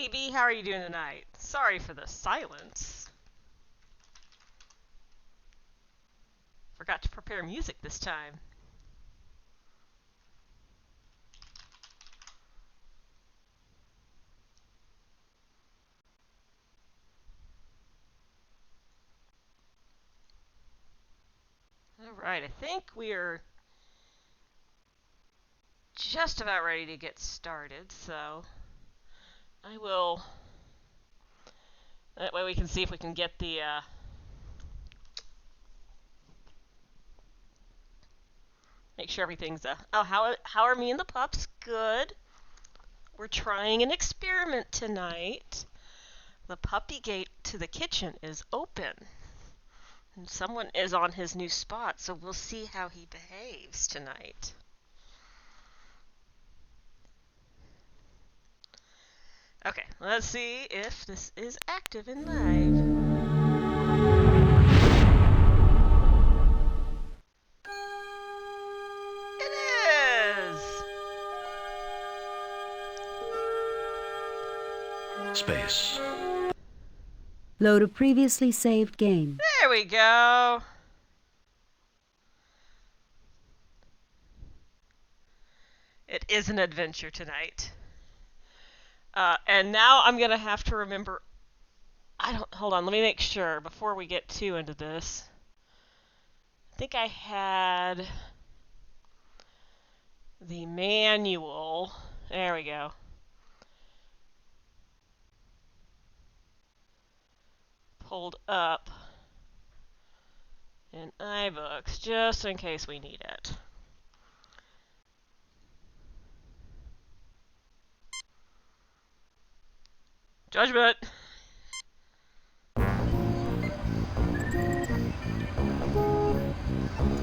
baby, how are you doing tonight? Sorry for the silence. Forgot to prepare music this time. Alright, I think we're just about ready to get started, so I will... That way we can see if we can get the, make sure everything's, oh, how are me and the pups? Good. We're trying an experiment tonight. The puppy gate to the kitchen is open. And someone is on his new spot, so we'll see how he behaves tonight. Okay, let's see if this is active and live. It is! Space. Load a previously saved game. There we go! It is an adventure tonight. And now I'm gonna have to remember... Hold on, let me make sure before we get too into this. I think I had the manual. There we go. Pulled up in iBooks just in case we need it. Judgement!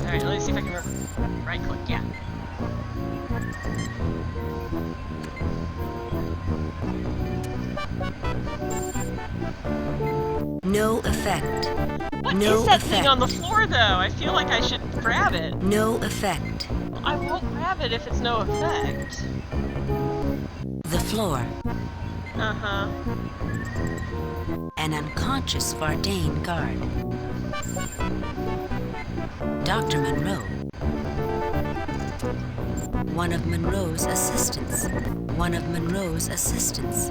Alright, let me see if I can remember. Right click, yeah. No effect. What No is that effect. thing on the floor, though? I feel like I should grab it. No effect. Well, I won't grab it if it's no effect. The floor. Uh-huh. An unconscious Vardane guard. Dr. Monroe. One of Monroe's assistants. One of Monroe's assistants.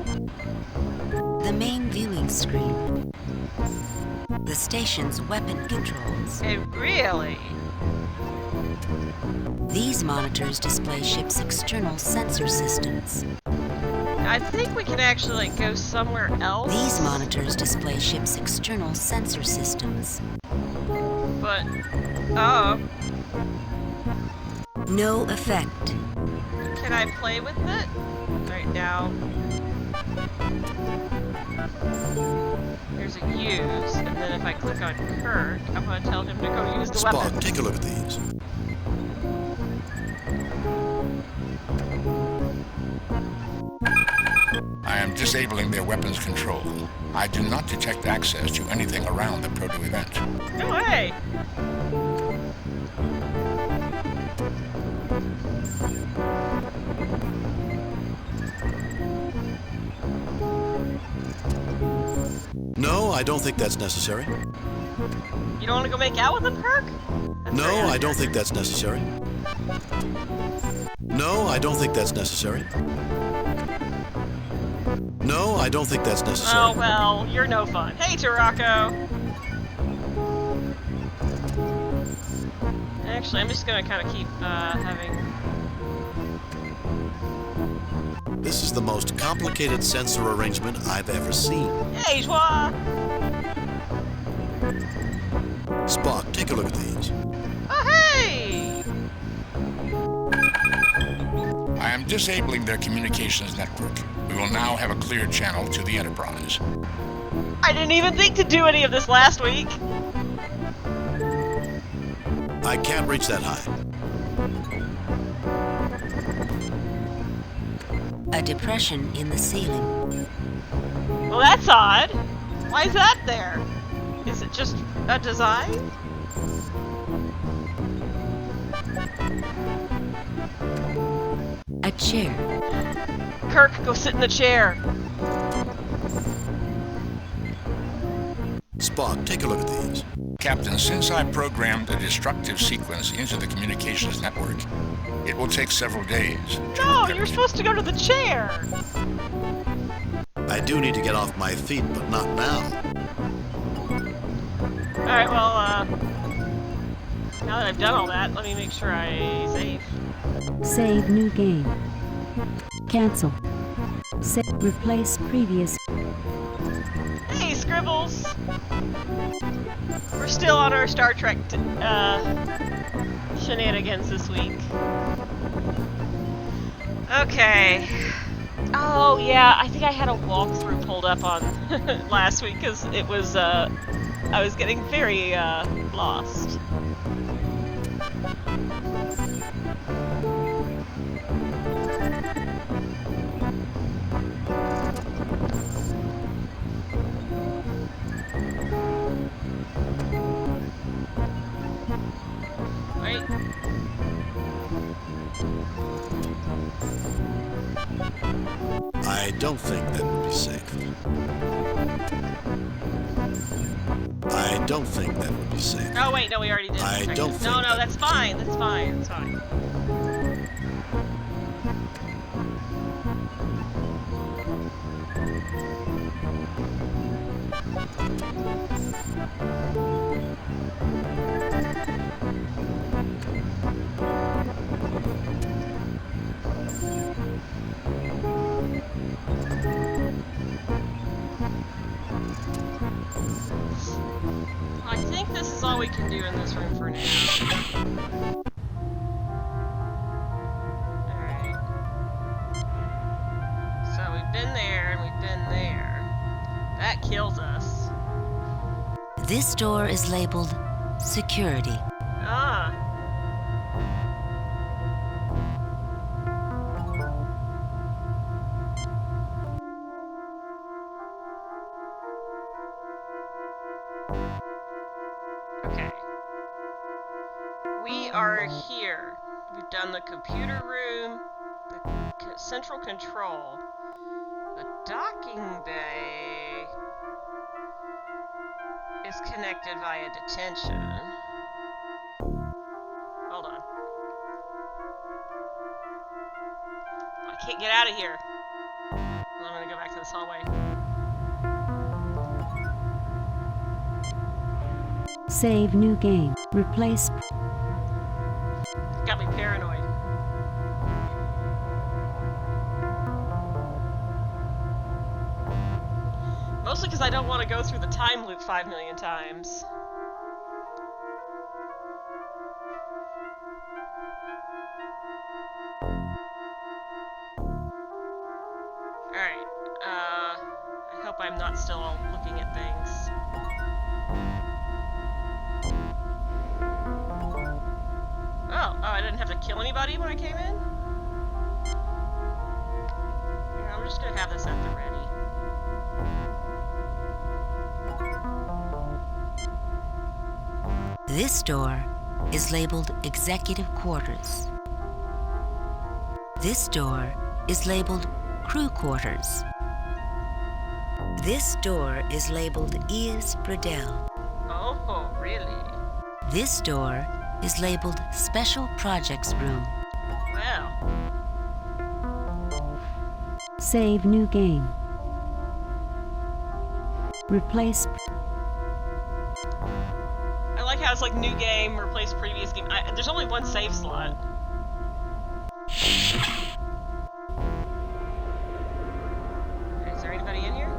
The main viewing screen. The station's weapon controls. Hey, really? These monitors display ship's external sensor systems. I think we can actually like, go somewhere else. These monitors display ship's external sensor systems. But, oh, No effect. can I play with it? Right now. There's a use, and then if I click on Kirk, I'm going to tell him to go use the Spock, weapon. take a look at these. I am disabling their weapons control. I do not detect access to anything around the proto-event. No way! No, I don't think that's necessary. You don't want to go make out with him, Kirk? That's No, very I don't think that's necessary. No, I don't think that's necessary. No, I don't think that's necessary. Oh, well, you're no fun. Hey, Tarako! Actually, I'm just gonna kind of keep, having... This is the most complicated sensor arrangement I've ever seen. Hey, Joie! Spock, take a look at these. Oh, hey! I am disabling their communications network. We will now have a clear channel to the Enterprise. I didn't even think to do any of this last week! I can't reach that high. A depression in the ceiling. Well, that's odd. Why is that there? Is it just a design? A chair. Kirk, go sit in the chair. Spock, take a look at these. Captain, since I programmed a destructive sequence into the communications network, it will take several days. No, you're supposed to go to the chair. I do need to get off my feet, but not now. Alright, well, now that I've done all that, let me make sure I save. Save new game. Cancel. Replace previous. Hey, Scribbles! We're still on our Star Trek shenanigans this week. Okay. Oh, yeah, I think I had a walkthrough pulled up on last week because it was, I was getting very, lost. Right? I don't think that would be safe. I don't think that would be safe. Oh, wait, no, we already did. I don't think No, that that's would be fine, that's fine, that's fine. I think this is all we can do in this room for now. Alright. So we've been there and we've been there. That kills us. This door is labeled Security. Ah. Okay. We are here. We've done the computer room, the central control, the docking bay is connected via detention. Hold on. I can't get out of here. I'm gonna go back to this hallway. Save new game. Replace. Got me paranoid. Mostly because I don't want to go through the time loop 5 million times. Alright, I hope I'm not still looking at things. Oh, I didn't have to kill anybody when I came in? Here, I'm just gonna have this at the ready. This door is labeled Executive Quarters. This door is labeled Crew Quarters. This door is labeled Eas Bradell. Oh, really? This door is labeled Special Projects Room. Well. Save new game. Replace. I like how it's like new game, replace previous game. There's only one save slot. Okay, is there anybody in here?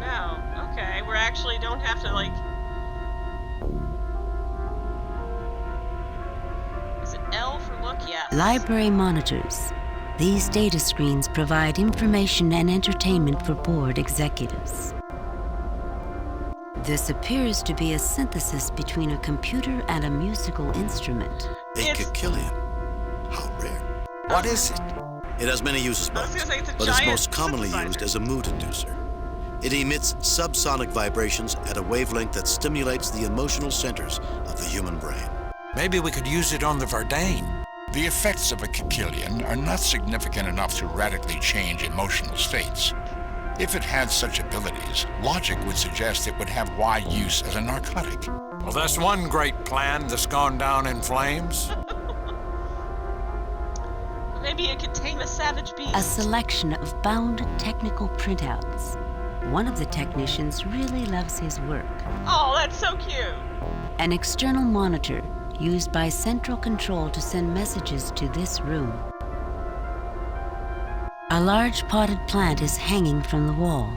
No. Okay, we actually don't have to like... Is it L for look? Yes. Library monitors. These data screens provide information and entertainment for board executives. This appears to be a synthesis between a computer and a musical instrument. A Kikillian. How rare. What is it? It has many uses, I was Bugs, gonna say it's a but is giant most commonly synthesizer. used as a mood inducer. It emits subsonic vibrations at a wavelength that stimulates the emotional centers of the human brain. Maybe we could use it on the Verdane. The effects of a Kikillian are not significant enough to radically change emotional states. If it had such abilities, logic would suggest it would have wide use as a narcotic. Well, that's one great plan that's gone down in flames. Maybe it could tame a savage beast. A selection of bound technical printouts. One of the technicians really loves his work. Oh, that's so cute. An external monitor used by central control to send messages to this room. A large potted plant is hanging from the wall.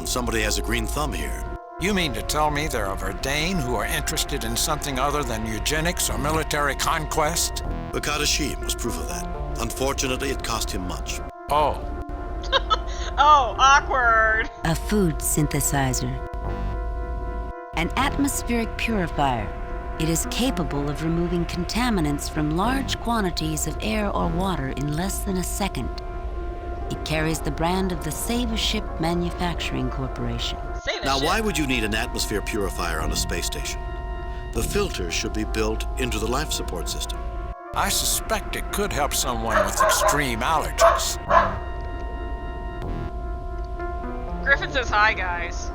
Somebody has a green thumb here. You mean to tell me there are Verdane who are interested in something other than eugenics or military conquest? Bakadashim was proof of that. Unfortunately, it cost him much. Oh. Oh, awkward. A food synthesizer. An atmospheric purifier. It is capable of removing contaminants from large quantities of air or water in less than a second. It carries the brand of the Save a Ship Manufacturing Corporation. Now, why would you need an atmosphere purifier on a space station? The filters should be built into the life support system. I suspect it could help someone with extreme allergies. Griffin says hi, guys.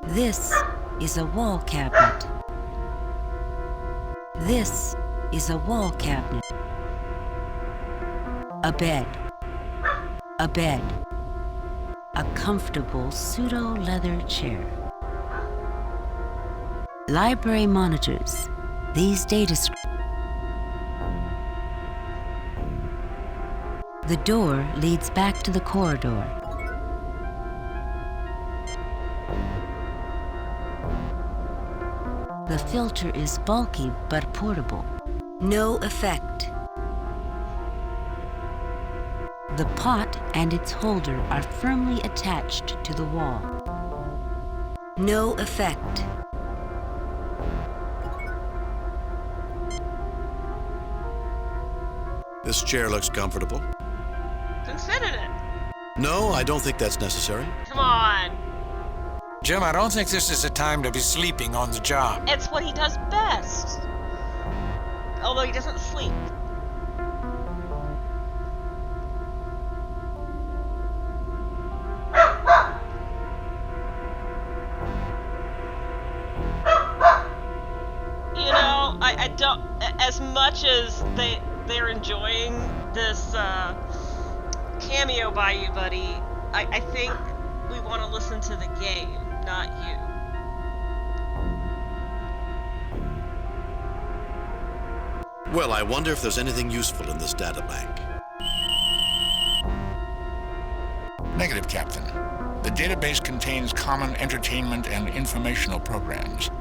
This is a wall cabinet. This is a wall cabinet. A bed. A bed. A comfortable pseudo-leather chair. Library monitors. These data screens. The door leads back to the corridor. The filter is bulky but portable. No effect. The pot and its holder are firmly attached to the wall. No effect. This chair looks comfortable. Then sit in it. No, I don't think that's necessary. Come on. Jim, I don't think this is a time to be sleeping on the job. It's what he does best. Although he doesn't sleep. You know, I don't, as much as they're enjoying this cameo by you, buddy, I think we want to listen to the game, not you. Well, I wonder if there's anything useful in this data bank. Negative, Captain. The database contains common entertainment and informational programs.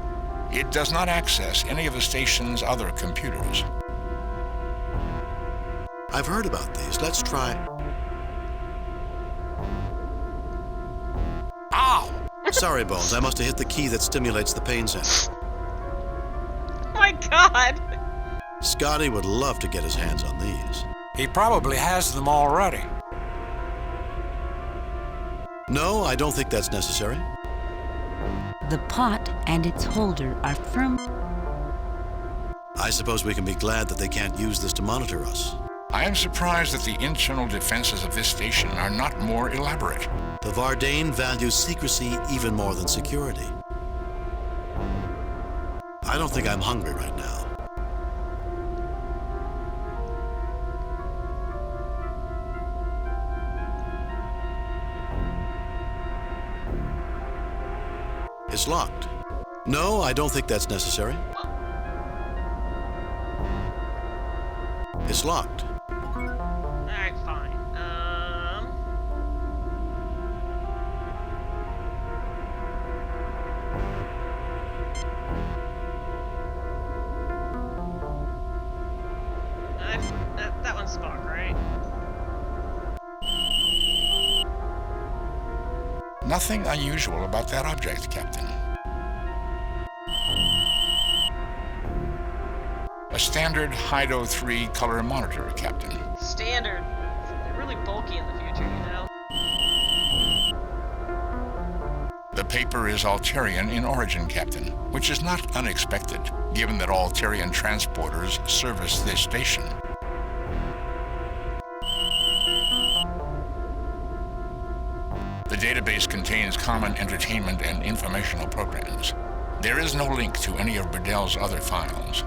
It does not access any of the station's other computers. I've heard about these. Let's try. Ow! Sorry, Bones. I must have hit the key that stimulates the pain center. Oh my God! Scotty would love to get his hands on these. He probably has them already. No, I don't think that's necessary. The pot and its holder are firm. I suppose we can be glad that they can't use this to monitor us. I am surprised that the internal defenses of this station are not more elaborate. The Verdane values secrecy even more than security. I don't think I'm hungry right now. It's locked. No, I don't think that's necessary. It's locked. Alright, fine. That one's Spock, right? Nothing unusual about that object, Captain. A standard Hydo 3 color monitor, Captain. Standard. They're really bulky in the future, you know? The paper is Alterian in origin, Captain, which is not unexpected, given that Alterian transporters service this station. database contains common entertainment and informational programs. There is no link to any of Burdell's other files.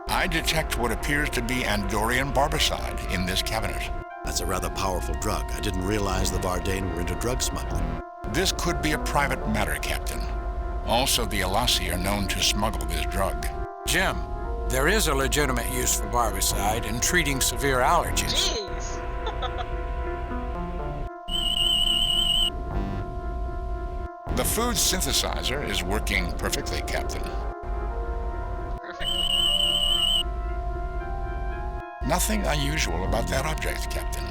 I detect what appears to be Andorian barbicide in this cabinet. That's a rather powerful drug. I didn't realize the Vardain were into drug smuggling. This could be a private matter, Captain. Also, the Elasi are known to smuggle this drug. Jim, there is a legitimate use for barbicide in treating severe allergies. Jeez. The food synthesizer is working perfectly, Captain. Perfectly. Nothing unusual about that object, Captain.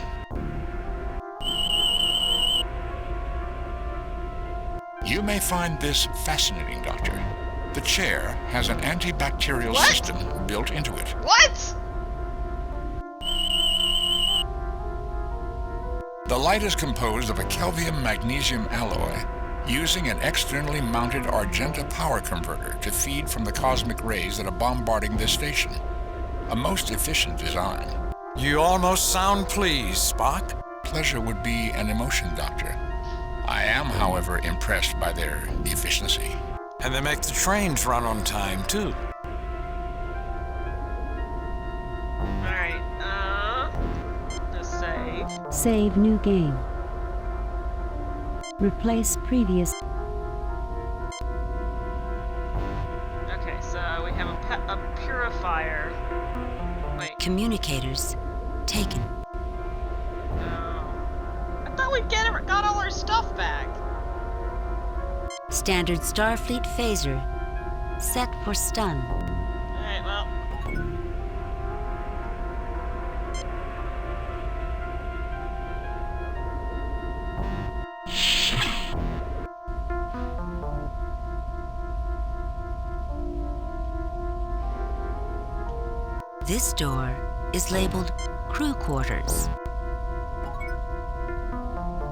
You may find this fascinating, Doctor. The chair has an antibacterial What? system built into it. What? The light is composed of a Kelvium-magnesium alloy using an externally mounted Argenta power converter to feed from the cosmic rays that are bombarding this station. A most efficient design. You almost sound pleased, Spock. Pleasure would be an emotion, Doctor. I am, however, impressed by their efficiency. And they make the trains run on time, too. Alright, just save. Save new game. Replace previous. Okay, so we have a purifier. Wait, Communicators taken. no. I thought we'd got all our stuff back. Standard Starfleet phaser. Set for stun. Alright, well. This door is labeled crew quarters.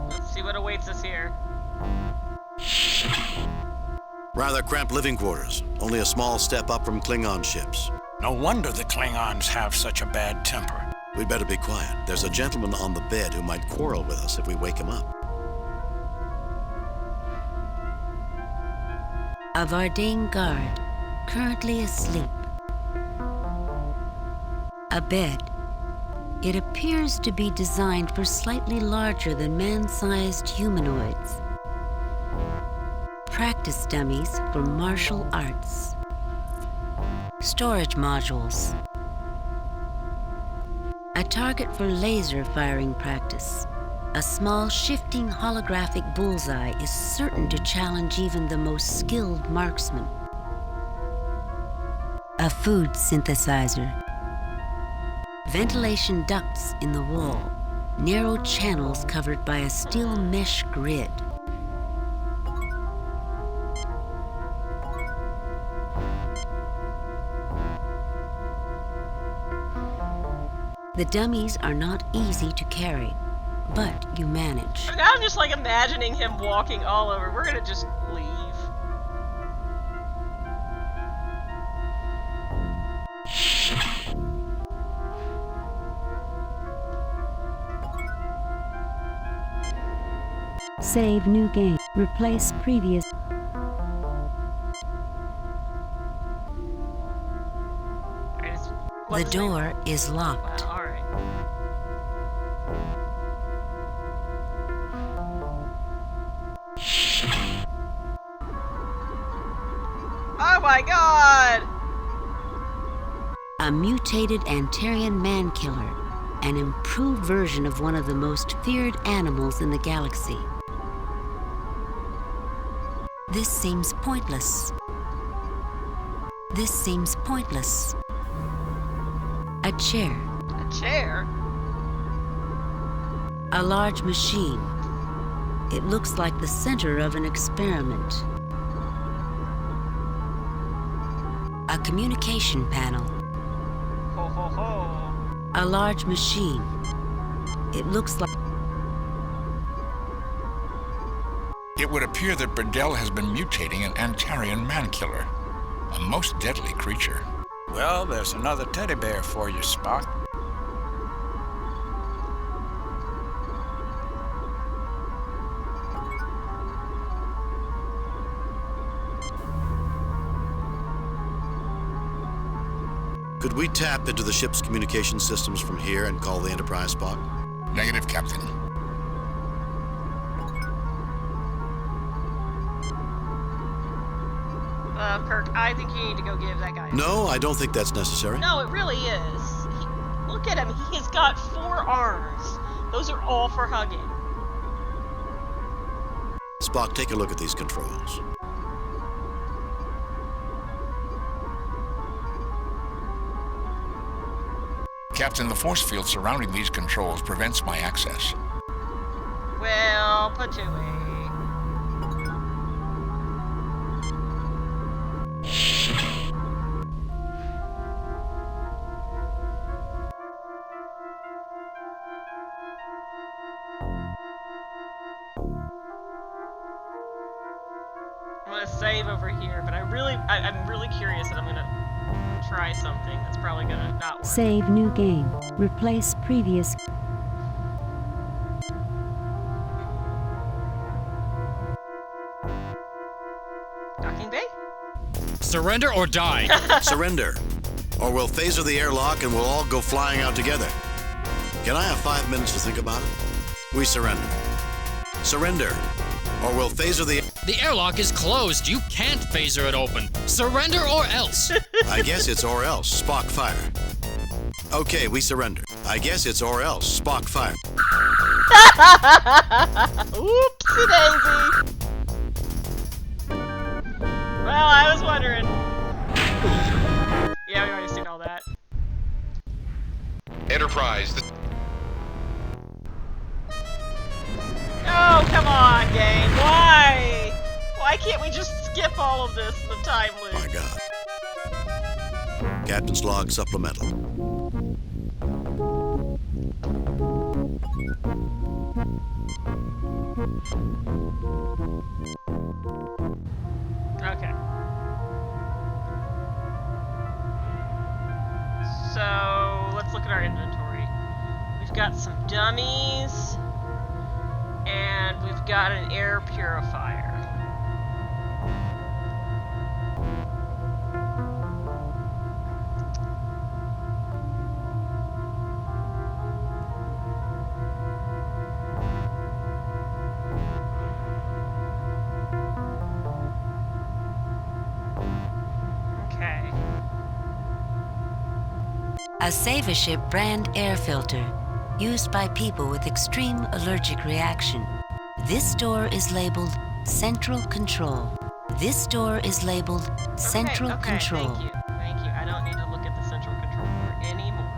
Let's see what awaits us here. Rather cramped living quarters. Only a small step up from Klingon ships. No wonder the Klingons have such a bad temper. We'd better be quiet. There's a gentleman on the bed who might quarrel with us if we wake him up. A Vardain guard, currently asleep. A bed. It appears to be designed for slightly larger than man-sized humanoids. Practice dummies for martial arts. Storage modules. A target for laser firing practice. A small shifting holographic bullseye is certain to challenge even the most skilled marksman. A food synthesizer. Ventilation ducts in the wall. Narrow channels covered by a steel mesh grid. The dummies are not easy to carry, but you manage. Now I'm just like imagining him walking all over. We're gonna just leave. Save new game. Replace previous. The door is locked. Wow, alright. Oh my god! A mutated Antarian man-killer, an improved version of one of the most feared animals in the galaxy. This seems pointless. This seems pointless. A chair. A chair? A large machine. It looks like the center of an experiment. A communication panel. Ho ho ho. A large machine. It looks like... It would appear that Burdell has been mutating an Antarian man-killer, a most deadly creature. Well, there's another teddy bear for you, Spock. Could we tap into the ship's communication systems from here and call the Enterprise, Spock? Negative, Captain. Kirk, I think you need to go give that guy. No, I don't think that's necessary. No, it really is. Look at him. He has got 4 arms. Those are all for hugging. Spock, take a look at these controls. Captain, the force field surrounding these controls prevents my access. Well, put you away. I'm gonna save over here, but I'm really curious, and I'm gonna try something that's probably gonna not work. Save new game. Replace previous. Docking bay? Surrender or die. Surrender, or we'll phaser the airlock and we'll all go flying out together. Can I have 5 minutes to think about it? We surrender. Surrender, or we'll phaser the... The airlock is closed. You can't phaser it open. Surrender or else. I guess it's or else. Spock, fire. Okay, we surrender. I guess it's or else. Spock, fire. Oopsie daisy. Well, I was wondering. Yeah, we already seen all that. Enterprise. Oh, come on, game. Why? Why can't we just skip all of this in the time loop? My God. Captain's log supplemental. Okay. So, let's look at our inventory. We've got some dummies, and we've got an air purifier. A Save-A-Ship brand air filter used by people with extreme allergic reaction. This door is labeled Central Control. This door is labeled Central Okay, Control. Thank you. Thank you. I don't need to look at the central control door anymore.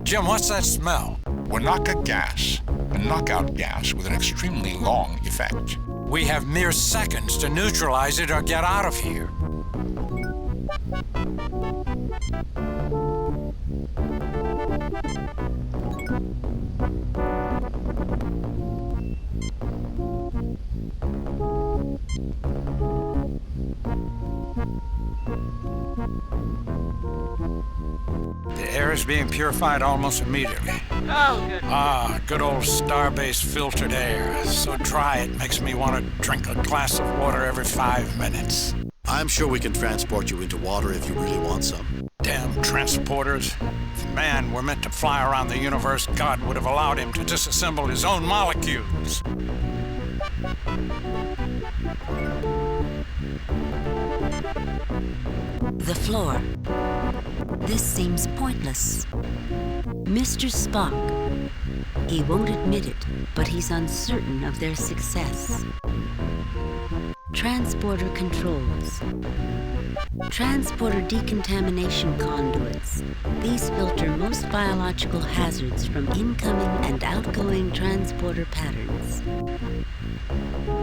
Jim, what's that smell? Wanaka gas, a knockout gas with an extremely long effect. We have mere seconds to neutralize it or get out of here. The air is being purified almost immediately. Oh, good. Ah, good old starbase filtered air. So dry it makes me want to drink a glass of water every 5 minutes. I'm sure we can transport you into water if you really want some. Damn transporters. If man were meant to fly around the universe, God would have allowed him to disassemble his own molecules. The floor. This seems pointless. Mr. Spock. He won't admit it, but he's uncertain of their success. Transporter controls. Transporter decontamination conduits. These filter most biological hazards from incoming and outgoing transporter patterns.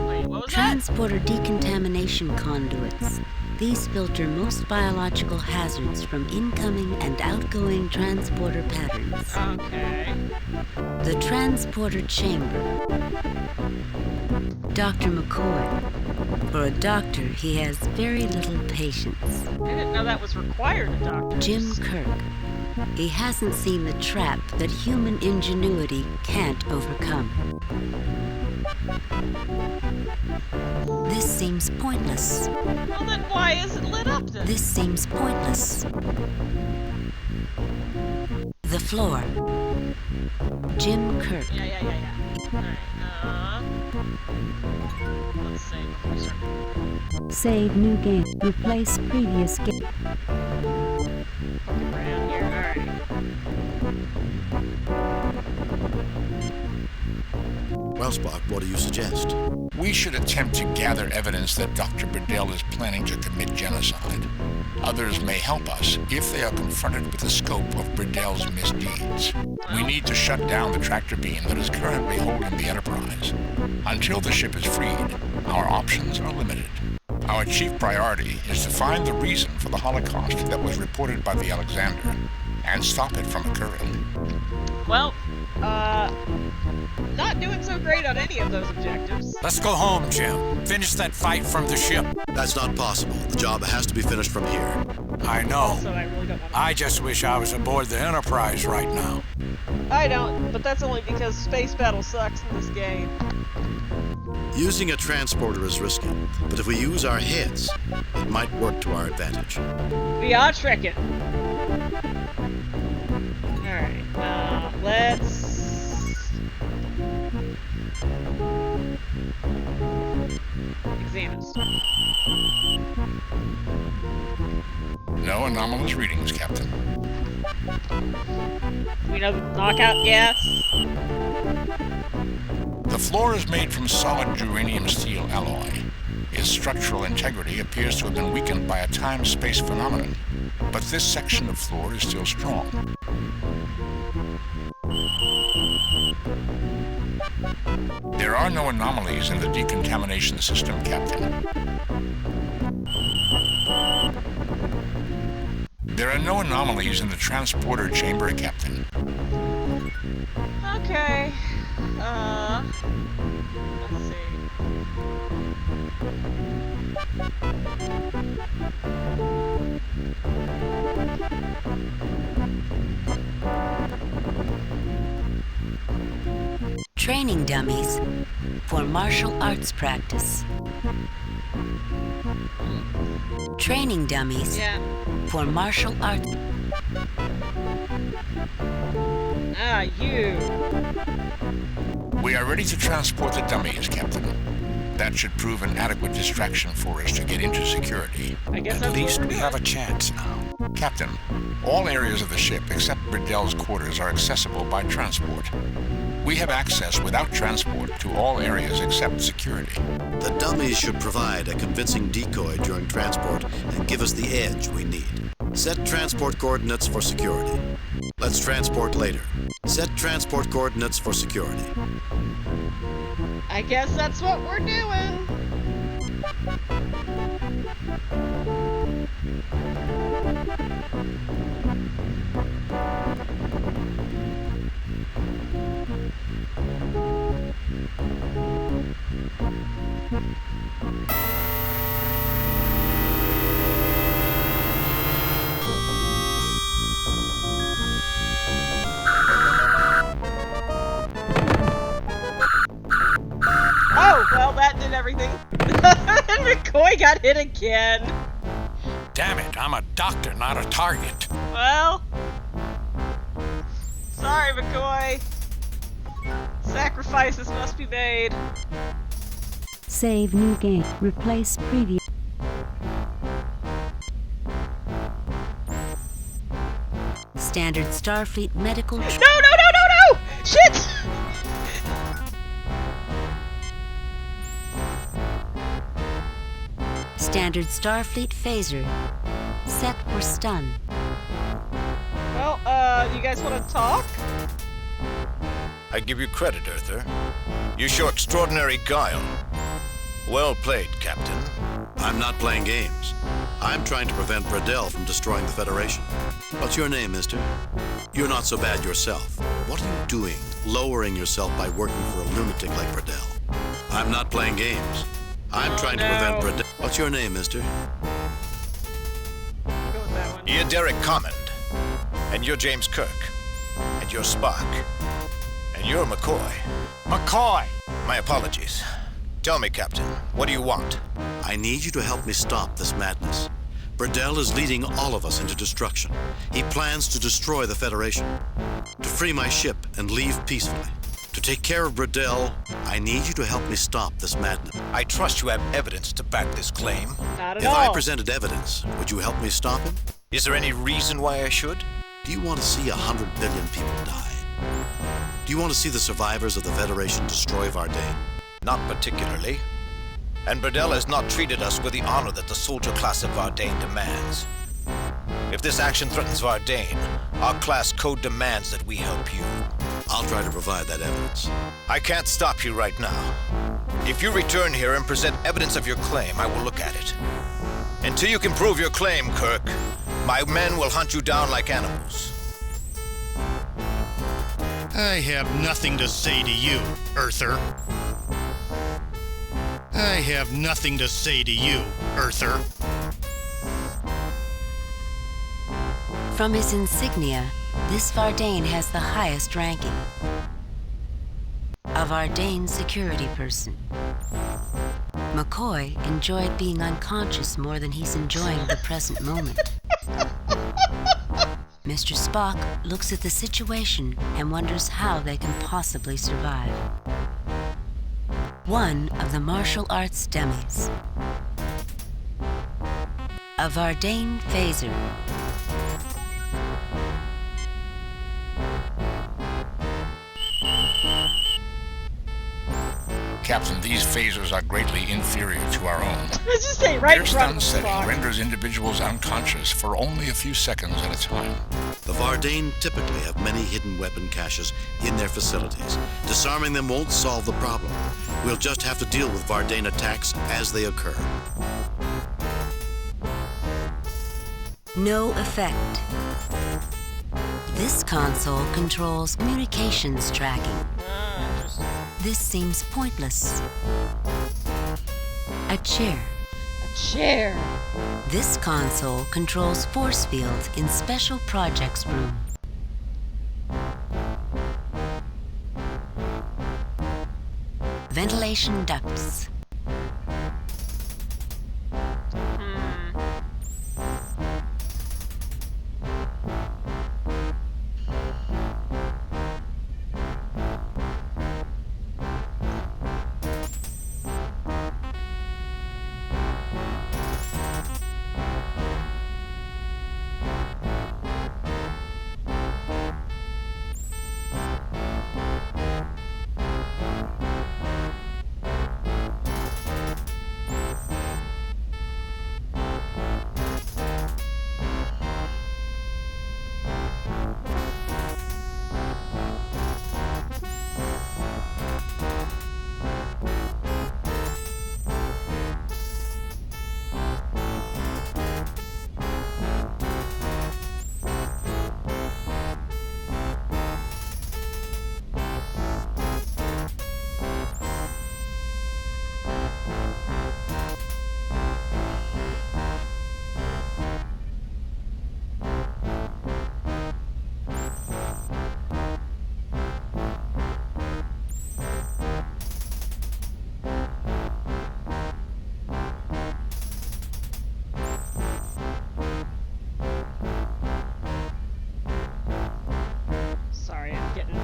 Wait, what was that? Transporter decontamination conduits. These filter most biological hazards from incoming and outgoing transporter patterns. Okay. The transporter chamber. Dr. McCoy. For a doctor, he has very little patience. I didn't know that was required of doctors. Jim Kirk. He hasn't seen the trap that human ingenuity can't overcome. This seems pointless. Well, then why is it lit up then? This seems pointless. The floor. Jim Kirk. Yeah. Alright, let's save before we start. Save new game. Replace previous game. Around here, alright. Well, Spock, what do you suggest? We should attempt to gather evidence that Dr. Burdell is planning to commit genocide. Others may help us if they are confronted with the scope of Burdell's misdeeds. We need to shut down the tractor beam that is currently holding the Enterprise. Until the ship is freed, our options are limited. Our chief priority is to find the reason for the Holocaust that was reported by the Alexander and stop it from occurring. Well, not doing so great on any of those objectives. Let's go home, Jim. Finish that fight from the ship. That's not possible. The job has to be finished from here. I know. So I really don't want to. I just wish I was aboard the Enterprise right now. I don't, but that's only because space battle sucks in this game. Using a transporter is risky, but if we use our heads, it might work to our advantage. We are trekking. Alright, let's... examine. No anomalous readings, Captain. We know the knockout gas. The floor is made from solid uranium steel alloy. Its structural integrity appears to have been weakened by a time-space phenomenon, but this section of floor is still strong. There are no anomalies in the decontamination system, Captain. There are no anomalies in the transporter chamber, Captain. Okay. Let's see. Training dummies for martial arts practice. Training dummies Yeah. for martial arts. Ah, you. We are ready to transport the dummies, Captain. That should prove an adequate distraction for us to get into security. I guess At that's least what we we're have a doing. chance now. Captain, all areas of the ship except Burdell's quarters are accessible by transport. We have access without transport to all areas except security. The dummies should provide a convincing decoy during transport and give us the edge we need. Set transport coordinates for security. Let's transport later. Set transport coordinates for security. I guess that's what we're doing. Oh, well, that did everything. And McCoy got hit again. Damn it, I'm a doctor, not a target. Well, sorry, McCoy. Sacrifices must be made. Save new game. Replace previous. Standard Starfleet medical. No! Shit! Standard Starfleet phaser. Set for stun. Well, you guys want to talk? I give you credit, Earther. You show extraordinary guile. Well played, Captain. I'm not playing games. I'm trying to prevent Burdell from destroying the Federation. What's your name, mister? You're not so bad yourself. What are you doing, lowering yourself by working for a lunatic like Burdell? I'm not playing games. I'm trying to prevent Burdell. What's your name, mister? Go with that one. You're Derek Command. And you're James Kirk. And you're Spock. And you're McCoy. McCoy! My apologies. Tell me, Captain, what do you want? I need you to help me stop this madness. Burdell is leading all of us into destruction. He plans to destroy the Federation. To free my ship and leave peacefully. To take care of Burdell, I need you to help me stop this madness. I trust you have evidence to back this claim. Not at If all. I presented evidence, would you help me stop him? Is there any reason why I should? Do you want to see 100 billion people die? Do you want to see the survivors of the Federation destroy Vardain? Not particularly. And Burdell has not treated us with the honor that the soldier class of Vardain demands. If this action threatens Vardain, our class code demands that we help you. I'll try to provide that evidence. I can't stop you right now. If you return here and present evidence of your claim, I will look at it. Until you can prove your claim, Kirk, my men will hunt you down like animals. I have nothing to say to you, Earther. I have nothing to say to you, Earther. From his insignia, this Vardain has the highest ranking. A Vardain security person. McCoy enjoyed being unconscious more than he's enjoying the present moment. Mr. Spock looks at the situation and wonders how they can possibly survive. One of the martial arts dummies. A Vardain phaser. Captain, these phasers are greatly inferior to our own. Let's just say right Their in front of stun the setting Spock. renders individuals unconscious for only a few seconds at a time. The Vardain typically have many hidden weapon caches in their facilities. Disarming them won't solve the problem. We'll just have to deal with Vardain attacks as they occur. No effect. This console controls communications tracking. This seems pointless. A chair. Chair. This console controls force fields in special projects room. Ventilation ducts. Sorry, I'm getting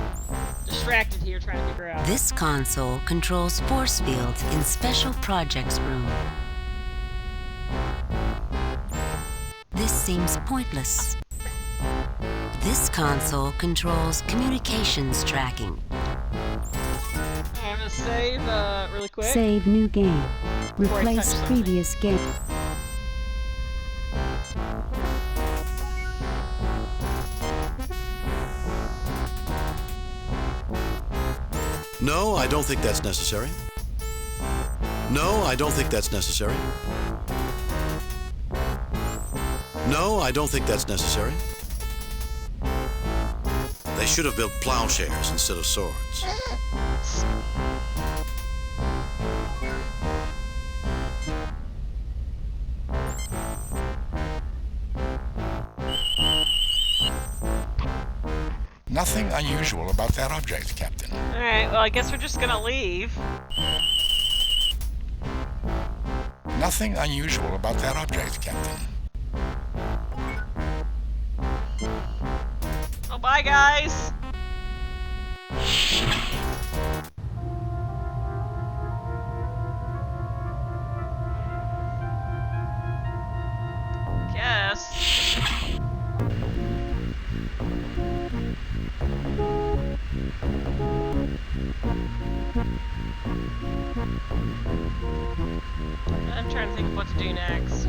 distracted here trying to figure out. This console controls force fields in special projects room. This seems pointless. This console controls communications tracking. I'm gonna save really quick. Save new game. Before I touch Replace something. previous game. No, I don't think that's necessary. No, I don't think that's necessary. No, I don't think that's necessary. They should have built plowshares instead of swords. Nothing unusual about that object, Captain. Alright, well I guess we're just gonna leave. Nothing unusual about that object, Captain. Oh, bye guys! Guess. I'm trying to think of what to do next.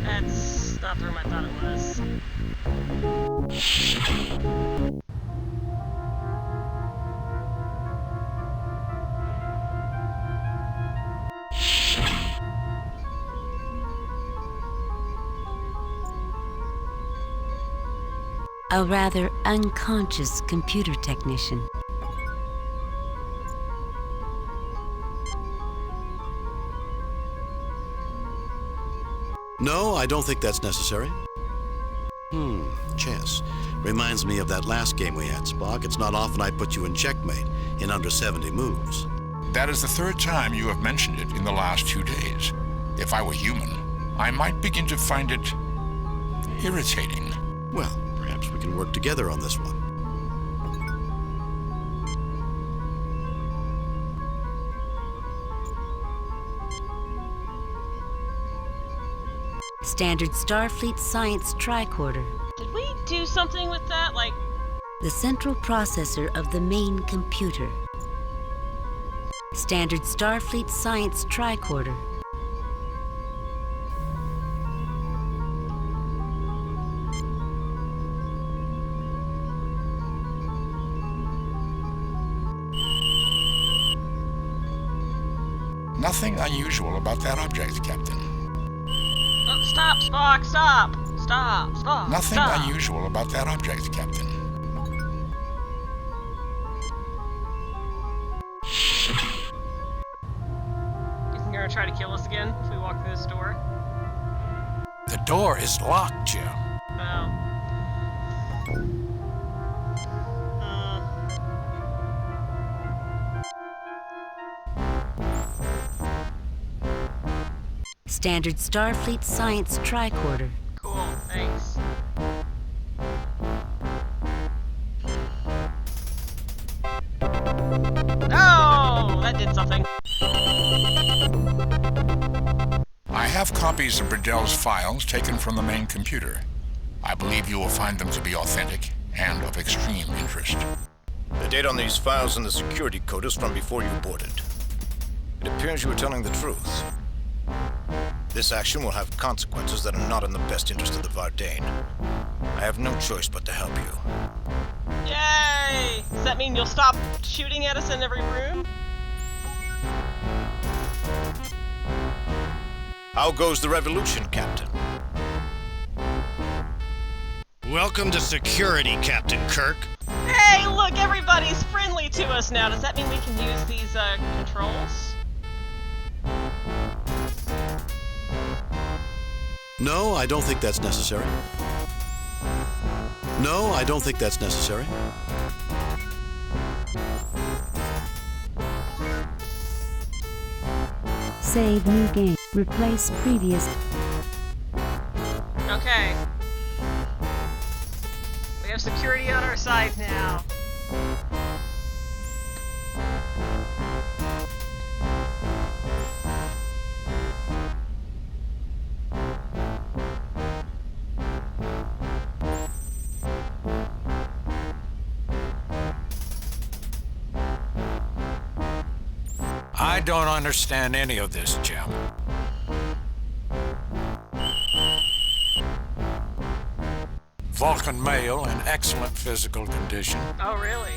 That's not the room I thought it was. A rather unconscious computer technician. No, I don't think that's necessary. Chess. Reminds me of that last game we had, Spock. It's not often I put you in checkmate in under 70 moves. That is the third time you have mentioned it in the last 2 days. If I were human, I might begin to find it irritating. Well, perhaps we can work together on this one. Standard Starfleet Science Tricorder. Did we do something with that? Like, The central processor of the main computer. Standard Starfleet Science Tricorder. Nothing unusual about that object, Captain. oh, stop, Spock, stop! Stop, Spock, Nothing stop. unusual about that object, Captain. You think you're gonna try to kill us again if we walk through this door? The door is locked, Jim. Oh. Standard Starfleet Science Tricorder. Cool, thanks. Oh, that did something. I have copies of Burdell's files taken from the main computer. I believe you will find them to be authentic and of extreme interest. The date on these files and the security code is from before you boarded. It appears you were telling the truth. This action will have consequences that are not in the best interest of the Vardane. I have no choice but to help you. Yay! Does that mean you'll stop shooting at us in every room? How goes the revolution, Captain? Welcome to security, Captain Kirk. Hey, look, everybody's friendly to us now. Does that mean we can use these controls? No, I don't think that's necessary. No, I don't think that's necessary. Save new game. Replace previous. Okay. We have security on our side now. I don't understand any of this, Jim. Vulcan male in excellent physical condition. Oh, really?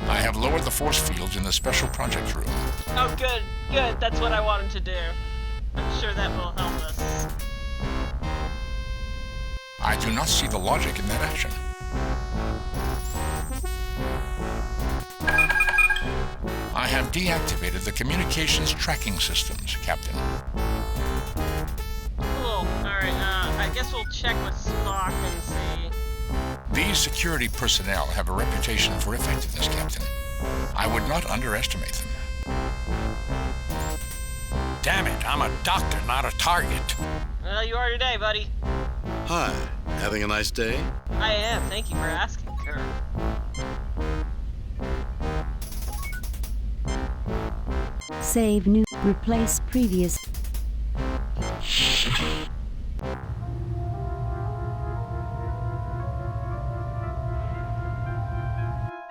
I have lowered the force fields in the special project room. Oh, good, good. That's what I want him to do. I'm sure that will help us. I do not see the logic in that action. I have deactivated the communications tracking systems, Captain. Cool. Alright, I guess we'll check with Spock and see. These security personnel have a reputation for effectiveness, Captain. I would not underestimate them. Damn it, I'm a doctor, not a target. Well, you are today, buddy. Hi, having a nice day? I am. Thank you for asking, Kirk. Save new. Replace previous.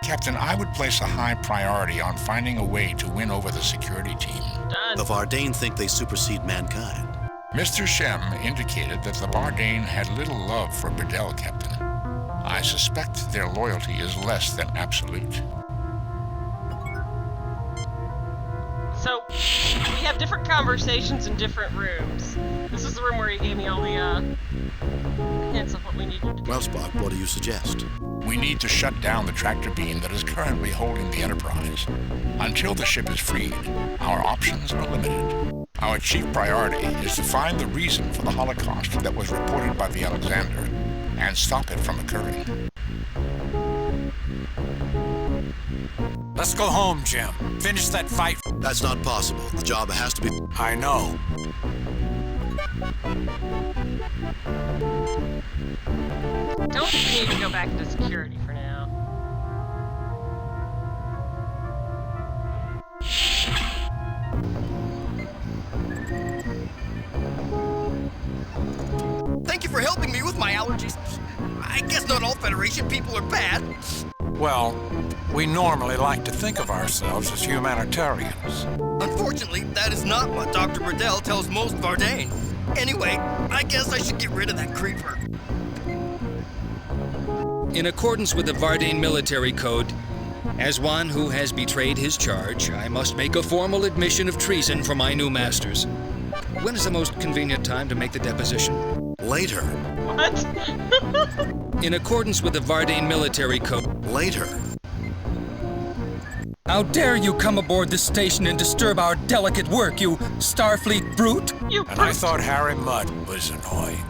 Captain, I would place a high priority on finding a way to win over the security team. Done. The Vardane think they supersede mankind. Mr. Shem indicated that the Vardane had little love for Burdell, Captain. I suspect their loyalty is less than absolute. So, we have different conversations in different rooms. This is the room where he gave me all the, hints of what we needed to do. Well, Spock, what do you suggest? We need to shut down the tractor beam that is currently holding the Enterprise. Until the ship is freed, our options are limited. Our chief priority is to find the reason for the Holocaust that was reported by the Alexander and stop it from occurring. Let's go home, Jim. Finish that fight. That's not possible. The job has to be... I know. Don't need to go back into security for now. Thank you for helping me with my allergies. I guess not all Federation people are bad. Well, we normally like to think of ourselves as humanitarians. Unfortunately, that is not what Dr. Burdell tells most Vardane. Anyway, I guess I should get rid of that creeper. In accordance with the Vardane military code, as one who has betrayed his charge, I must make a formal admission of treason for my new masters. When is the most convenient time to make the deposition? Later. What? In accordance with the Vardane military code. Later. How dare you come aboard this station and disturb our delicate work, you Starfleet brute! You And I thought Harry Mudd was annoying.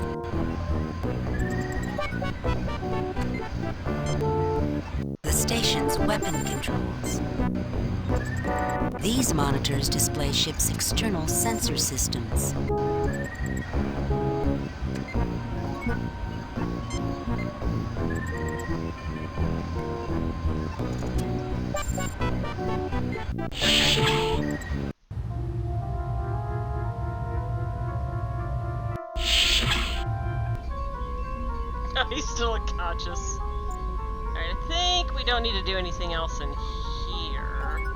The station's weapon controls. These monitors display ship's external sensor systems. Oh, he's still unconscious. Alright, I think we don't need to do anything else in here.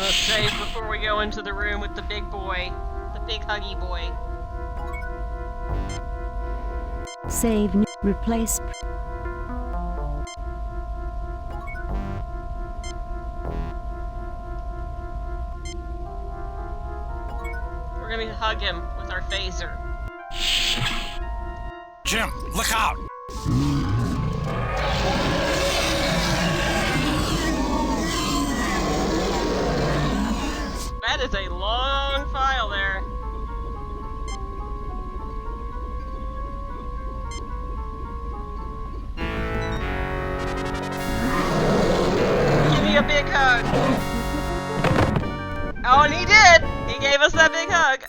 Let's save before we go into the room with the big boy. The big huggy boy. Save. Replace. We're gonna hug him with our phaser. Jim, look out! That is a long file there. Give me a big hug. Oh, and he did! He gave us that big hug.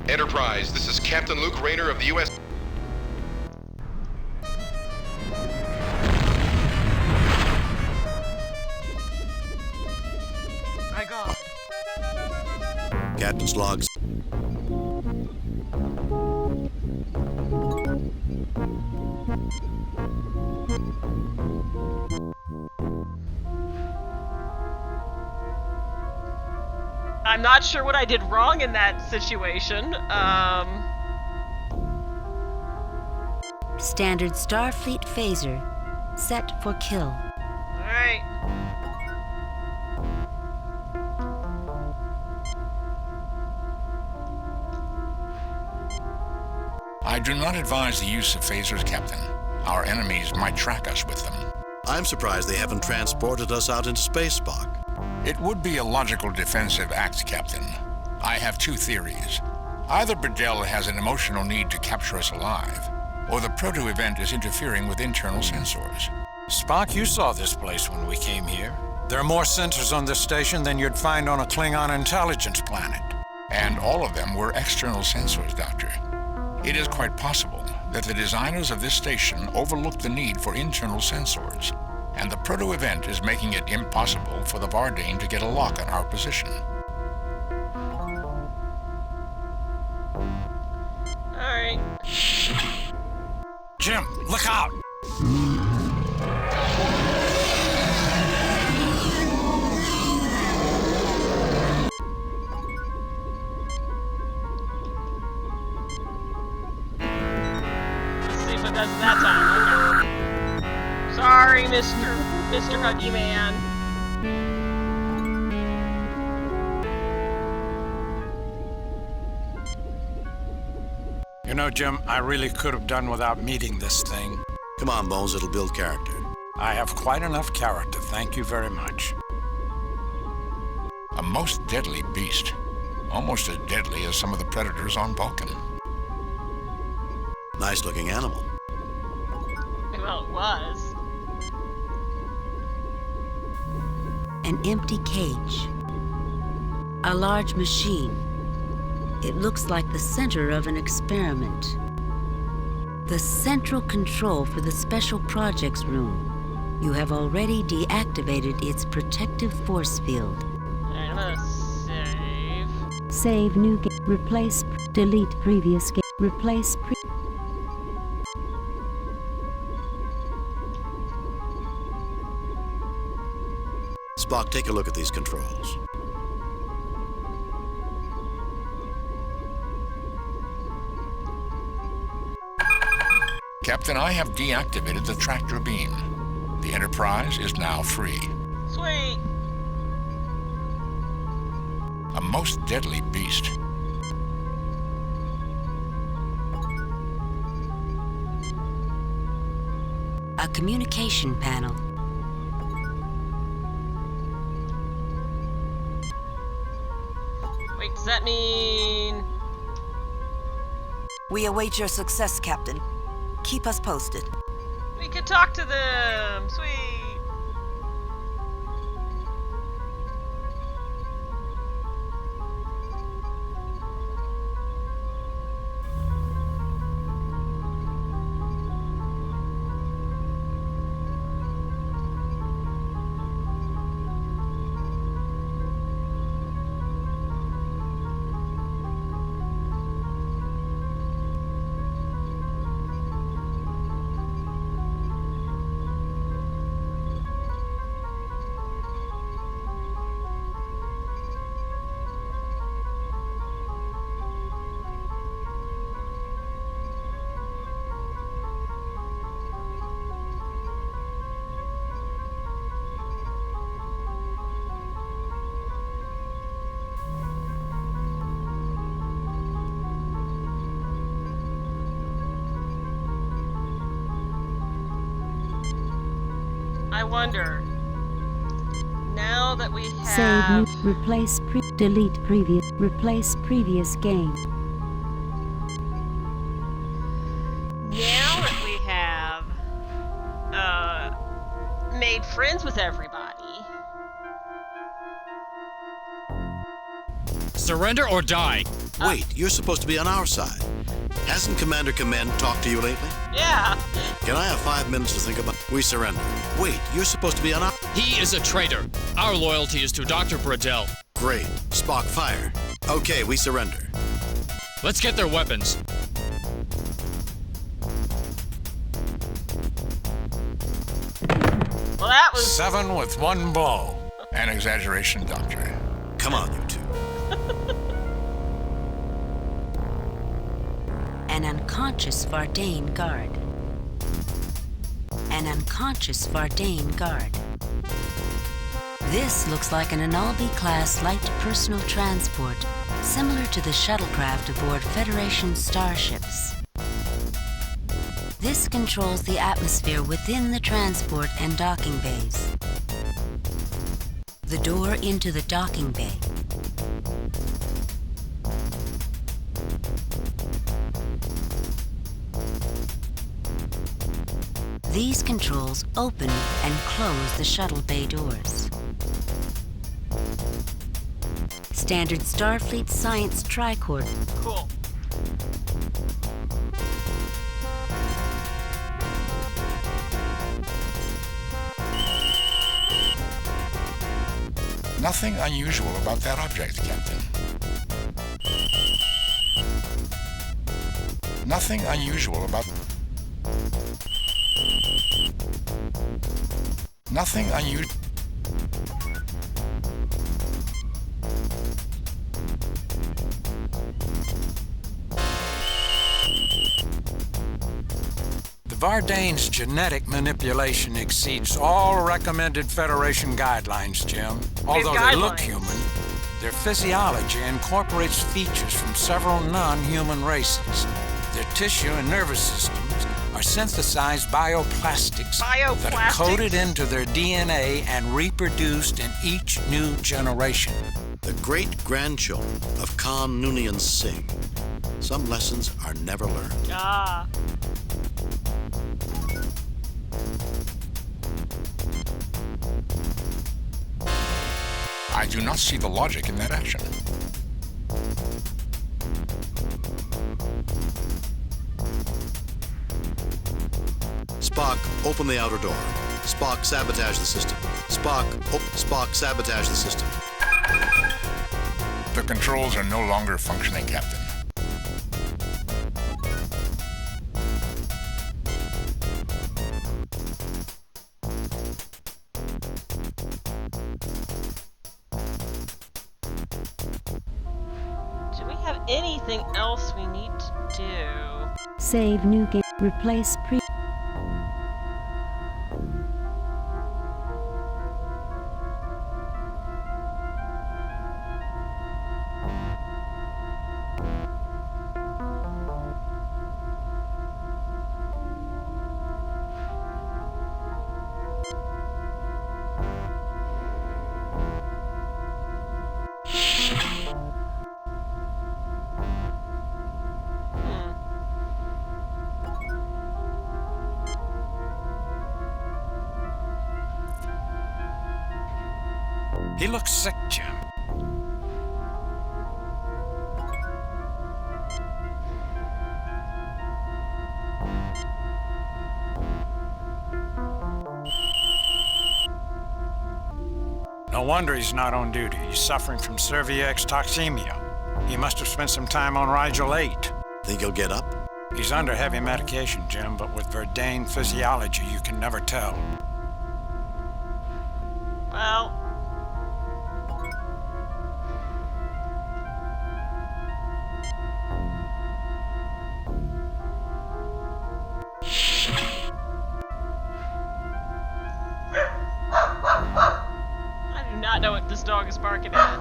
Enterprise, this is Captain Luke Rayner of the U.S. My God. Captain's logs. I'm not sure what I did wrong in that situation. Standard Starfleet phaser. Set for kill. Alright. I do not advise the use of phasers, Captain. Our enemies might track us with them. I'm surprised they haven't transported us out into space, Spock. It would be a logical defensive act, Captain. I have two theories. Either Burdell has an emotional need to capture us alive, or the proto-event is interfering with internal sensors. Spock, you saw this place when we came here. There are more sensors on this station than you'd find on a Klingon intelligence planet. And all of them were external sensors, Doctor. It is quite possible that the designers of this station overlooked the need for internal sensors, and the proto-event is making it impossible for the Vardane to get a lock on our position. Alright. Jim, look out! Let's see if it does that time. Okay. Sorry, Mr. Huggy Man. You know, Jim, I really could have done without meeting this thing. Come on, Bones, it'll build character. I have quite enough character, thank you very much. A most deadly beast. Almost as deadly as some of the predators on Vulcan. Nice-looking animal. Well, it was. An empty cage. A large machine. It looks like the center of an experiment. The central control for the Special Projects Room. You have already deactivated its protective force field. Alright, I'm gonna save. Save new game. Replace. Delete previous game. Replace. Spock, take a look at these controls. Captain, I have deactivated the tractor beam. The Enterprise is now free. Sweet. A most deadly beast. A communication panel. Wait, does that mean... We await your success, Captain. Keep us posted. We could talk to them! Sweet! wonder. Now that we Save have... new. Replace delete previous. Replace previous game. Now that we have made friends with everybody. Surrender or die. Wait, you're supposed to be on our side. Hasn't Commander Command talked to you lately? Yeah. Can I have 5 minutes to think about? We surrender. Wait, you're supposed to be on our... He is a traitor. Our loyalty is to Dr. Bradell. Great. Spock, fire. Okay, we surrender. Let's get their weapons. Well, that was... 7 with 1 blow. An exaggeration, Doctor. Come on, you two. An unconscious Vardane guard. An unconscious Vardane guard. This looks like an Analbi-class light personal transport, similar to the shuttlecraft aboard Federation starships. This controls the atmosphere within the transport and docking bays. The door into the docking bay. These controls open and close the shuttle bay doors. Standard Starfleet Science tricorder. Cool. Nothing unusual about that object, Captain. Nothing unusual about... Nothing unusual... The Vardane's genetic manipulation exceeds all recommended Federation guidelines, Jim. Although they look human, their physiology incorporates features from several non-human races. Their tissue and nervous systems are synthesized bioplastics that are coded into their DNA and reproduced in each new generation. The great-grandchildren of Khan Noonien Singh. Some lessons are never learned. Ah. I do not see the logic in that action. Spock, open the outer door. Spock, sabotage the system. Spock, sabotage the system. The controls are no longer functioning, Captain. Do we have anything else we need to do? Save new game. Replace pre... He looks sick, Jim. No wonder he's not on duty. He's suffering from cervix toxemia. He must have spent some time on Rigel 8. Think he'll get up? He's under heavy medication, Jim, but with Verdane physiology, you can never tell. Well... I do not know what this dog is barking at.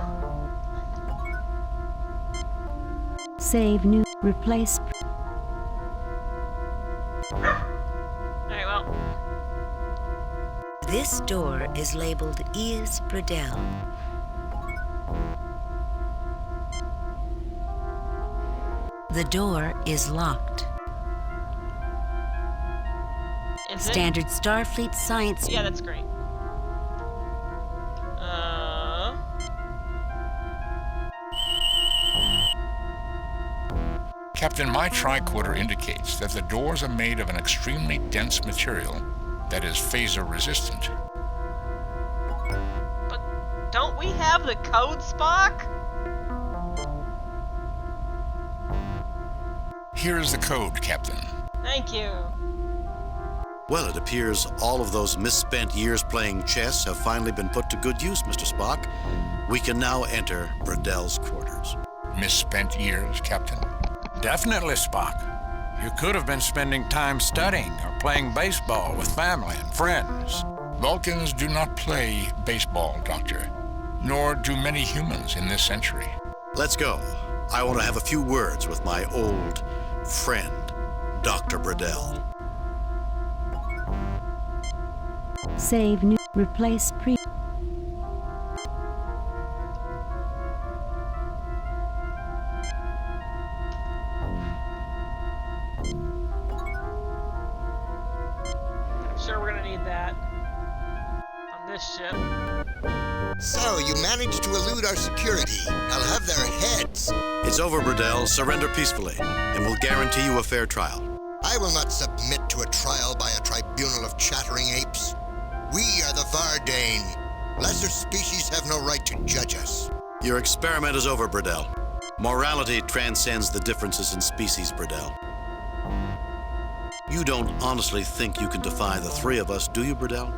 Save new. Replace... Alright, well... This door is labeled Ias Bradell. The door is locked. Is it? Standard Starfleet science... Yeah, that's great. Captain, my tricorder indicates that the doors are made of an extremely dense material that is phaser resistant. But don't we have the code, Spock? Here is the code, Captain. Thank you. Well, it appears all of those misspent years playing chess have finally been put to good use, Mr. Spock. We can now enter Bradell's quarters. Misspent years, Captain? Definitely, Spock. You could have been spending time studying or playing baseball with family and friends. Vulcans do not play baseball, Doctor, nor do many humans in this century. Let's go. I want to have a few words with my old friend, Dr. Bradell. Save new, replace pre... Sure, we're gonna need that on this ship. So, you managed to elude our security. I'll have their heads. It's over, Bradell. Surrender peacefully, and we'll guarantee you a fair trial. I will not submit to a trial by a tribunal of chattering apes. We are the Vardane. Lesser species have no right to judge us. Your experiment is over, Bradell. Morality transcends the differences in species, Bradell. You don't honestly think you can defy the three of us, do you, Bradell?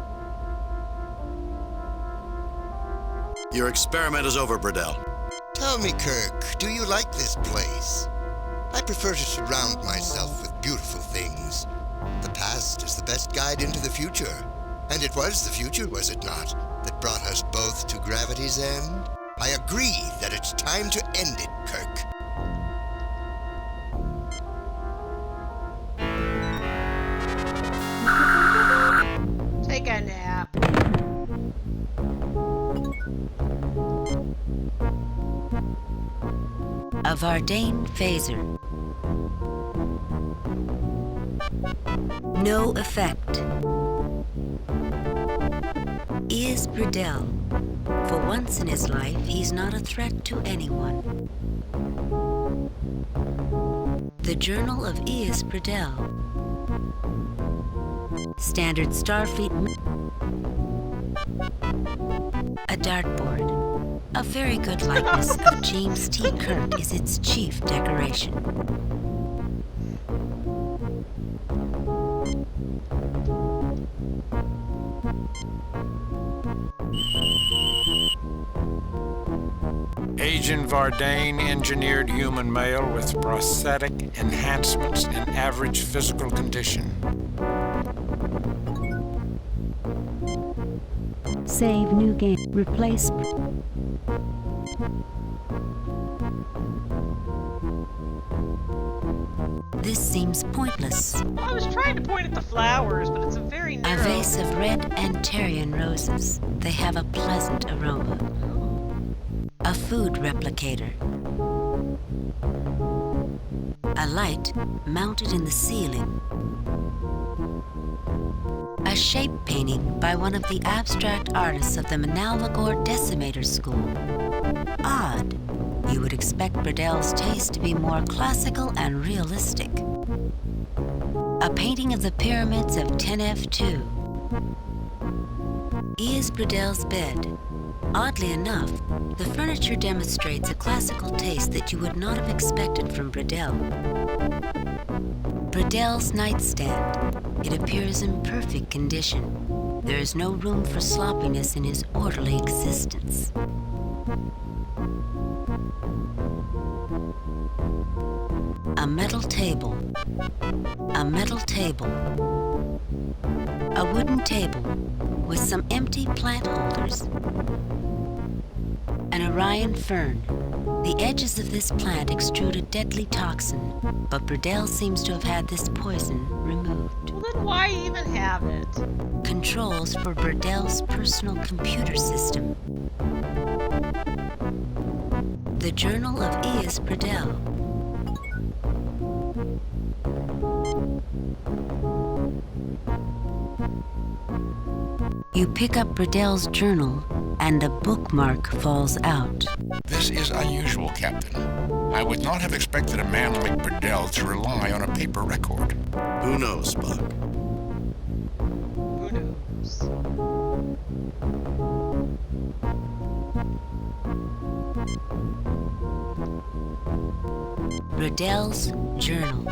Your experiment is over, Bradell. Tell me, Kirk, do you like this place? I prefer to surround myself with beautiful things. The past is the best guide into the future. And it was the future, was it not, that brought us both to gravity's end? I agree that it's time to end it, Kirk. Take a nap. A Vardane phaser. No effect. Ias Bradell. For once in his life, he's not a threat to anyone. The Journal of Ias Bradell. Standard Starfleet. A dartboard. A very good likeness of James T. Kirk is its chief decoration. Agent Vardane, engineered human male with prosthetic enhancements and average physical condition. Save new game. Replace. This seems pointless. Well, I was trying to point at the flowers, but it's a very A narrow... vase of red Antarian roses. They have a pleasant aroma. A food replicator. A light mounted in the ceiling. A shape painting by one of the abstract artists of the Manalvagor Decimator School. Odd. You would expect Bradell's taste to be more classical and realistic. A painting of the pyramids of Tenef-2. Ias Bradell's bed. Oddly enough, the furniture demonstrates a classical taste that you would not have expected from Bradell. Bradell's nightstand. It appears in perfect condition. There is no room for sloppiness in his orderly existence. A metal table. A metal table. A wooden table with some empty plant holders. An Orion fern. The edges of this plant extrude a deadly toxin, but Burdell seems to have had this poison removed. Well, then why even have it? Controls for Burdell's personal computer system. The Journal of E.S. Burdell. You pick up Burdell's journal, and a bookmark falls out. This is unusual, Captain. I would not have expected a man like Burdell to rely on a paper record. Who knows, Spock? Who knows? Burdell's journal.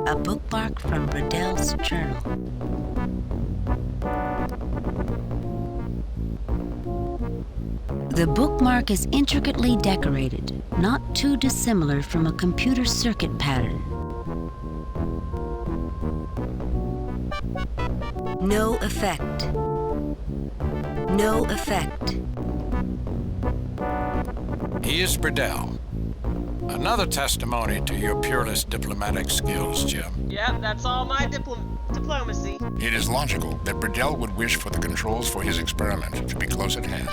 A bookmark from Burdell's journal. The bookmark is intricately decorated, not too dissimilar from a computer circuit pattern. No effect. No effect. E.S. Burdell. Another testimony to your peerless diplomatic skills, Jim. Yep, that's all my diplomacy. It is logical that Burdell would wish for the controls for his experiment to be close at hand.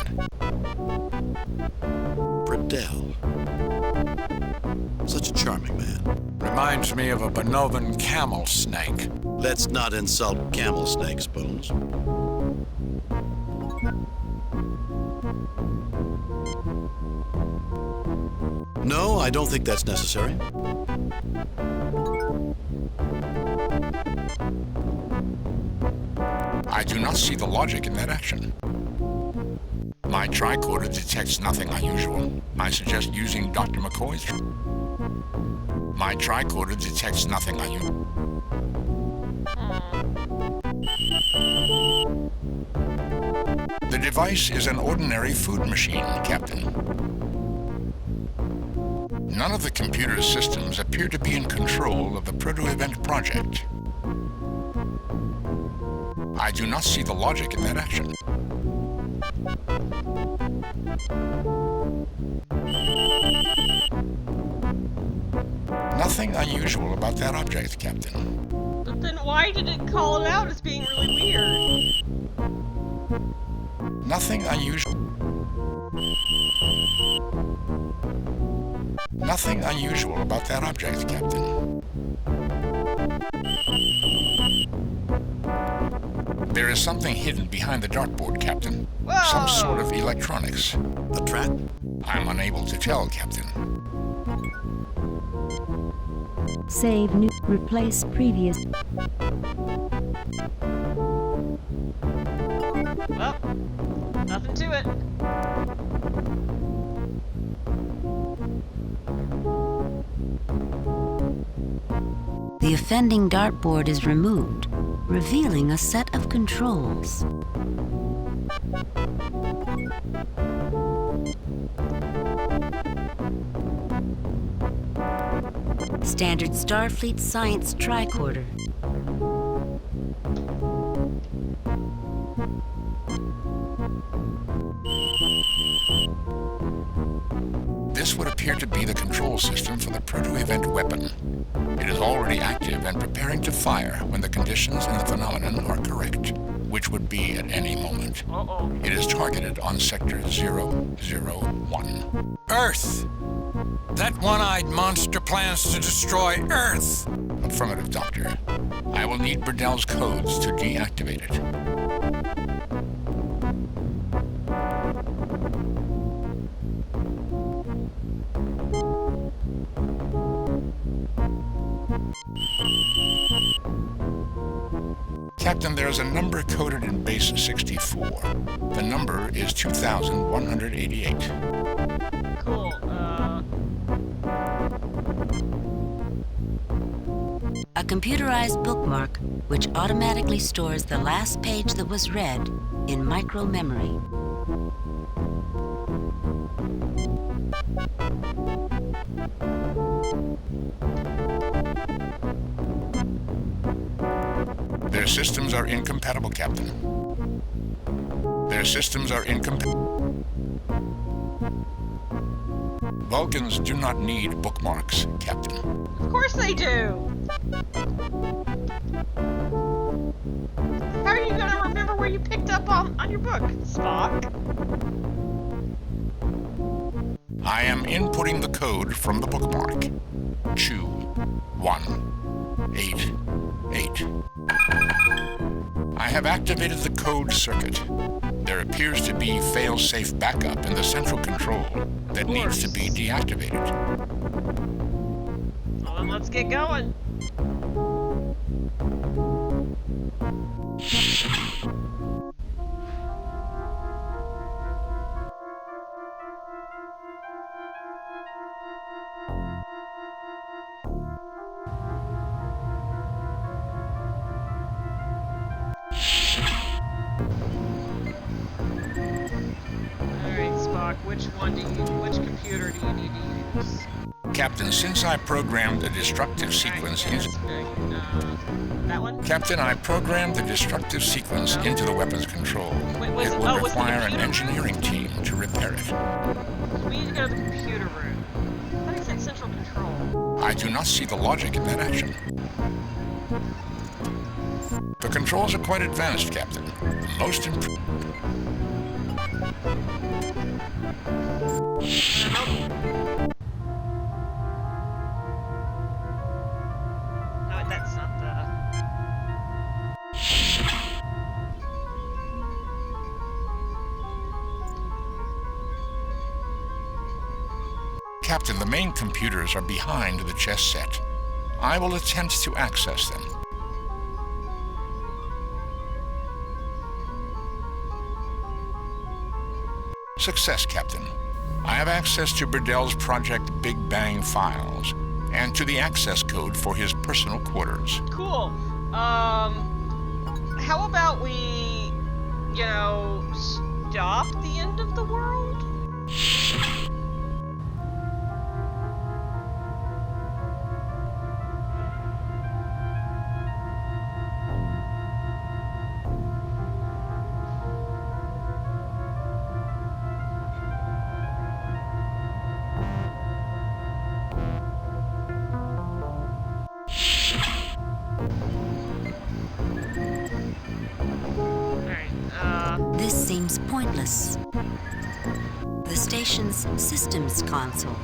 Burdell. Such a charming man. Reminds me of a Bonovan camel snake. Let's not insult camel snakes, Bones. No, I don't think that's necessary. I do not see the logic in that action. My tricorder detects nothing unusual. I suggest using Dr. McCoy's. My tricorder detects nothing unusual. The device is an ordinary food machine, Captain. None of the computer systems appear to be in control of the proto-event project. I do not see the logic in that action. Nothing unusual about that object, Captain. But then why did it call it out as being really weird? Nothing unusual. Nothing unusual about that object, Captain. There is something hidden behind the dartboard, Captain. Whoa! Some sort of electronics. A trap? I'm unable to tell, Captain. Save new. Replace previous. Well, nothing to it. The offending dartboard is removed, revealing a set of controls. Standard Starfleet Science Tricorder. This would appear to be the control system for the proto-event weapon. It is already active and preparing to fire when the conditions in the phenomenon are correct, which would be at any moment. It is targeted on Sector 001. Earth! That one-eyed monster plans to destroy Earth! Affirmative, Doctor. I will need Burdell's codes to deactivate it. Captain, there is a number coded in base 64. The number is 2188. Cool, A computerized bookmark which automatically stores the last page that was read in micro-memory. Their systems are incompatible, Captain. Their Their systems are incompatible. Vulcans do not need bookmarks, Captain. Of course they do! How are you gonna remember where you picked up on your book, Spock? I am inputting the code from the bookmark. Chew 188. I have activated the code circuit. There appears to be fail-safe backup in the central control that needs to be deactivated. Well, then let's get going. Which computer do you need to use? Captain, since I programmed the destructive sequence into... that one? Captain, I programmed the destructive sequence into the weapons control. It will require an engineering team to repair it. We need to go to the computer room. How do you said central control? I do not see the logic in that action. The controls are quite advanced, Captain. Most improved. No, that's not the... Captain, the main computers are behind the chess set. I will attempt to access them. Success, Captain. I have access to Burdell's Project Big Bang files, and to the access code for his personal quarters. Cool. How about we, stop the end of the world? This seems pointless. The station's systems console.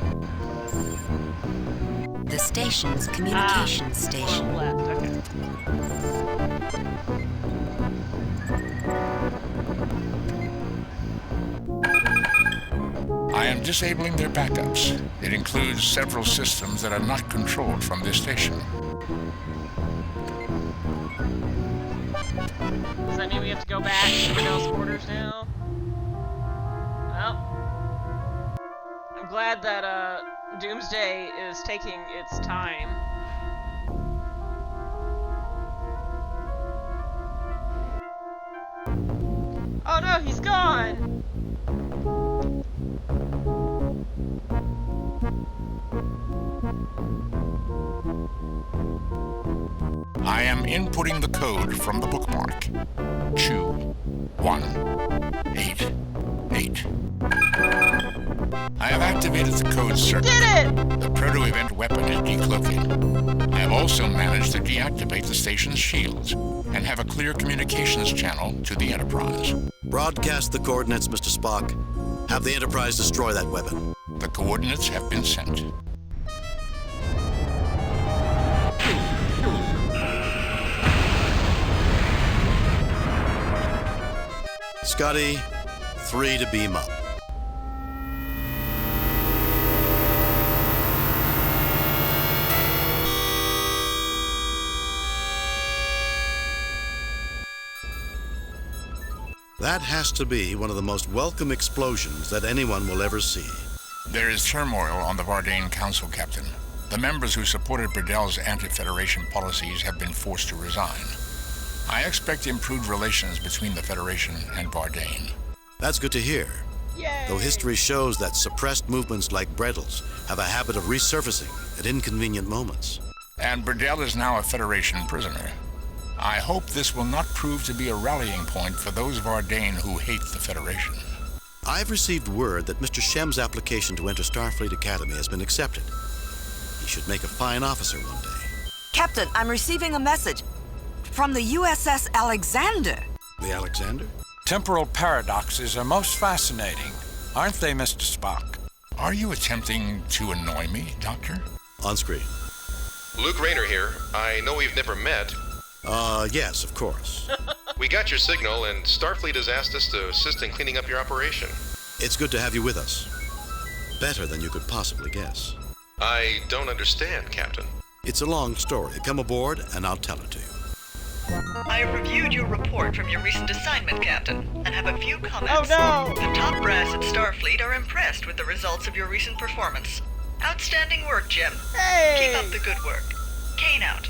The station's communications station. Left, okay. I am disabling their backups. It includes several systems that are not controlled from this station. Does that mean we have to go back to Burdell's quarters now? Well, I'm glad that Doomsday is taking its time. Oh no, he's gone! I am inputting the code from the bookmark. Chew 188. I have activated the code circuit. Did it! The proto-event weapon is decloaking. I have also managed to deactivate the station's shields and have a clear communications channel to the Enterprise. Broadcast the coordinates, Mr. Spock. Have the Enterprise destroy that weapon. The coordinates have been sent. Scotty, 3 to beam up. That has to be one of the most welcome explosions that anyone will ever see. There is turmoil on the Vardane Council, Captain. The members who supported Burdell's anti-Federation policies have been forced to resign. I expect improved relations between the Federation and Vardane. That's good to hear. Yay! Though history shows that suppressed movements like Brettle's have a habit of resurfacing at inconvenient moments. And Burdell is now a Federation prisoner. I hope this will not prove to be a rallying point for those Vardane who hate the Federation. I've received word that Mr. Shem's application to enter Starfleet Academy has been accepted. He should make a fine officer one day. Captain, I'm receiving a message from the USS Alexander. The Alexander? Temporal paradoxes are most fascinating, aren't they, Mr. Spock? Are you attempting to annoy me, Doctor? On screen. Luke Rayner here. I know we've never met. Yes, of course. We got your signal, and Starfleet has asked us to assist in cleaning up your operation. It's good to have you with us. Better than you could possibly guess. I don't understand, Captain. It's a long story. Come aboard, and I'll tell it to you. I have reviewed your report from your recent assignment, Captain, and have a few comments. Oh no! The top brass at Starfleet are impressed with the results of your recent performance. Outstanding work, Jim. Hey! Keep up the good work. Kane out.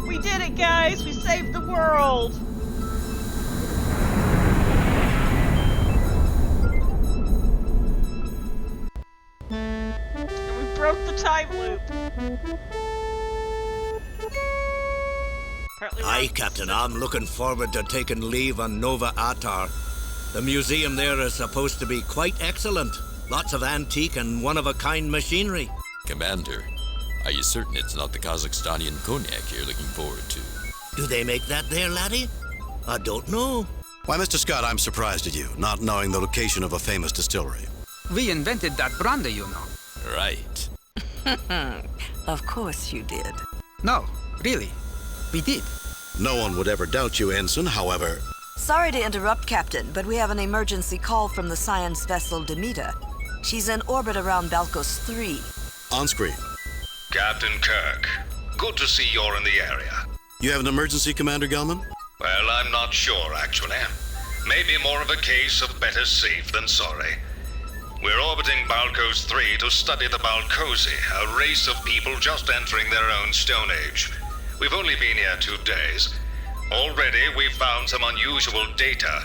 We did it, guys! We saved the world! And we broke the time loop. Aye, Captain, I'm looking forward to taking leave on Nova Atar. The museum there is supposed to be quite excellent. Lots of antique and one-of-a-kind machinery. Commander, are you certain it's not the Kazakhstanian cognac you're looking forward to? Do they make that there, laddie? I don't know. Why, Mr. Scott, I'm surprised at you, not knowing the location of a famous distillery. We invented that brandy, you know. Right. Of course you did. No, really. We did. No one would ever doubt you, Ensign, however... Sorry to interrupt, Captain, but we have an emergency call from the science vessel Demeter. She's in orbit around Balkos 3. On screen. Captain Kirk, good to see you're in the area. You have an emergency, Commander Gelman? Well, I'm not sure, actually. Maybe more of a case of better safe than sorry. We're orbiting Balkos 3 to study the Balkosi, a race of people just entering their own Stone Age. We've only been here 2 days. Already, we've found some unusual data.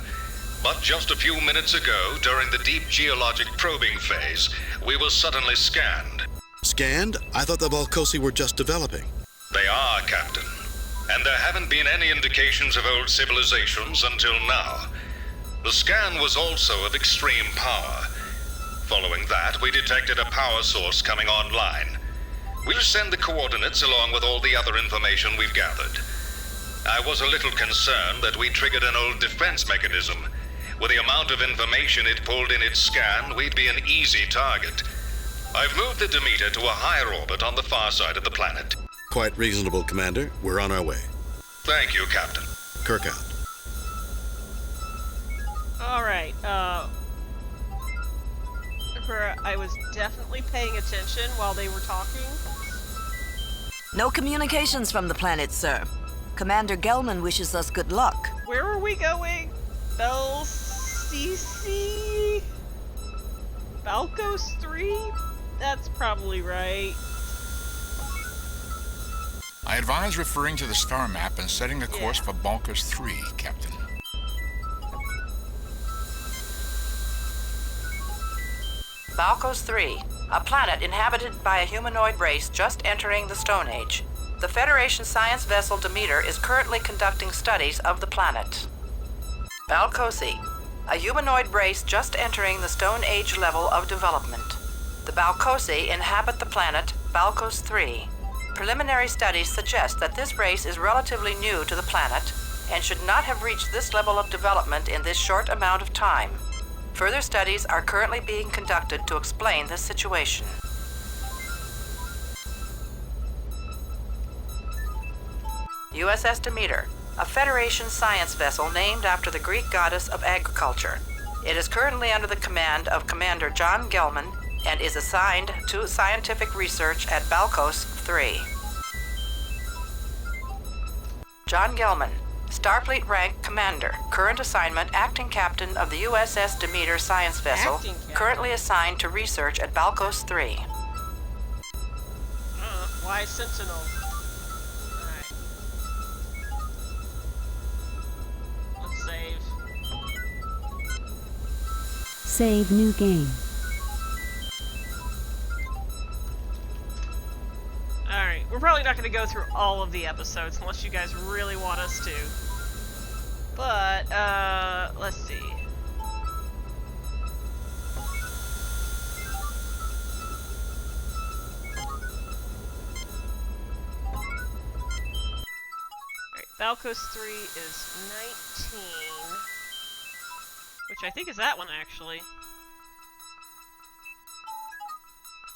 But just a few minutes ago, during the deep geologic probing phase, we were suddenly scanned. Scanned? I thought the Balkosi were just developing. They are, Captain. And there haven't been any indications of old civilizations until now. The scan was also of extreme power. Following that, we detected a power source coming online. We'll send the coordinates along with all the other information we've gathered. I was a little concerned that we triggered an old defense mechanism. With the amount of information it pulled in its scan, we'd be an easy target. I've moved the Demeter to a higher orbit on the far side of the planet. Quite reasonable, Commander. We're on our way. Thank you, Captain. Kirk out. Alright, I was definitely paying attention while they were talking. No communications from the planet, sir. Commander Gelman wishes us good luck. Where are we going? CC? Balkos 3? That's probably right. I advise referring to the star map and setting a course for Balkos 3, Captain. Balkos 3, a planet inhabited by a humanoid race just entering the Stone Age. The Federation science vessel Demeter is currently conducting studies of the planet. Balkosi, a humanoid race just entering the Stone Age level of development. The Balkosi inhabit the planet Balkos 3. Preliminary studies suggest that this race is relatively new to the planet and should not have reached this level of development in this short amount of time. Further studies are currently being conducted to explain this situation. USS Demeter, a Federation science vessel named after the Greek goddess of agriculture. It is currently under the command of Commander John Gelman and is assigned to scientific research at Balkos 3. John Gelman, Starfleet rank Commander, current assignment Acting Captain of the USS Demeter science vessel, currently assigned to research at Balkos 3. Why Sentinel? Save new game. Alright, we're probably not going to go through all of the episodes unless you guys really want us to. But, let's see. Valkos 3 is 19, which I think is that one, actually.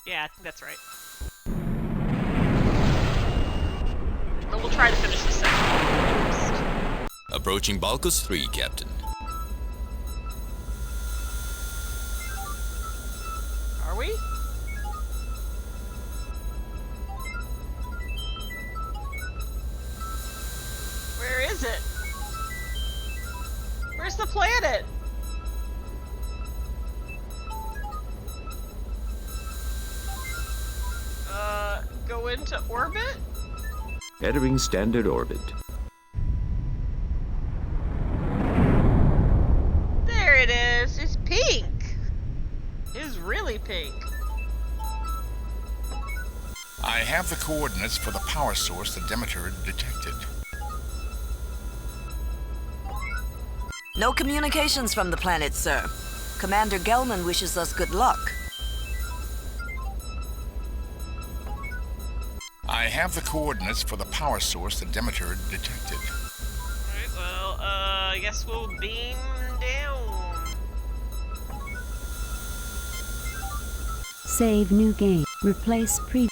Yeah, I think that's right. But we'll try to finish the second one first. Approaching Valkos 3, Captain. Are we? Where is it? Where's the planet? Go into orbit? Entering standard orbit. There it is. It's pink. It's really pink. I have the coordinates for the power source that Demeter detected. No communications from the planet, sir. Commander Gelman wishes us good luck. I have the coordinates for the power source that Demeter detected. Alright, well, I guess we'll beam down. Save new game. Replace previous.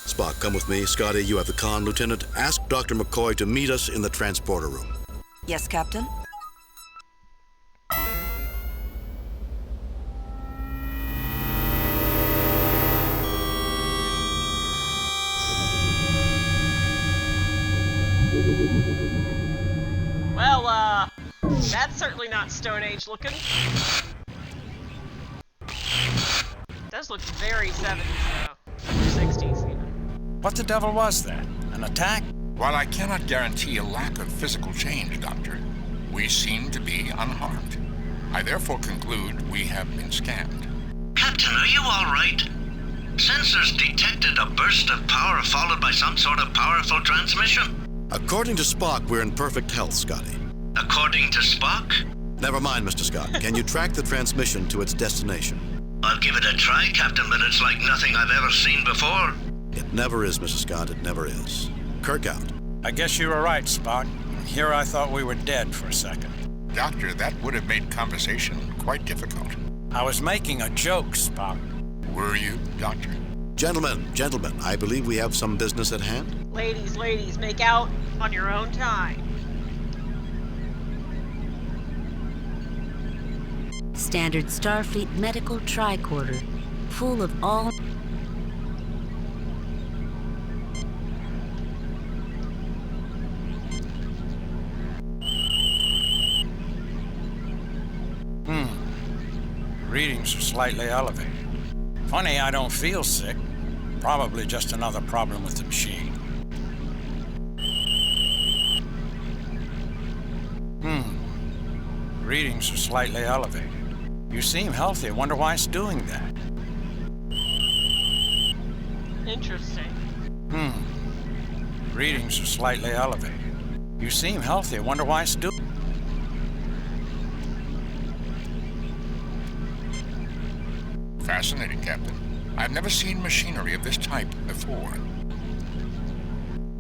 Spock, come with me. Scotty, you have the con, Lieutenant. Ask Dr. McCoy to meet us in the transporter room. Yes, Captain? Well, that's certainly not Stone Age looking. Does look very 70s though. Or 60s even. What the devil was that? An attack? While I cannot guarantee a lack of physical change, Doctor, we seem to be unharmed. I therefore conclude we have been scammed. Captain, are you all right? Sensors detected a burst of power followed by some sort of powerful transmission. According to Spock, we're in perfect health, Scotty. According to Spock? Never mind, Mr. Scott. Can you track the transmission to its destination? I'll give it a try, Captain, but it's like nothing I've ever seen before. It never is, Mr. Scott. It never is. Kirk out. I guess you were right, Spock. Here I thought we were dead for a second. Doctor, that would have made conversation quite difficult. I was making a joke, Spock. Were you, Doctor? Gentlemen, I believe we have some business at hand. Ladies, make out on your own time. Standard Starfleet medical tricorder, full of all... Readings are slightly elevated. Funny, I don't feel sick. Probably just another problem with the machine. Readings are slightly elevated. You seem healthy. I wonder why it's doing that. Interesting. Readings are slightly elevated. You seem healthy. I wonder why it's doing... Fascinating, Captain. I've never seen machinery of this type before.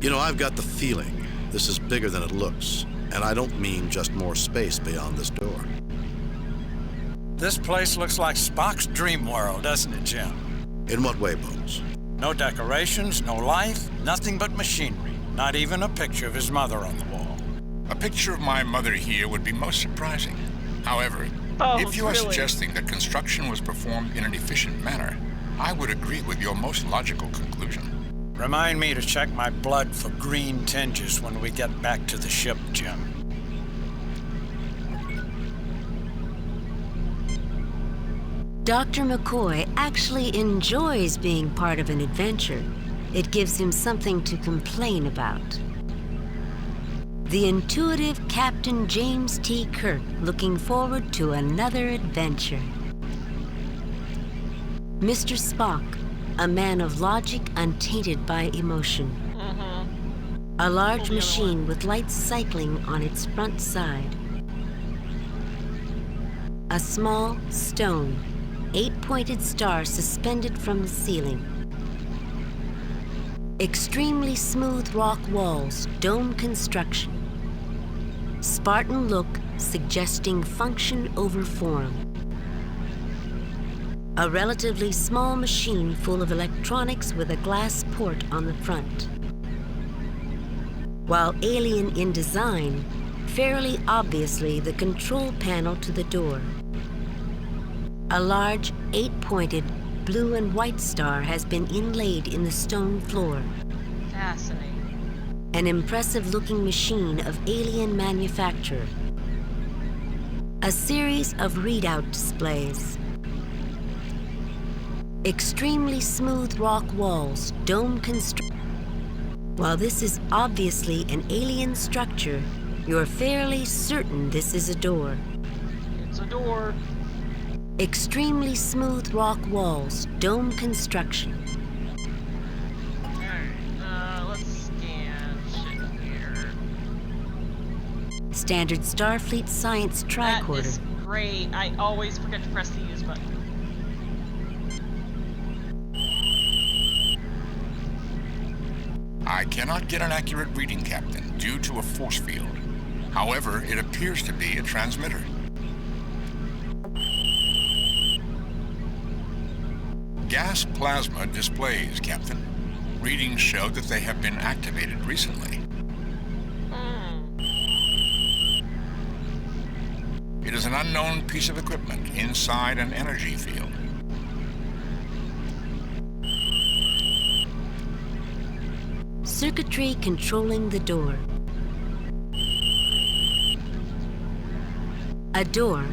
You know, I've got the feeling this is bigger than it looks. And I don't mean just more space beyond this door. This place looks like Spock's dream world, doesn't it, Jim? In what way, Bones? No decorations, no life, nothing but machinery. Not even a picture of his mother on the wall. A picture of my mother here would be most surprising. However, if you are suggesting that construction was performed in an efficient manner, I would agree with your most logical conclusion. Remind me to check my blood for green tinges when we get back to the ship, Jim. Dr. McCoy actually enjoys being part of an adventure. It gives him something to complain about. The intuitive Captain James T. Kirk looking forward to another adventure. Mr. Spock, a man of logic untainted by emotion. A large machine with lights cycling on its front side. A small, stone, 8-pointed star suspended from the ceiling. Extremely smooth rock walls, dome construction. Spartan look suggesting function over form. A relatively small machine full of electronics with a glass port on the front. While alien in design, fairly obviously the control panel to the door. A large, 8-pointed blue and white star has been inlaid in the stone floor. Fascinating. An impressive-looking machine of alien manufacture. A series of readout displays. Extremely smooth rock walls, dome construction. While this is obviously an alien structure, you're fairly certain this is a door. It's a door. Extremely smooth rock walls, dome construction. Alright, let's scan shit here. Standard Starfleet science tricorder. That is great. I always forget to press the use button. I cannot get an accurate reading, Captain, due to a force field. However, it appears to be a transmitter. Gas plasma displays, Captain. Readings show that they have been activated recently. It is an unknown piece of equipment inside an energy field. Circuitry controlling the door. A door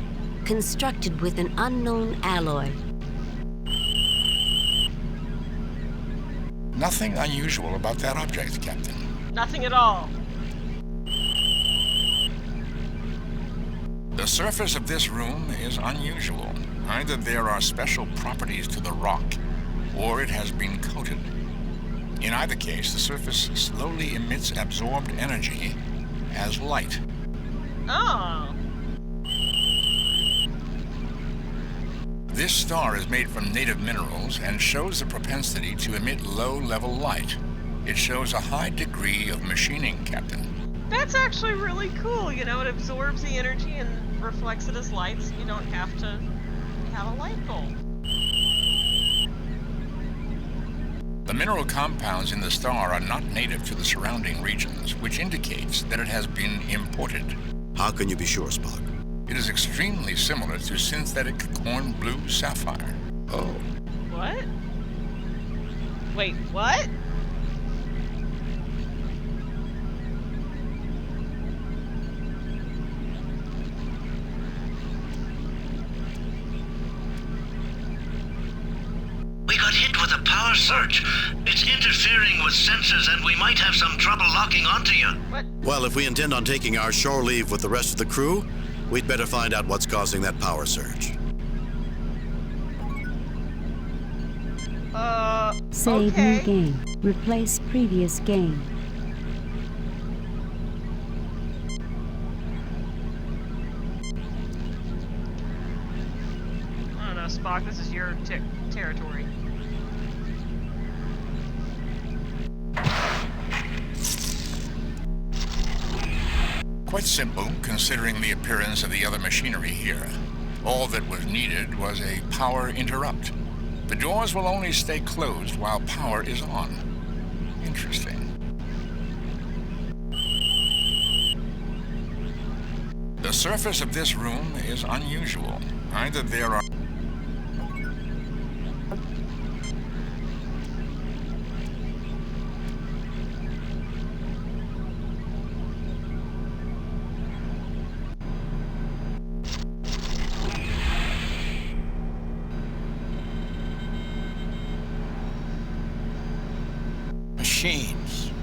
constructed with an unknown alloy. Nothing unusual about that object, Captain. Nothing at all. The surface of this room is unusual. Either there are special properties to the rock, or it has been coated. In either case, the surface slowly emits absorbed energy as light. Oh. This star is made from native minerals and shows the propensity to emit low-level light. It shows a high degree of machining, Captain. That's actually really cool. You know, it absorbs the energy and reflects it as light, so you don't have to have a light bulb. The mineral compounds in the star are not native to the surrounding regions, which indicates that it has been imported. How can you be sure, Spock? It is extremely similar to synthetic corn blue sapphire. Oh. What? Wait, what? We got hit with a power surge. It's interfering with sensors and we might have some trouble locking onto you. What? Well, if we intend on taking our shore leave with the rest of the crew, we'd better find out what's causing that power surge. Save okay. new game. Replace previous game. I don't know, Spock, this is your territory. Quite simple, considering the appearance of the other machinery here. All that was needed was a power interrupt. The doors will only stay closed while power is on. Interesting. The surface of this room is unusual. Either there are...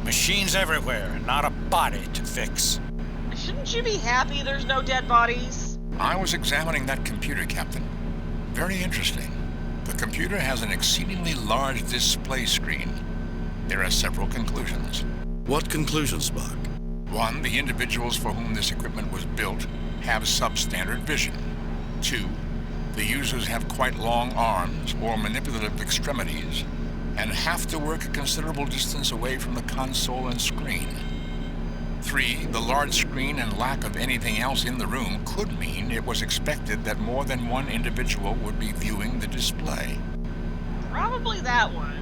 Machines everywhere, not a body to fix. Shouldn't you be happy there's no dead bodies? I was examining that computer, Captain. Very interesting. The computer has an exceedingly large display screen. There are several conclusions. What conclusions, Spock? 1. The individuals for whom this equipment was built have substandard vision. 2. The users have quite long arms or manipulative extremities and have to work a considerable distance away from the console and screen. 3. The large screen and lack of anything else in the room could mean it was expected that more than one individual would be viewing the display. Probably that one.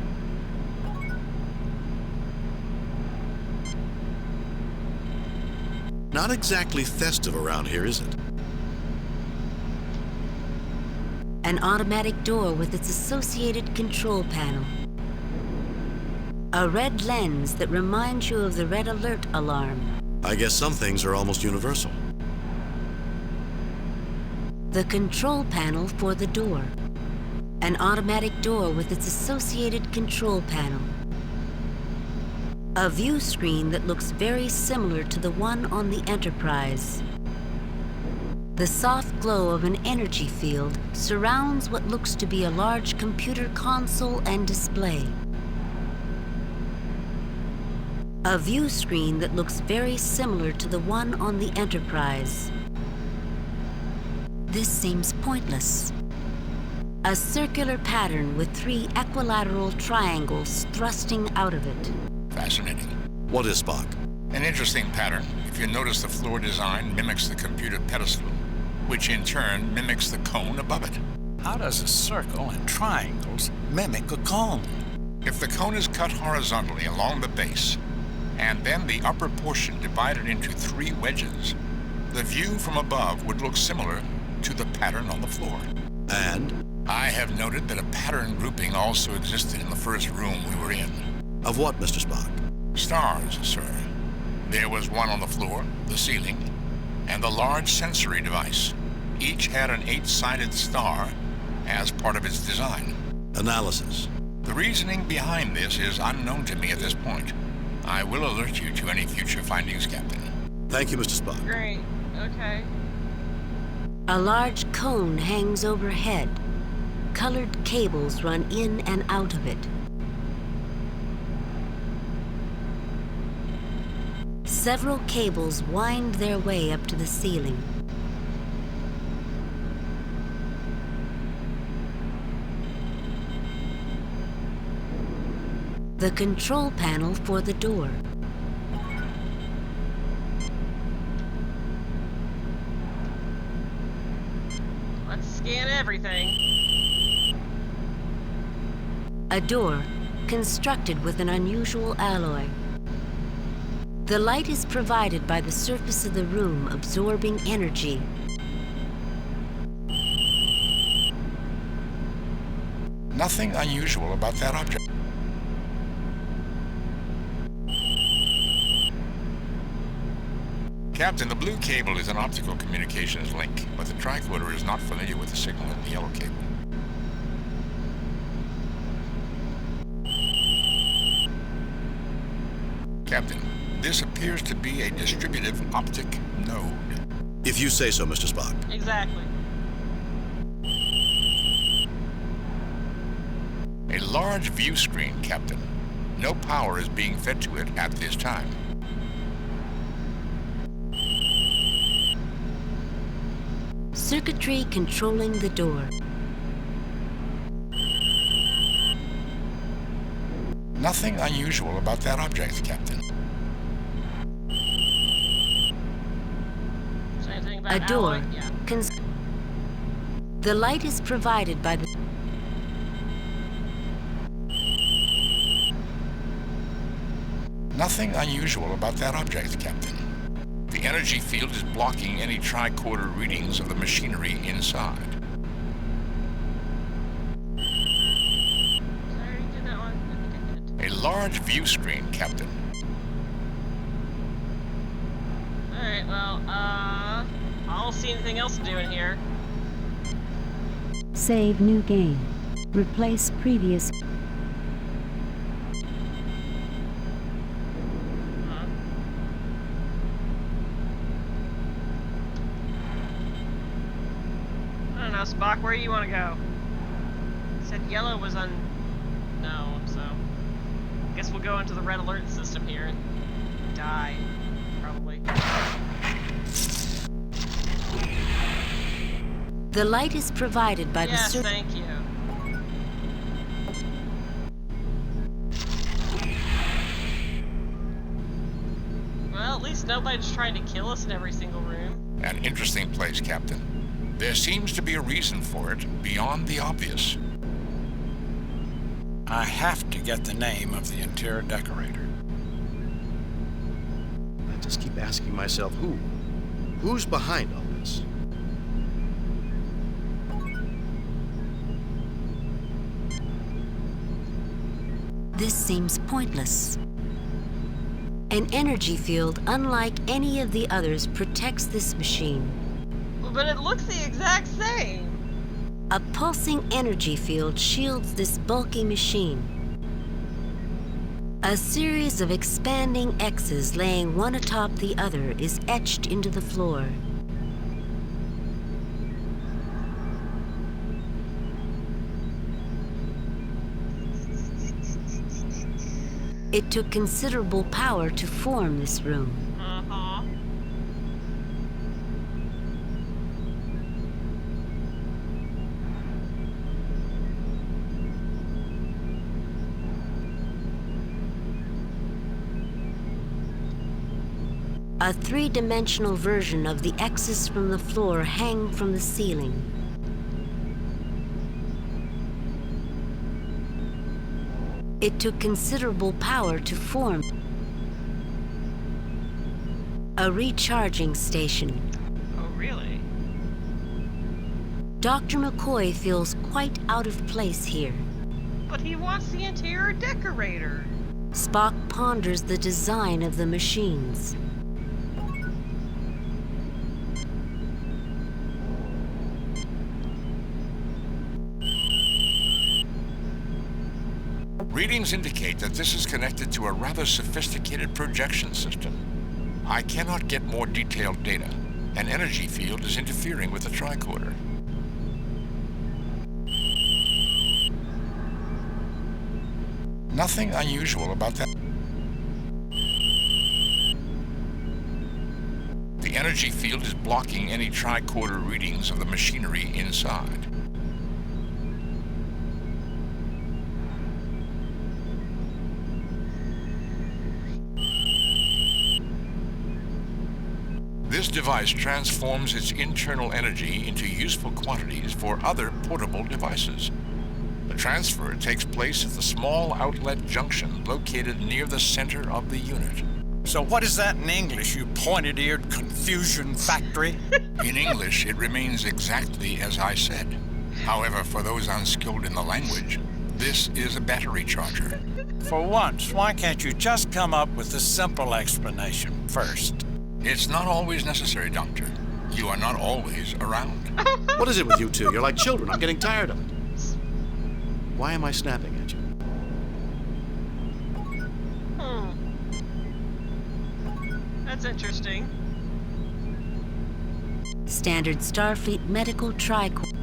Not exactly festive around here, is it? An automatic door with its associated control panel. A red lens that reminds you of the red alert alarm. I guess some things are almost universal. The control panel for the door. An automatic door with its associated control panel. A view screen that looks very similar to the one on the Enterprise. The soft glow of an energy field surrounds what looks to be a large computer console and display. A view screen that looks very similar to the one on the Enterprise. This seems pointless. A circular pattern with 3 equilateral triangles thrusting out of it. Fascinating. What is, Spock? An interesting pattern. If you notice, the floor design mimics the computer pedestal, which in turn mimics the cone above it. How does a circle and triangles mimic a cone? If the cone is cut horizontally along the base, and then the upper portion divided into 3 wedges, the view from above would look similar to the pattern on the floor. And? I have noted that a pattern grouping also existed in the first room we were in. Of what, Mr. Spock? Stars, sir. There was one on the floor, the ceiling, and the large sensory device. Each had an 8-sided star as part of its design. Analysis. The reasoning behind this is unknown to me at this point. I will alert you to any future findings, Captain. Thank you, Mr. Spock. Great. Okay. A large cone hangs overhead. Colored cables run in and out of it. Several cables wind their way up to the ceiling. The control panel for the door. Let's scan everything. A door constructed with an unusual alloy. The light is provided by the surface of the room, absorbing energy. Nothing unusual about that object. Captain, the blue cable is an optical communications link, but the tricorder is not familiar with the signal in the yellow cable. Captain, this appears to be a distributive optic node. If you say so, Mr. Spock. Exactly. A large view screen, Captain. No power is being fed to it at this time. Circuitry controlling the door. Nothing unusual about that object, Captain. A door. The light is provided by the... Nothing unusual about that object, Captain. The energy field is blocking any tricorder readings of the machinery inside. A large view screen, Captain. Alright, well, I don't see anything else to do in here. Save new game. Replace previous... I don't know, Spock, where do you want to go? said yellow was on... No, so... Guess we'll go into the red alert system here and die, probably. The light is provided by yes, the... thank you. Well, at least nobody's trying to kill us in every single room. An interesting place, Captain. There seems to be a reason for it beyond the obvious. I have to get the name of the interior decorator. I just keep asking myself, who's behind all this? This seems pointless. An energy field unlike any of the others protects this machine. But it looks the exact same. A pulsing energy field shields this bulky machine. A series of expanding X's laying one atop the other is etched into the floor. It took considerable power to form this room. Uh-huh. A three-dimensional version of the X's from the floor hang from the ceiling. It took considerable power to form a recharging station. Oh, really? Dr. McCoy feels quite out of place here. But he wants the interior decorator. Spock ponders the design of the machines. Readings indicate that this is connected to a rather sophisticated projection system. I cannot get more detailed data. An energy field is interfering with the tricorder. Nothing unusual about that. The energy field is blocking any tricorder readings of the machinery inside. This device transforms its internal energy into useful quantities for other portable devices. The transfer takes place at the small outlet junction located near the center of the unit. So what is that in English, you pointed-eared confusion factory? In English, it remains exactly as I said. However, for those unskilled in the language, this is a battery charger. For once, why can't you just come up with a simple explanation first? It's not always necessary, Doctor. You are not always around. What is it with you two? You're like children. I'm getting tired of it. Why am I snapping at you? That's interesting. Standard Starfleet medical tricorder.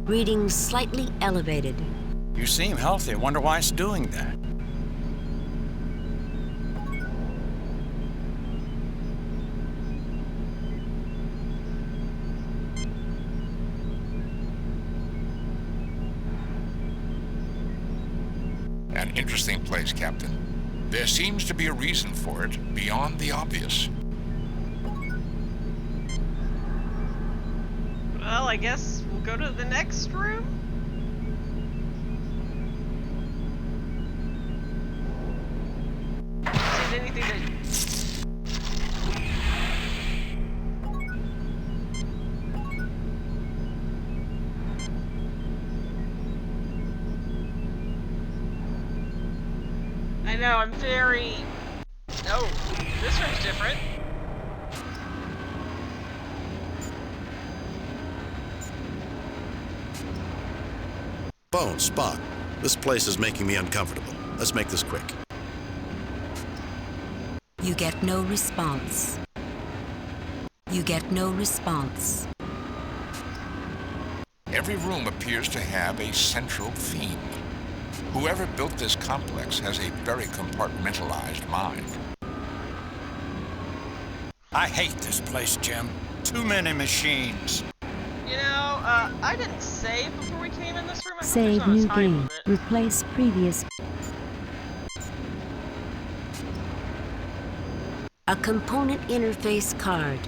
Readings slightly elevated. You seem healthy. I wonder why it's doing that. An interesting place, Captain. There seems to be a reason for it beyond the obvious. Well, I guess we'll go to the next room. Is it anything that... I know, I'm very... Oh, this room's different. Bones, Spock. This place is making me uncomfortable. Let's make this quick. You get no response. You get no response. Every room appears to have a central theme. Whoever built this complex has a very compartmentalized mind. I hate this place, Jim. Too many machines. You know, I didn't save before we came in this room. I hope there's Save not a new time game. limit. Replace previous. A component interface card.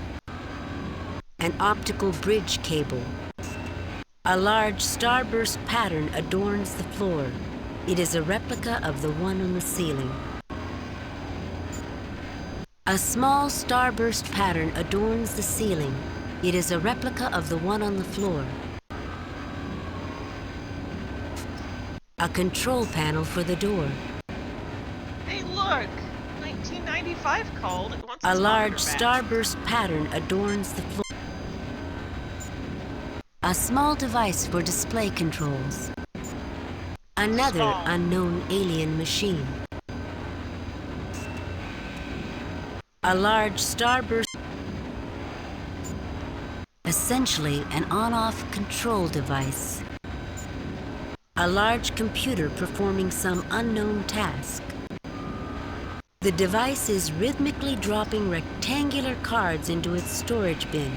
An optical bridge cable. A large starburst pattern adorns the floor. It is a replica of the one on the ceiling. A small starburst pattern adorns the ceiling. It is a replica of the one on the floor. A control panel for the door. Hey, look! 1995 called. It wants A its large monitor back. starburst pattern adorns the floor. A small device for display controls. Another Small. unknown alien machine. A large starburst. Essentially an on-off control device. A large computer performing some unknown task. The device is rhythmically dropping rectangular cards into its storage bin.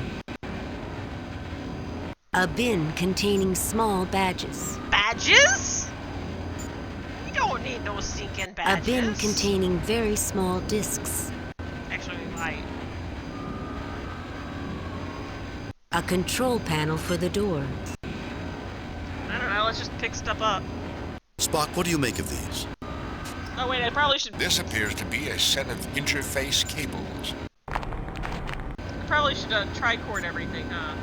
A bin containing small badges. Badges? We don't need no stinking A badges. bin containing very small discs. Actually, we might. A control panel for the door. I don't know, let's just pick stuff up. Spock, what do you make of these? Oh wait, I probably should... This appears to be a set of interface cables. I probably should tricord everything, huh?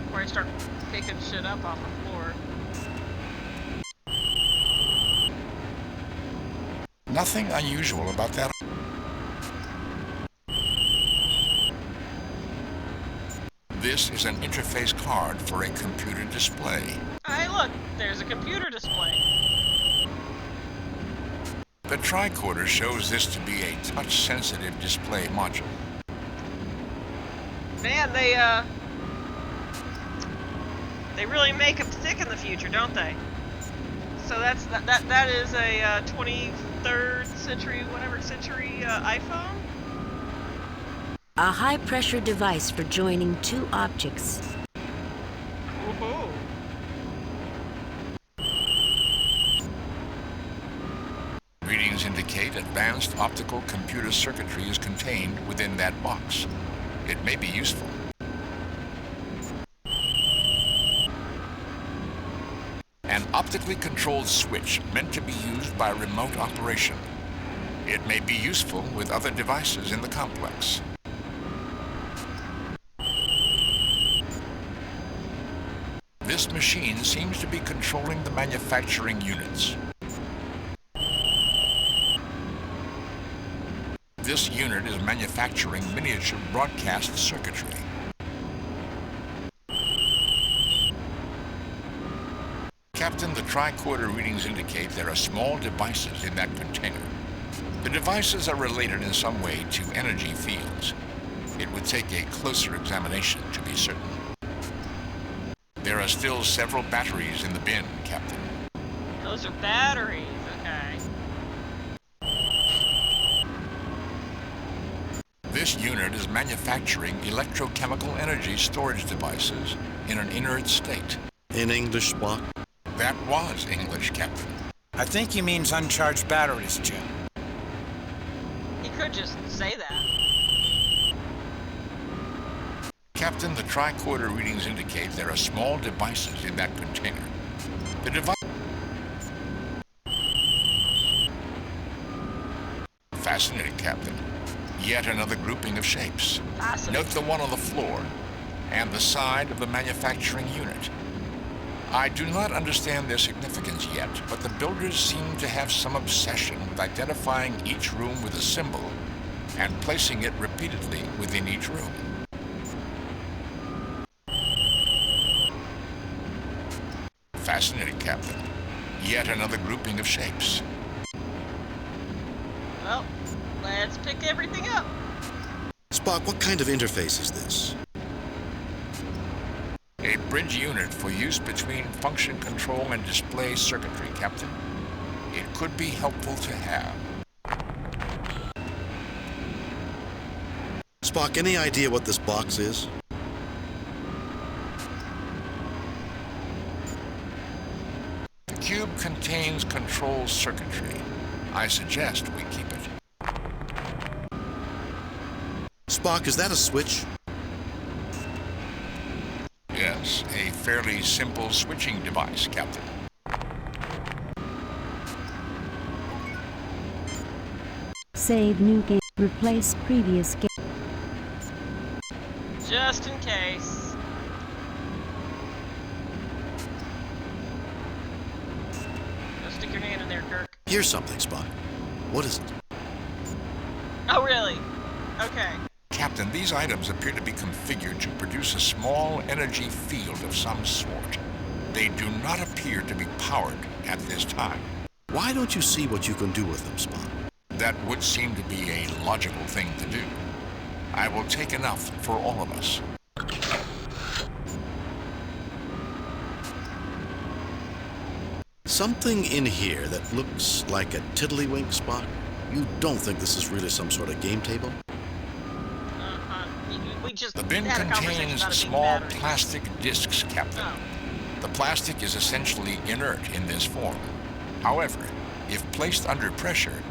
Before I start picking shit up off the floor. Nothing unusual about that. This is an interface card for a computer display. Hey, look, there's a computer display. The tricorder shows this to be a touch-sensitive display module. Man, they really make them thick in the future, don't they? So that is a 23rd century, whatever century iPhone. A high-pressure device for joining two objects. Woohoo! Readings indicate advanced optical computer circuitry is contained within that box. It may be useful. An optically controlled switch meant to be used by remote operation. It may be useful with other devices in the complex. This machine seems to be controlling the manufacturing units. This unit is manufacturing miniature broadcast circuitry. Captain, the tricorder readings indicate there are small devices in that container. The devices are related in some way to energy fields. It would take a closer examination to be certain. There are still several batteries in the bin, Captain. Those are batteries, okay. This unit is manufacturing electrochemical energy storage devices in an inert state. In English, Spock? That was English, Captain. I think he means uncharged batteries, Jim. He could just say that. Captain, the tricorder readings indicate there are small devices in that container. The device... Fascinating, Captain. Yet another grouping of shapes. Note the one on the floor and the side of the manufacturing unit. I do not understand their significance yet, but the builders seem to have some obsession with identifying each room with a symbol and placing it repeatedly within each room. Fascinating, Captain. Yet another grouping of shapes. Let's pick everything up. Spock, what kind of interface is this? A bridge unit for use between function control and display circuitry, Captain. It could be helpful to have. Spock, any idea what this box is? The cube contains control circuitry. I suggest we keep it. Spock, is that a switch? Yes, a fairly simple switching device, Captain. Save new game. Replace previous game. Just in case. Go stick your hand in there, Kirk. Here's something, Spock. What is it? Oh, really? Okay. Captain, these items appear to be configured to produce a small energy field of some sort. They do not appear to be powered at this time. Why don't you see what you can do with them, Spock? That would seem to be a logical thing to do. I will take enough for all of us. Something in here that looks like a tiddlywink, Spock? You don't think this is really some sort of game table? We just The bin had a conversation contains about a big small battery. plastic discs, Captain. Oh. The plastic is essentially inert in this form. However, if placed under pressure,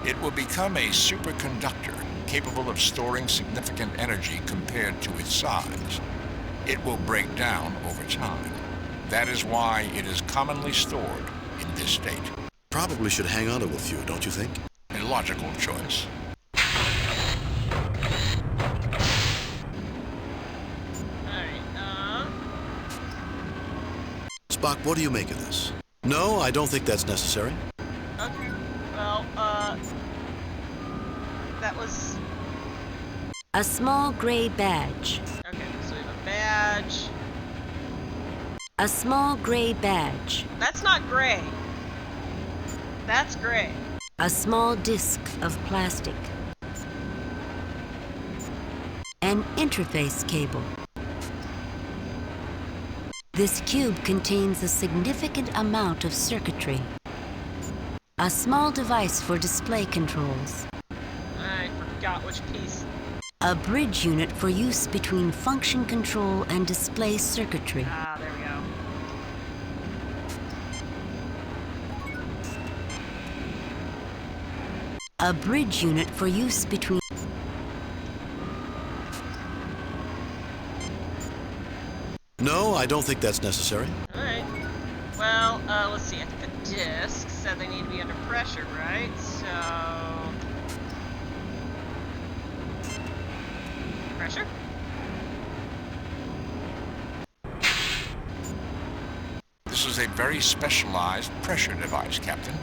it will become a superconductor capable of storing significant energy compared to its size. It will break down over time. That is why it is commonly stored in this state. Probably should hang on to a few, don't you think? A logical choice. Spock, what do you make of this? No, I don't think that's necessary. Okay. Well, that was... A small gray badge. Okay, so we have a badge. A small gray badge. That's not gray. That's gray. A small disc of plastic. An interface cable. This cube contains a significant amount of circuitry. A small device for display controls. I forgot which piece. A bridge unit for use between function control and display circuitry. Ah, there we go. A bridge unit for use between... No, I don't think that's necessary. Alright. Well, let's see. I think the disc said they need to be under pressure, right? So... Pressure? This is a very specialized pressure device, Captain.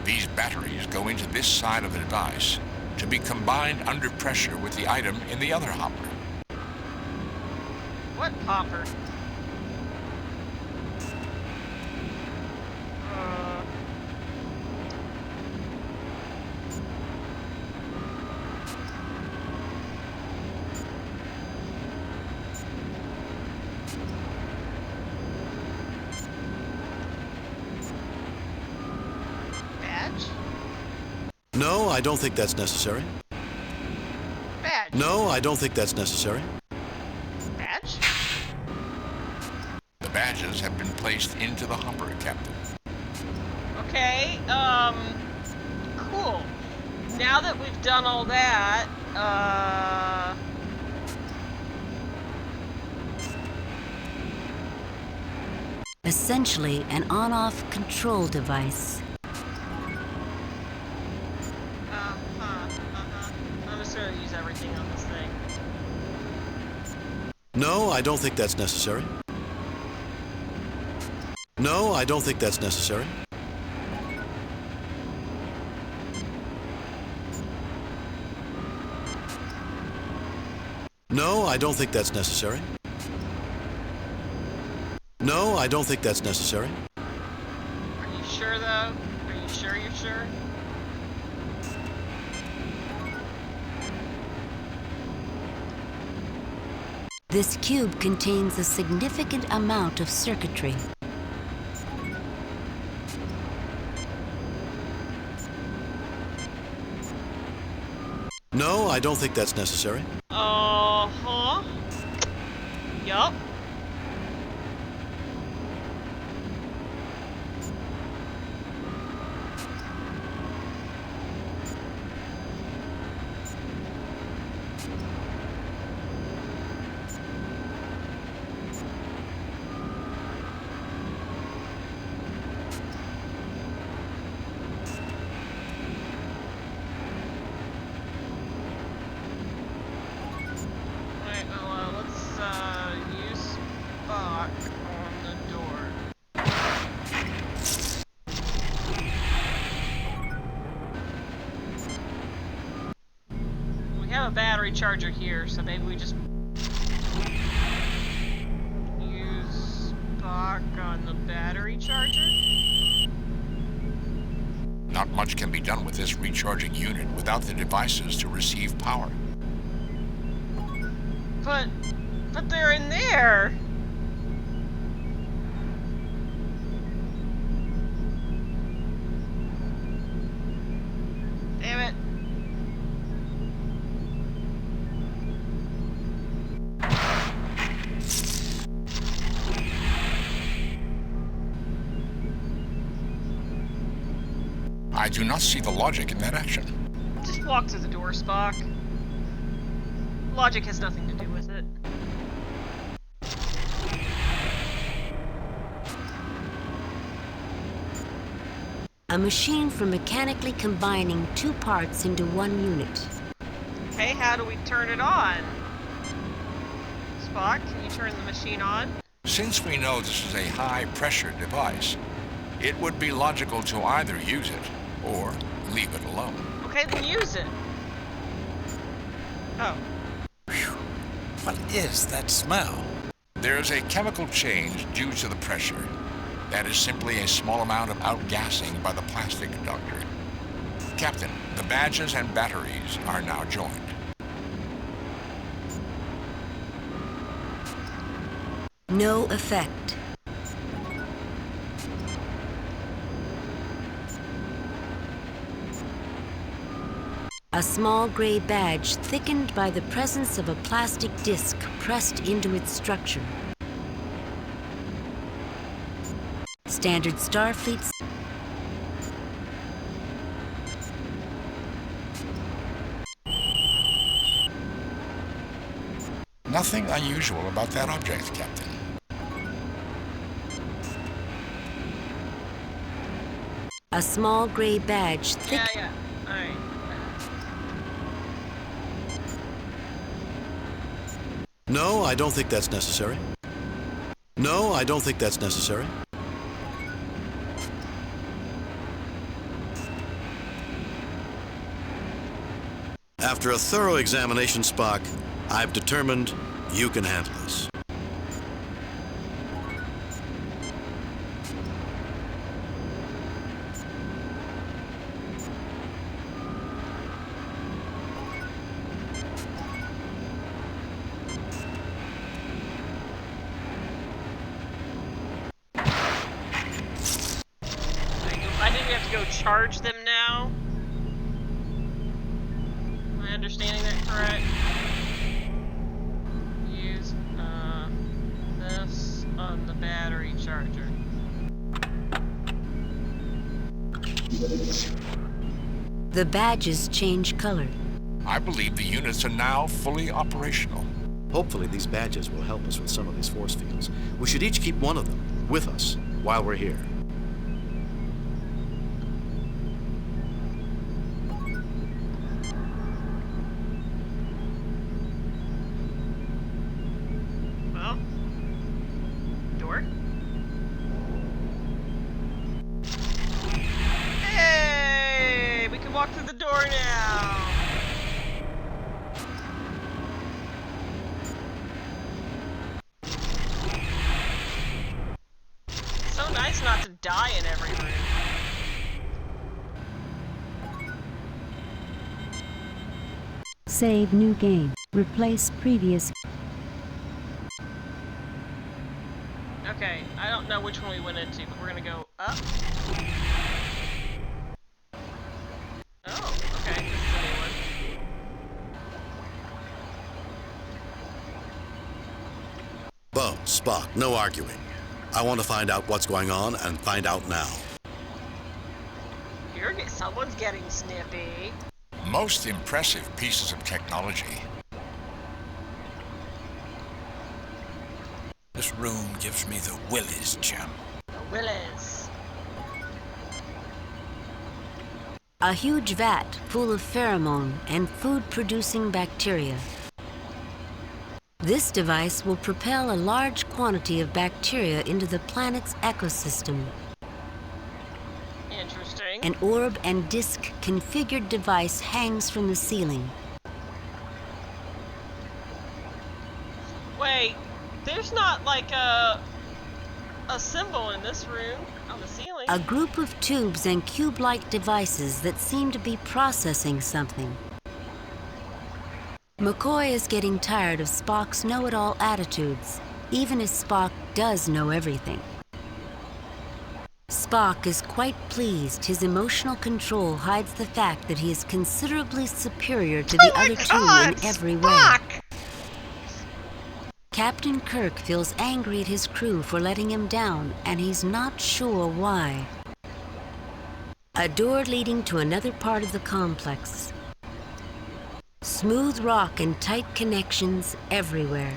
These batteries go into this side of the device to be combined under pressure with the item in the other hopper. What hopper? Badge? No, I don't think that's necessary. Badge? No, I don't think that's necessary. Badge? The badges have been placed into the hopper, Captain. Okay, cool. Now that we've done all that, Essentially an on-off control device. I'm just gonna use everything on this thing. No, I don't think that's necessary. No, I don't think that's necessary. No, I don't think that's necessary. No, I don't think that's necessary. Are you sure, though? Are you sure you're sure? This cube contains a significant amount of circuitry. No, I don't think that's necessary. Uh-huh. Yup. Battery charger here, so maybe we just use Spock on the battery charger? Not much can be done with this recharging unit without the devices to receive power. But they're in there! Damn it. I do not see the logic in that action. Just walk through the door, Spock. Logic has nothing to do with it. A machine for mechanically combining two parts into one unit. Okay, how do we turn it on? Spock, can you turn the machine on? Since we know this is a high-pressure device, it would be logical to either use it or leave it alone. Okay, then use it. Oh. Whew. What is that smell? There's a chemical change due to the pressure. That is simply a small amount of outgassing by the plastic conductor. Captain, the badges and batteries are now joined. No effect. A small gray badge thickened by the presence of a plastic disc pressed into its structure. Standard Starfleet. Nothing unusual about that object, Captain. A small gray badge thick. Yeah. Alright. No, I don't think that's necessary. No, I don't think that's necessary. After a thorough examination, Spock, I've determined you can handle this. I think we have to go charge them now. Am I understanding that correct? Use this on the battery charger. The badges change color. I believe the units are now fully operational. Hopefully these badges will help us with some of these force fields. We should each keep one of them with us while we're here. Well, door. Hey, we can walk through the door now. So nice not to die in every room. Save new game. Replace previous. Okay, I don't know which one we went into, but we're gonna go up. Oh, okay, this is a new one. Bones, Spock, no arguing. I want to find out what's going on and find out now. Someone's getting snippy. Most impressive pieces of technology. This room gives me the willies, Jim. The willies. A huge vat full of pheromone and food-producing bacteria. This device will propel a large quantity of bacteria into the planet's ecosystem. Interesting. An orb and disc configured device hangs from the ceiling. Wait, there's not like a symbol in this room on the ceiling. A group of tubes and cube-like devices that seem to be processing something. McCoy is getting tired of Spock's know-it-all attitudes, even as Spock does know everything. Spock is quite pleased his emotional control hides the fact that he is considerably superior to the other two in every way. Captain Kirk feels angry at his crew for letting him down, and he's not sure why. A door leading to another part of the complex. Smooth rock and tight connections everywhere.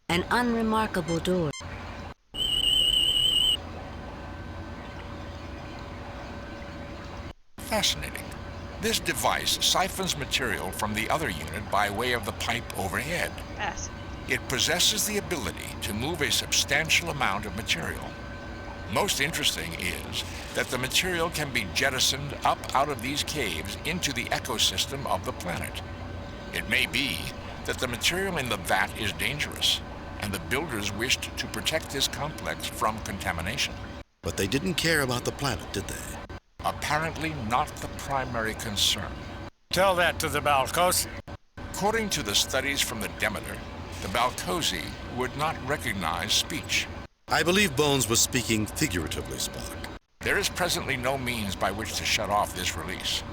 An unremarkable door. Fascinating. This device siphons material from the other unit by way of the pipe overhead. Yes. It possesses the ability to move a substantial amount of material. Most interesting is that the material can be jettisoned up out of these caves into the ecosystem of the planet. It may be that the material in the vat is dangerous, and the builders wished to protect this complex from contamination. But they didn't care about the planet, did they? Apparently not the primary concern. Tell that to the Balcos. According to the studies from the Demeter, the Balcosi would not recognize speech. I believe Bones was speaking figuratively, Spock. There is presently no means by which to shut off this release.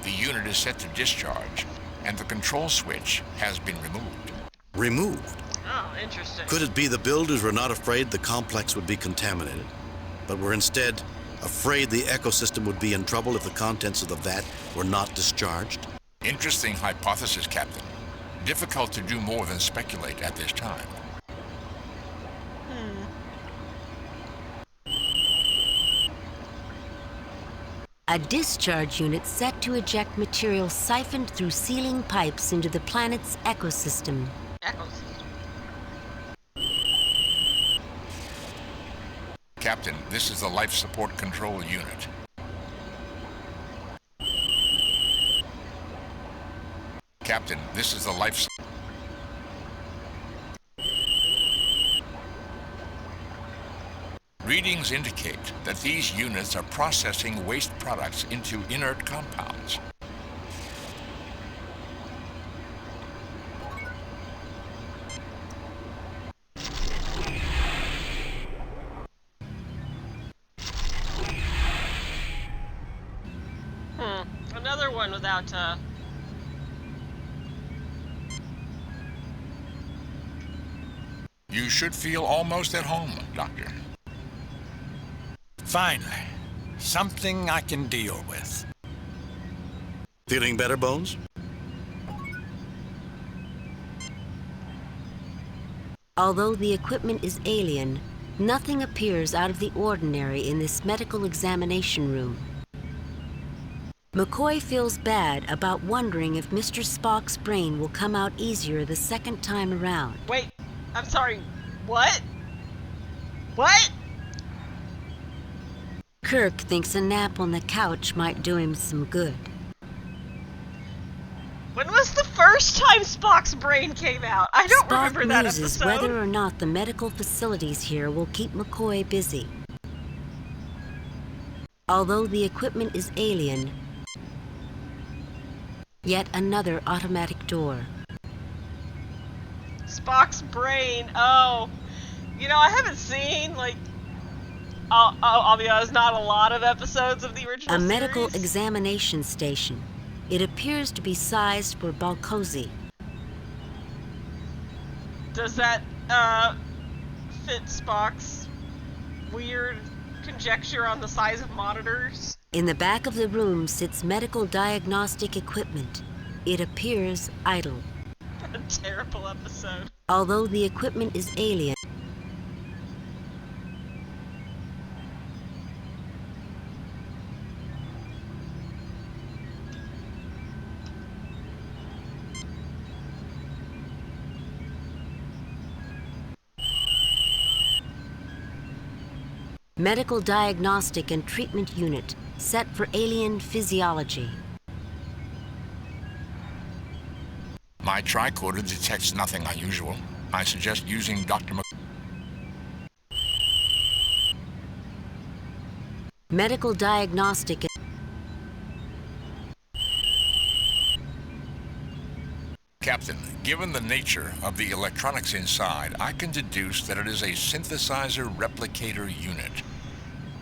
The unit is set to discharge, and the control switch has been removed. Removed? Oh, interesting. Could it be the builders were not afraid the complex would be contaminated, but were instead afraid the ecosystem would be in trouble if the contents of the vat were not discharged? Interesting hypothesis, Captain. Difficult to do more than speculate at this time. A discharge unit set to eject material siphoned through ceiling pipes into the planet's ecosystem. Captain, this is the life support control unit. Captain, this is the life... Readings indicate that these units are processing waste products into inert compounds. Another one without, You should feel almost at home, Doctor. Finally, something I can deal with. Feeling better, Bones? Although the equipment is alien, nothing appears out of the ordinary in this medical examination room. McCoy feels bad about wondering if Mr. Spock's brain will come out easier the second time around. Wait, I'm sorry, what? What? Kirk thinks a nap on the couch might do him some good. When was the first time Spock's brain came out? I don't remember that episode. Spock muses whether or not the medical facilities here will keep McCoy busy. Although the equipment is alien, yet another automatic door. Spock's brain. Oh, you know, I haven't seen, like, I'll be honest, not a lot of episodes of the original A series. medical examination station. It appears to be sized for Balkozi. Does that, fit Spock's weird conjecture on the size of monitors? In the back of the room sits medical diagnostic equipment. It appears idle. A terrible episode. Although the equipment is alien, medical diagnostic and treatment unit set for alien physiology. My tricorder detects nothing unusual. I suggest using Dr. Medical diagnostic. Captain, given the nature of the electronics inside, I can deduce that it is a synthesizer replicator unit.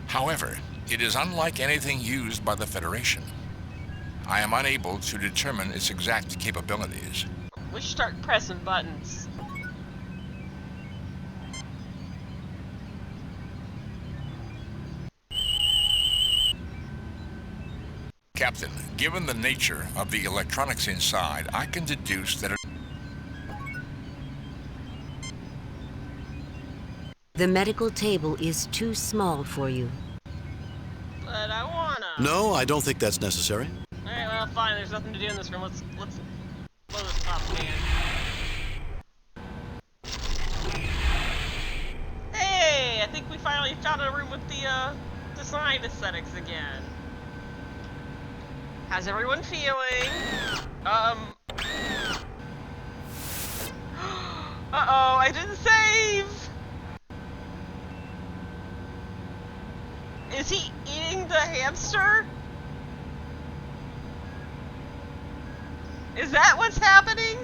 However, it is unlike anything used by the Federation. I am unable to determine its exact capabilities. We should start pressing buttons. Captain, given the nature of the electronics inside, I can deduce that it... The medical table is too small for you. But I wanna. No, I don't think that's necessary. Alright, well, fine. There's nothing to do in this room. Let's blow this up, man. Hey, I think we finally found a room with the design aesthetics again. How's everyone feeling? Uh-oh, I didn't save! Is he eating the hamster? Is that what's happening?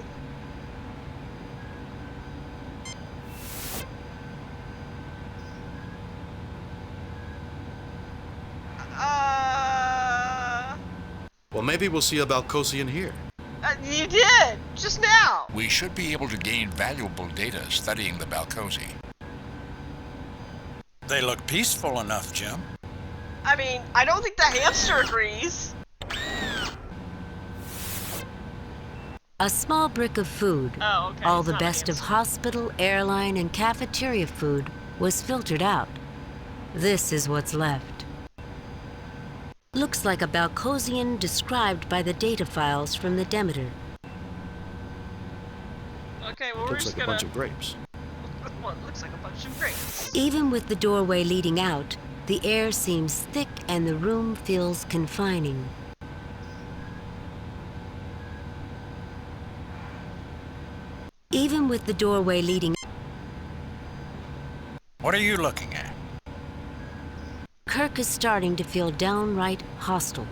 Well, maybe we'll see a Balkosian here. You did! Just now! We should be able to gain valuable data studying the Balkozi. They look peaceful enough, Jim. I mean, I don't think the hamster agrees. A small brick of food. Oh, okay. All the best of hospital, airline, and cafeteria food was filtered out. This is what's left. Looks like a Balkosian described by the data files from the Demeter. Okay, well, we're Looks just like gonna... a bunch of grapes. Well, it looks like a bunch of grapes. Even with the doorway leading out, the air seems thick and the room feels confining. Even with the doorway leading... What are you looking at? Kirk is starting to feel downright hostile.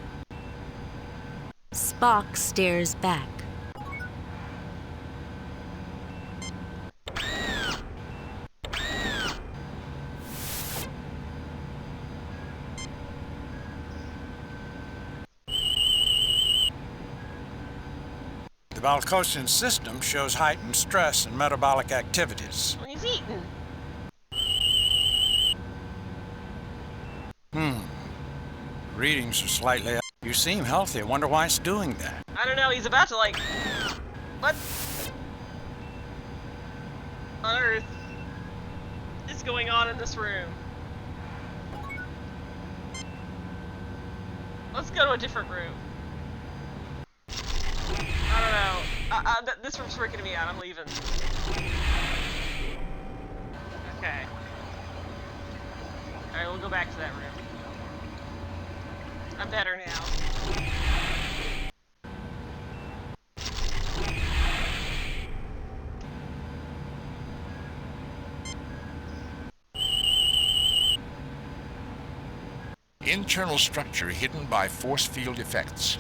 Spock stares back. The Balkosian system shows heightened stress and metabolic activities. Well, he's eating. Readings are slightly up. You seem healthy. I wonder why it's doing that. I don't know, he's about to, like... What on earth is going on in this room? Let's go to a different room. I don't know. This room's freaking me out. I'm leaving. Okay. Alright, we'll go back to that room. I'm better now. Internal structure hidden by force field effects.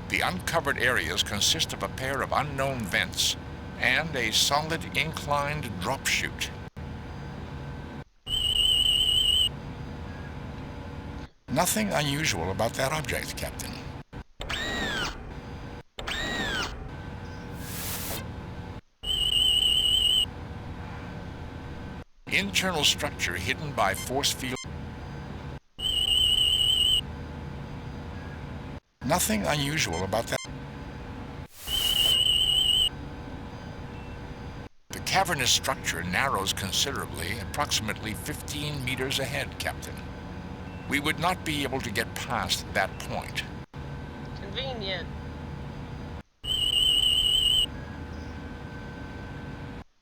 The uncovered areas consist of a pair of unknown vents and a solid inclined drop chute. Nothing unusual about that object, Captain. Internal structure hidden by force field. Nothing unusual about that. The cavernous structure narrows considerably, approximately 15 meters ahead, Captain. We would not be able to get past that point. Convenient.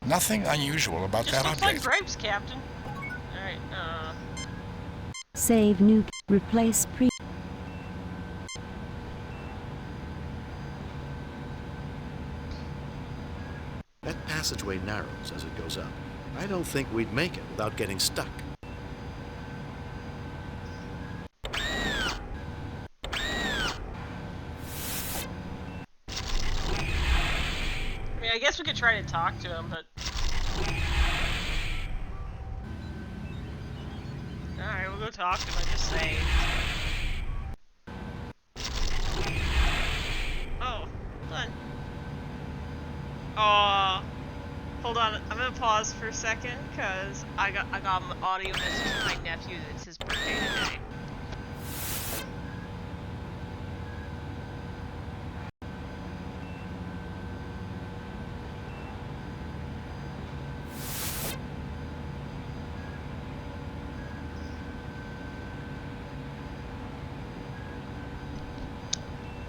Nothing unusual about that Looks object. like grapes, Captain. Alright, Save new. Replace pre. That passageway narrows as it goes up. I don't think we'd make it without getting stuck. I guess we could try to talk to him, but... Alright, we'll go talk to him, I just saved. Oh, hold on. Hold on, I'm gonna pause for a second, cause I got an audio message from my nephew that it's his birthday today.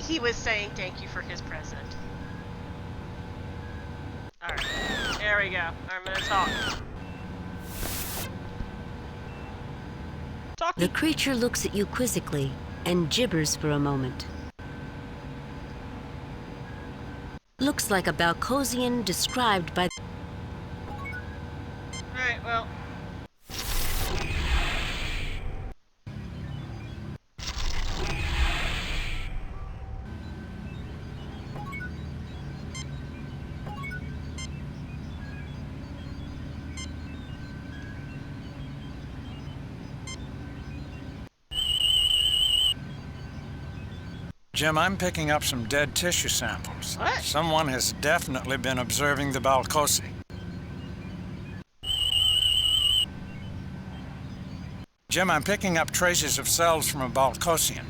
He was saying thank you for his present. Alright, there we go. I'm gonna talk. The creature looks at you quizzically and gibbers for a moment. Looks like a Balcosian described by... Alright, well... Jim, I'm picking up some dead tissue samples. What? Someone has definitely been observing the Balcosi. Jim, I'm picking up traces of cells from a Balcosian.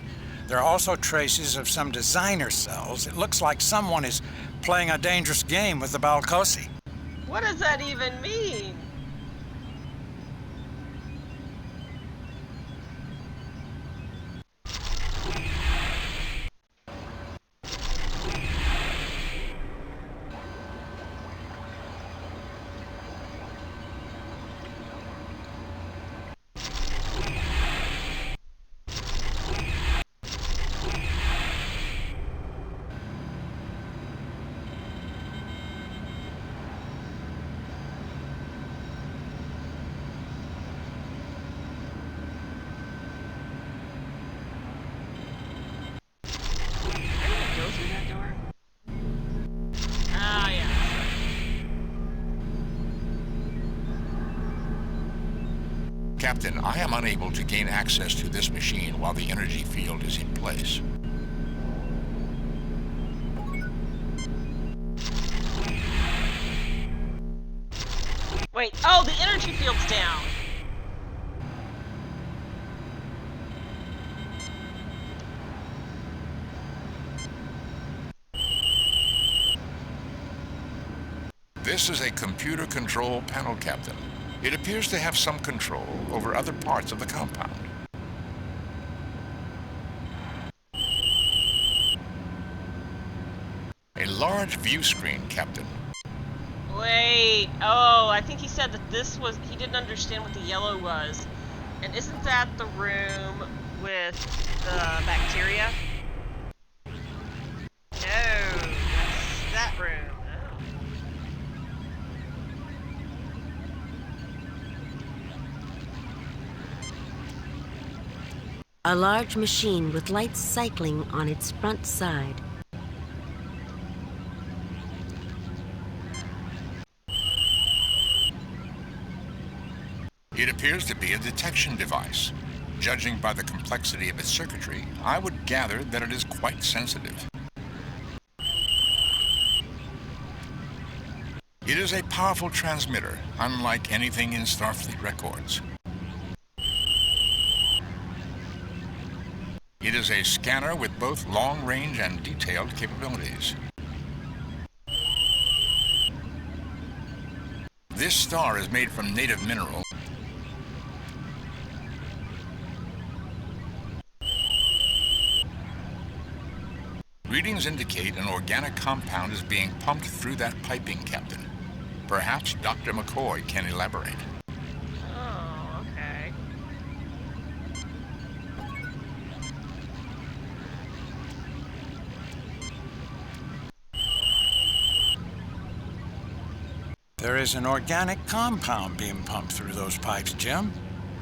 There are also traces of some designer cells. It looks like someone is playing a dangerous game with the Balcosi. What does that even mean? Captain, I am unable to gain access to this machine while the energy field is in place. Wait, oh, the energy field's down. This is a computer control panel, Captain. It appears to have some control over other parts of the compound. A large view screen, Captain. Wait, oh, I think he said that this was, he didn't understand what the yellow was. And isn't that the room with the bacteria? No, that's that room. A large machine with lights cycling on its front side. It appears to be a detection device. Judging by the complexity of its circuitry, I would gather that it is quite sensitive. It is a powerful transmitter, unlike anything in Starfleet records. It is a scanner with both long-range and detailed capabilities. This star is made from native mineral. Readings indicate an organic compound is being pumped through that piping, Captain. Perhaps Dr. McCoy can elaborate. Oh, okay. There is an organic compound being pumped through those pipes, Jim.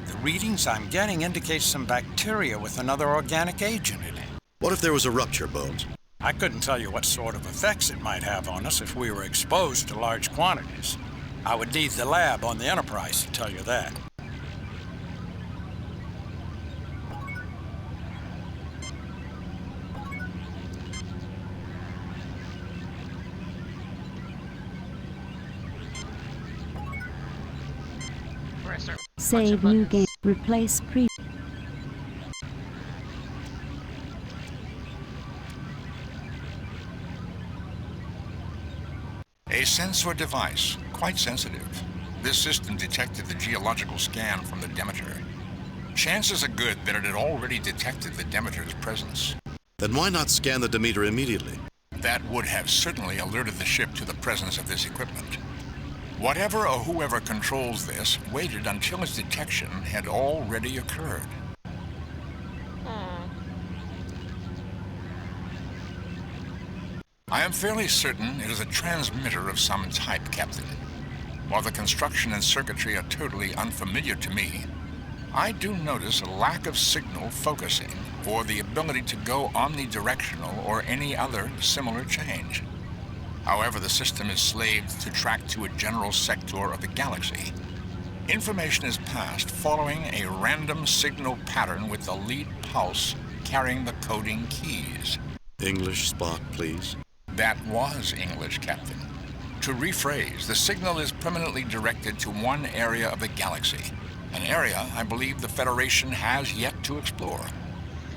The readings I'm getting indicate some bacteria with another organic agent in it. What if there was a rupture, Bones? I couldn't tell you what sort of effects it might have on us if we were exposed to large quantities. I would need the lab on the Enterprise to tell you that. Save new game. Replace pre. A sensor device, quite sensitive. This system detected the geological scan from the Demeter. Chances are good that it had already detected the Demeter's presence. Then why not scan the Demeter immediately? That would have certainly alerted the ship to the presence of this equipment. Whatever or whoever controls this waited until its detection had already occurred. I am fairly certain it is a transmitter of some type, Captain. While the construction and circuitry are totally unfamiliar to me, I do notice a lack of signal focusing or the ability to go omnidirectional or any other similar change. However, the system is slaved to track to a general sector of the galaxy. Information is passed following a random signal pattern with the lead pulse carrying the coding keys. English, Spock, please. That was English, Captain. To rephrase, the signal is permanently directed to one area of the galaxy, an area I believe the Federation has yet to explore.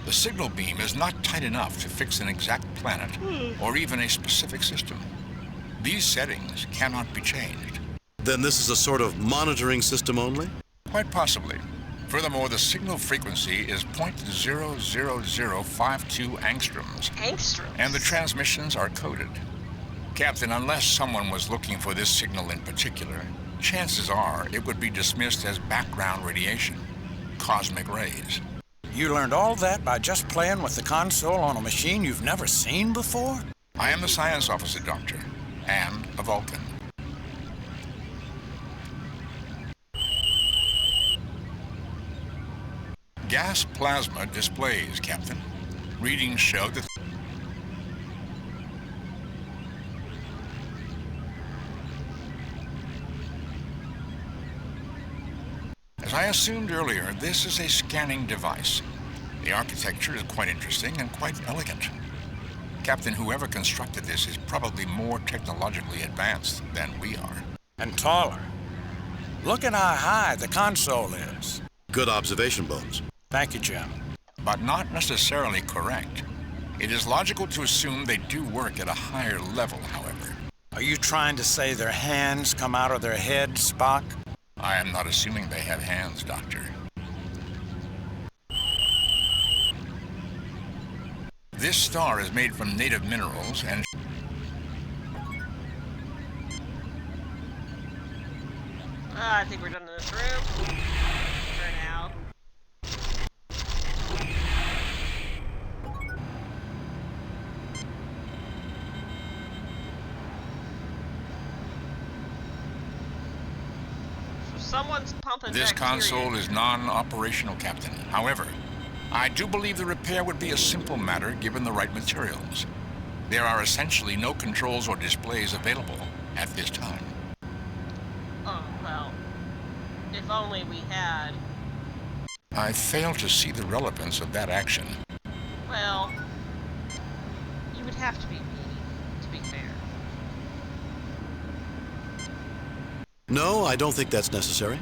The signal beam is not tight enough to fix an exact planet or even a specific system. These settings cannot be changed. Then this is a sort of monitoring system only? Quite possibly. Furthermore, the signal frequency is 0.00052 angstroms. Angstroms? And the transmissions are coded. Captain, unless someone was looking for this signal in particular, chances are it would be dismissed as background radiation, cosmic rays. You learned all that by just playing with the console on a machine you've never seen before? I am the science officer, Doctor, and a Vulcan. Gas plasma displays, Captain. Readings show that... As I assumed earlier, this is a scanning device. The architecture is quite interesting and quite elegant. Captain, whoever constructed this is probably more technologically advanced than we are. And taller. Look at how high the console is. Good observation, Bones. Thank you, Jim. But not necessarily correct. It is logical to assume they do work at a higher level, however. Are you trying to say their hands come out of their heads, Spock? I am not assuming they have hands, Doctor. This star is made from native minerals and... I think we're done in this room. For now. So someone's pumping This bacteria. console is non-operational, Captain. However, I do believe the repair would be a simple matter given the right materials. There are essentially no controls or displays available at this time. Oh, well, if only we had. I fail to see the relevance of that action. Well, you would have to be me, to be fair. No, I don't think that's necessary.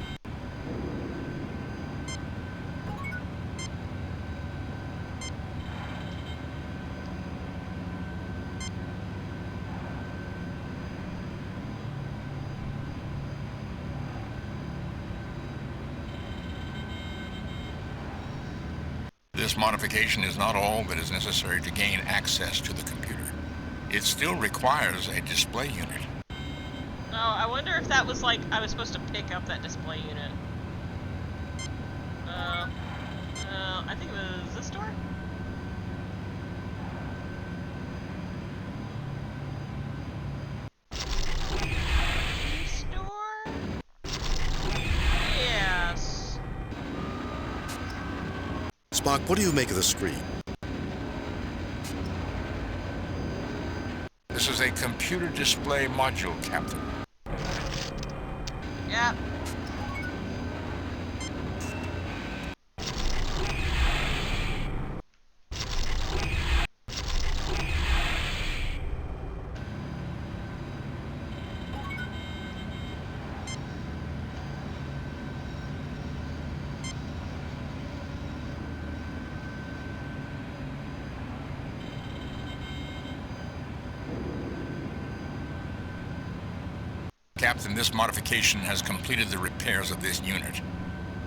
This modification is not all that is necessary to gain access to the computer. It still requires a display unit. Oh, I wonder if that was like, I was supposed to pick up that display unit. I think it was this door? This door? Yes. Spock, what do you make of the screen? This is a computer display module, Captain. Yep. Captain, this modification has completed the repairs of this unit.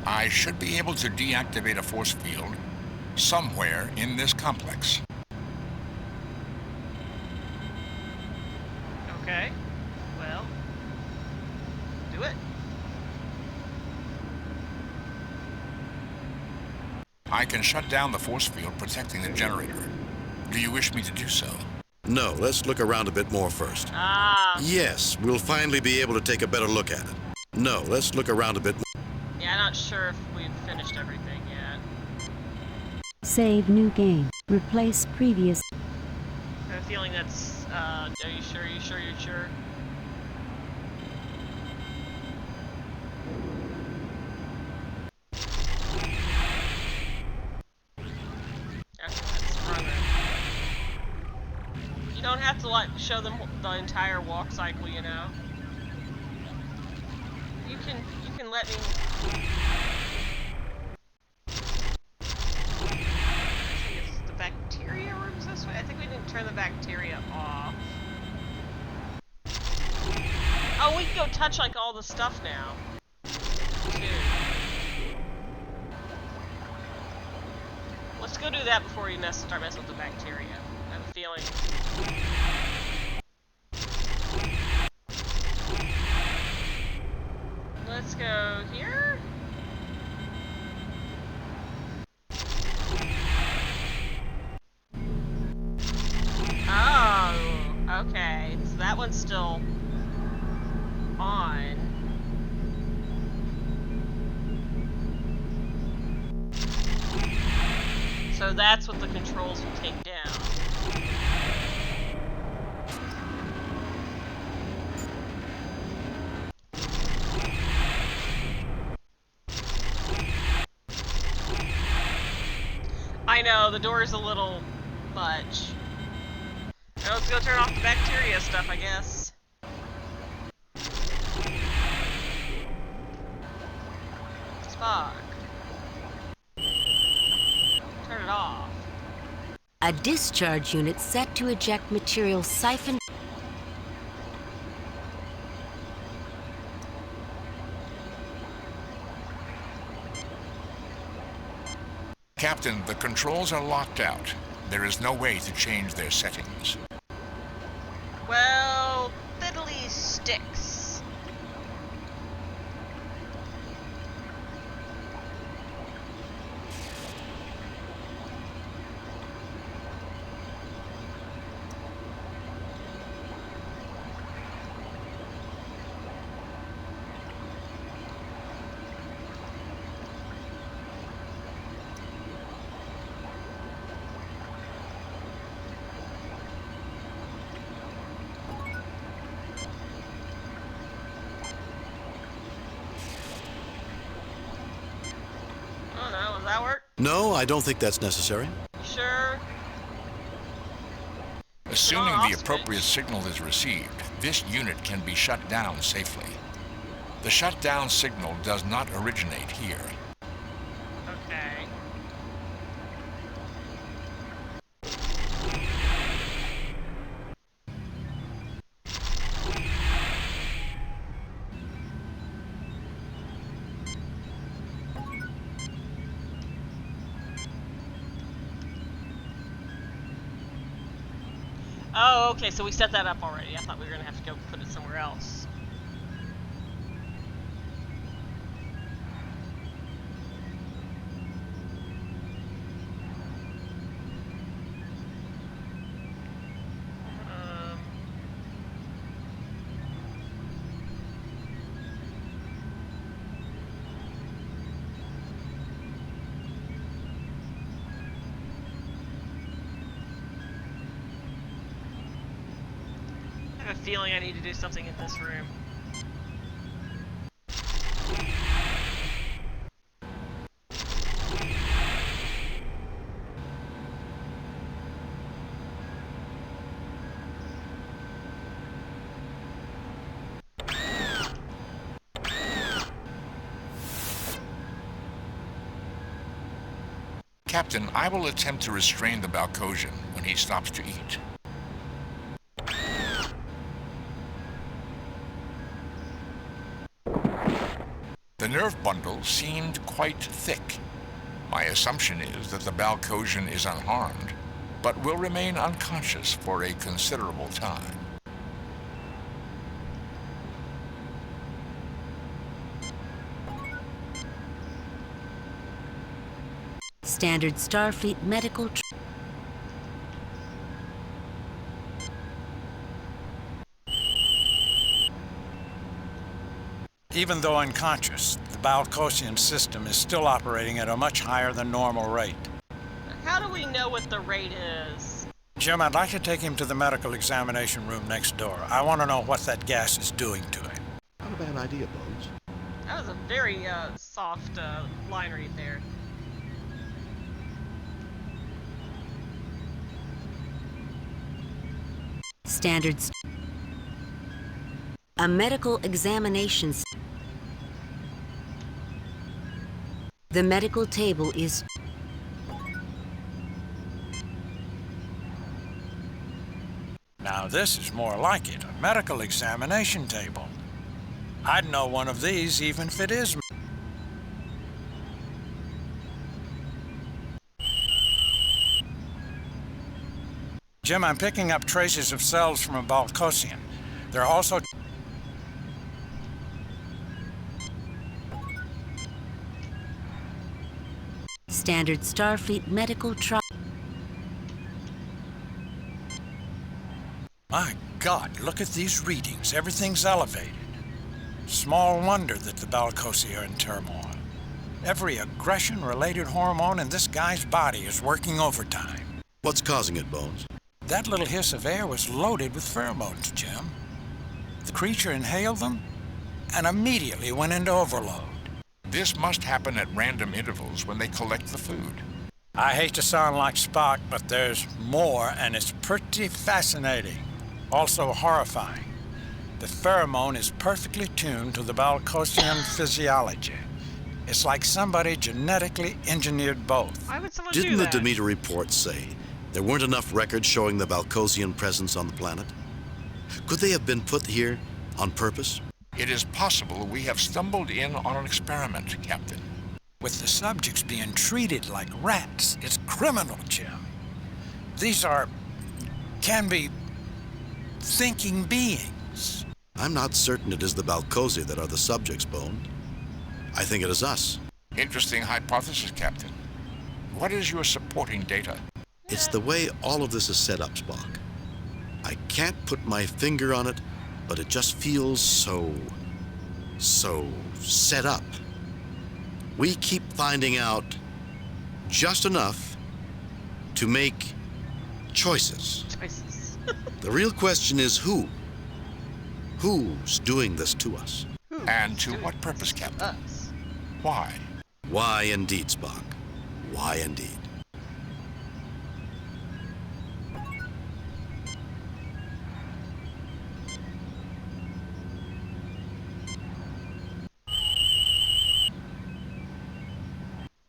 I should be able to deactivate a force field somewhere in this complex. Okay. Well, do it. I can shut down the force field protecting the generator. Do you wish me to do so? No, let's look around a bit more first. Yes, we'll finally be able to take a better look at it. No, let's look around a bit more. Yeah, I'm not sure if we've finished everything yet. Save new game. Replace previous. I have a feeling that's, are you sure, you're sure? You don't have to like show them the entire walk cycle, you know. You can let me. I think it's the bacteria rooms this way. I think we didn't turn the bacteria off. Oh, we can go touch like all the stuff now. Too. Let's go do that before we start messing with the bacteria. I have a feeling. Let's go here. Oh, okay. So that one's still on. So that's what the controls will take down. I know, the door's a little much. Now let's go turn off the bacteria stuff, I guess. Spock. Turn it off. A discharge unit set to eject material siphoned. Captain, the controls are locked out. There is no way to change their settings. Well, fiddly sticks. No, I don't think that's necessary. Sure. Assuming the appropriate signal is received, this unit can be shut down safely. The shutdown signal does not originate here. Okay. Oh, okay, so we set that up already. I thought we were going to have to go put it somewhere else. I have a feeling I need to do something in this room. Captain, I will attempt to restrain the Balcosian when he stops to eat. The nerve bundle seemed quite thick. My assumption is that the Balcosian is unharmed, but will remain unconscious for a considerable time. Standard Starfleet medical. Even though unconscious, the Balcosian system is still operating at a much higher than normal rate. How do we know what the rate is? Jim, I'd like to take him to the medical examination room next door. I want to know what that gas is doing to him. Not a bad idea, Bones. That was a very soft line read there. Standards. A medical examination. The medical table is. Now this is more like it, a medical examination table. I'd know one of these even if it is. Jim, I'm picking up traces of cells from a Balcosian. There are also... Standard Starfleet medical trial. My God, look at these readings. Everything's elevated. Small wonder that the Balcosi are in turmoil. Every aggression-related hormone in this guy's body is working overtime. What's causing it, Bones? That little hiss of air was loaded with pheromones, Jim. The creature inhaled them and immediately went into overload. This must happen at random intervals when they collect the food. I hate to sound like Spock, but there's more, and it's pretty fascinating. Also horrifying. The pheromone is perfectly tuned to the Balcosian physiology. It's like somebody genetically engineered both. Why would someone do Didn't that? the Demeter report say there weren't enough records showing the Balcosian presence on the planet? Could they have been put here on purpose? It is possible we have stumbled in on an experiment, Captain. With the subjects being treated like rats, it's criminal, Jim. These can be thinking beings. I'm not certain it is the Balcosi that are the subjects, Bone. I think it is us. Interesting hypothesis, Captain. What is your supporting data? It's the way all of this is set up, Spock. I can't put my finger on it, but it just feels so set up. We keep finding out just enough to make choices. The real question is who? Who's doing this to us? And to what purpose, Captain? Why? Why indeed, Spock. Why, indeed.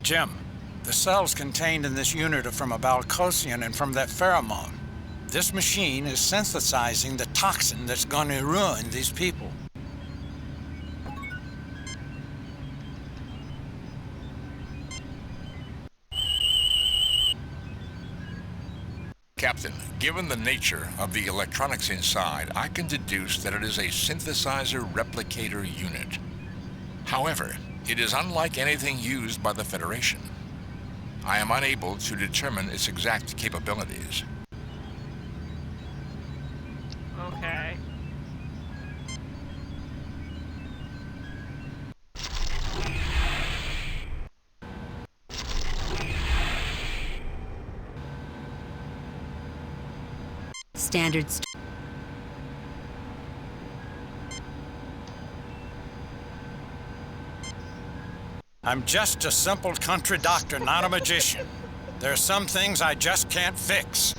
Jim, the cells contained in this unit are from a Balcosian and from that pheromone. This machine is synthesizing the toxin that's going to ruin these people. Captain, given the nature of the electronics inside, I can deduce that it is a synthesizer replicator unit. However, it is unlike anything used by the Federation. I am unable to determine its exact capabilities. Okay. Standards. I'm just a simple country doctor, not a magician. There are some things I just can't fix.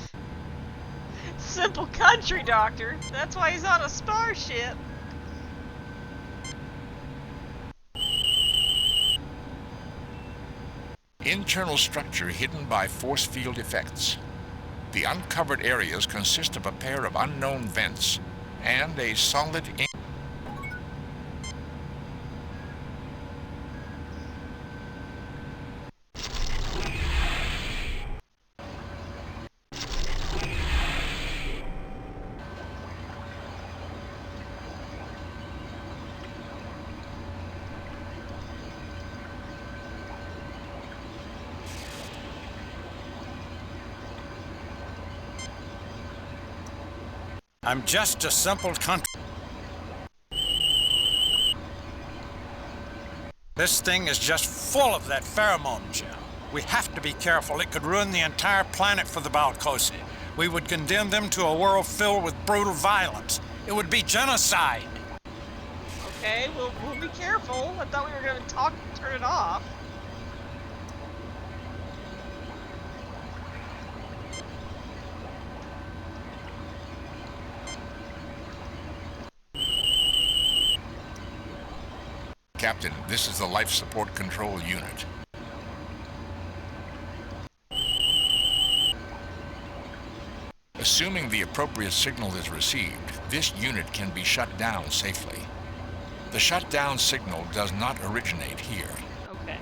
Simple country doctor. That's why he's on a starship. Internal structure hidden by force field effects. The uncovered areas consist of a pair of unknown vents and a solid ink. I'm just a simple country. This thing is just full of that pheromone gel. We have to be careful. It could ruin the entire planet for the Balcosi. We would condemn them to a world filled with brutal violence. It would be genocide. Okay, we'll be careful. I thought we were going to turn it off. Captain, this is the life support control unit. Assuming the appropriate signal is received, this unit can be shut down safely. The shutdown signal does not originate here. Okay.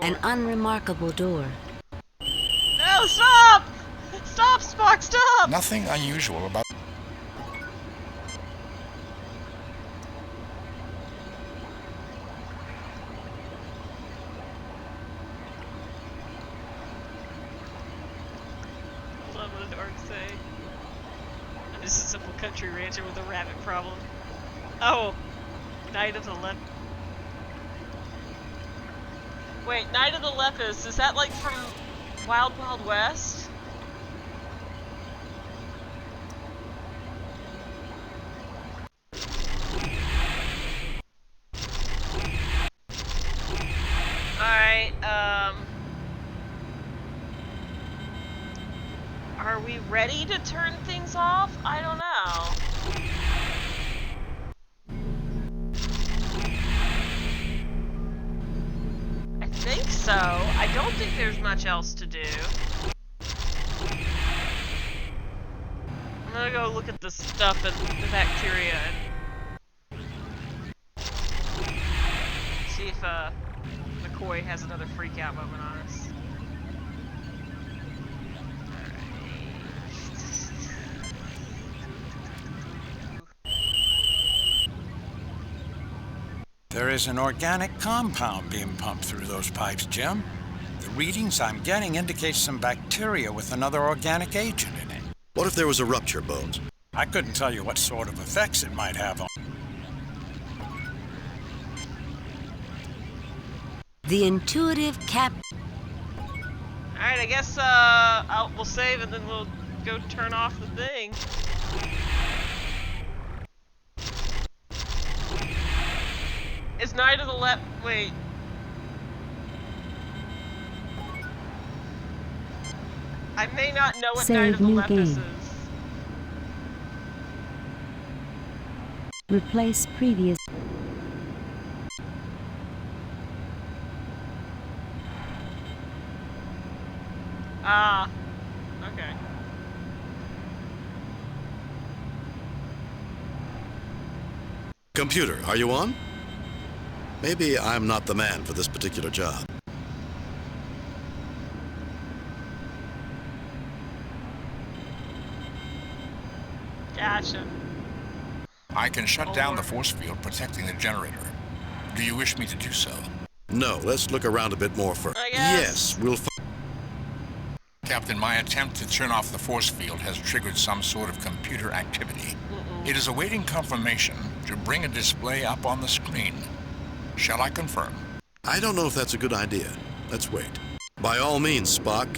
An unremarkable door. No, stop! Stop, Spock, stop! Nothing unusual about... Hold on, what did Orc say? I'm just a simple country rancher with a rabbit problem. Oh, Night of the Left. Wait, Night of the Lepus, is that like from Wild Wild West? Alright, are we ready to turn things off? I don't know. I think so. I don't think there's much else to do. I'm gonna go look at the stuff and the bacteria and see if McCoy has another freak out moment on us. There is an organic compound being pumped through those pipes, Jim. The readings I'm getting indicate some bacteria with another organic agent in it. What if there was a rupture, Bones? I couldn't tell you what sort of effects it might have on... The intuitive cap... Alright, I guess we'll save and then we'll go turn off the thing. Is Night of the wait. I may not know what Night of the Lepus is. Replace previous... Ah, okay. Computer, are you on? Maybe I'm not the man for this particular job. Gotcha. I can shut down the force field protecting the generator. Do you wish me to do so? No, let's look around a bit more first. Yes, we'll Captain, my attempt to turn off the force field has triggered some sort of computer activity. It is awaiting confirmation to bring a display up on the screen. Shall I confirm? I don't know if that's a good idea. Let's wait. By all means, Spock.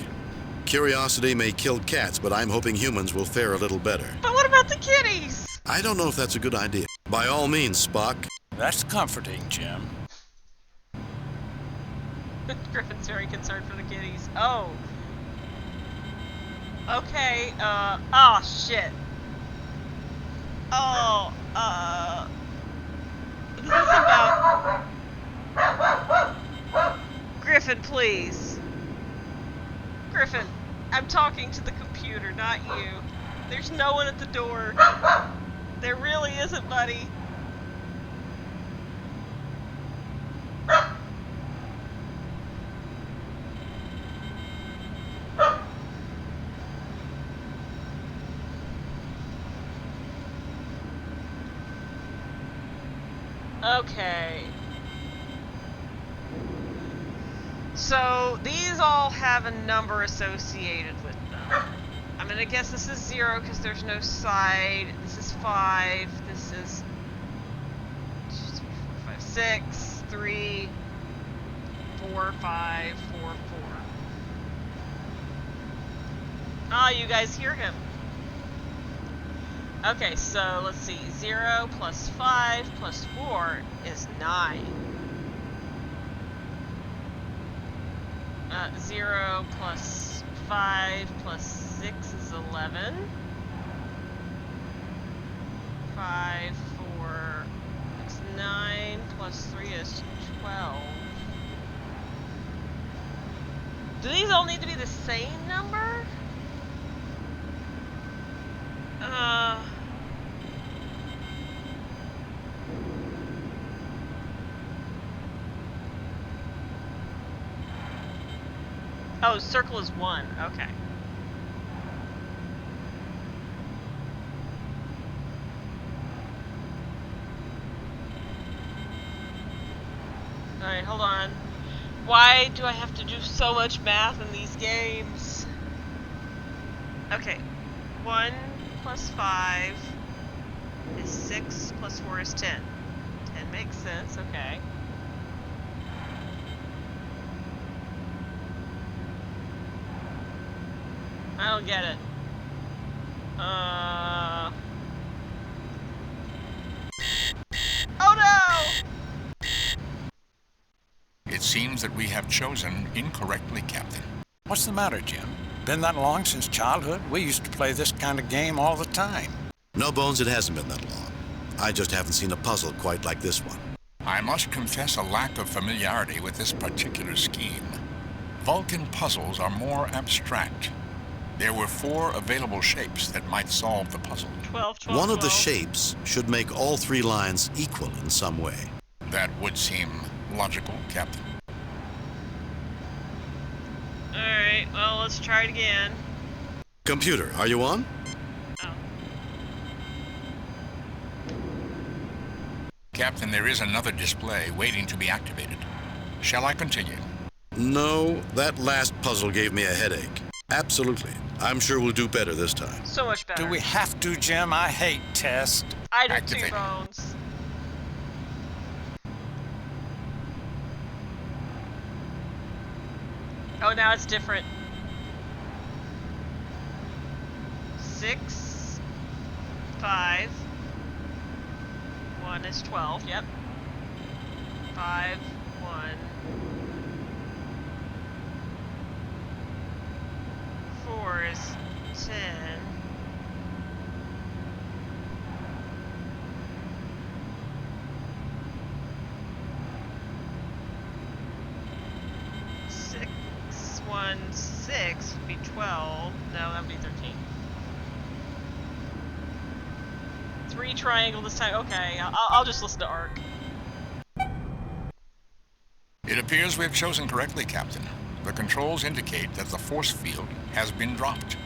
Curiosity may kill cats, but I'm hoping humans will fare a little better. But what about the kitties? I don't know if that's a good idea. By all means, Spock. That's comforting, Jim. Griffin's very concerned for the kitties. Oh. Okay, oh shit. Oh, this is about... Griffin, please. Griffin, I'm talking to the computer, not you. There's no one at the door. There really isn't, buddy. Okay. So, these all have a number associated with them. I'm gonna guess this is 0 because there's no side. This is 5. This is 2, 3, 4, 5, 6, 3, 4, 5, 4, 4. Ah, you guys hear him. Okay, so let's see. 0 plus 5 plus 4 is 9. 0 plus 5 plus 6 is 11. 5, 4, 6, 9 plus 3 is 12. Do these all need to be the same number? Oh, circle is 1. Okay. Alright, hold on. Why do I have to do so much math in these games? Okay. 1 plus 5 is 6 plus 4 is 10. 10 makes sense, okay. I don't get it. Oh no! It seems that we have chosen incorrectly, Captain. What's the matter, Jim? Been that long since childhood? We used to play this kind of game all the time. No, Bones, it hasn't been that long. I just haven't seen a puzzle quite like this one. I must confess a lack of familiarity with this particular scheme. Vulcan puzzles are more abstract. There were 4 available shapes that might solve the puzzle. 12, 12, One of the 12. shapes should make all 3 lines equal in some way. That would seem logical, Captain. Alright, well, let's try it again. Computer, are you on? Oh. Captain, there is another display waiting to be activated. Shall I continue? No, that last puzzle gave me a headache. Absolutely. I'm sure we'll do better this time. So much better. Do we have to, Jim? I hate tests. I do too, Bones. Oh, now it's different. 6, 5, 1 is 12, yep. 5, 1. 4 is 10. 1, 6 would be 12. No, that would be 13. 3 triangle this time. Okay, I'll just listen to Ark. It appears we have chosen correctly, Captain. The controls indicate that the force field has been dropped.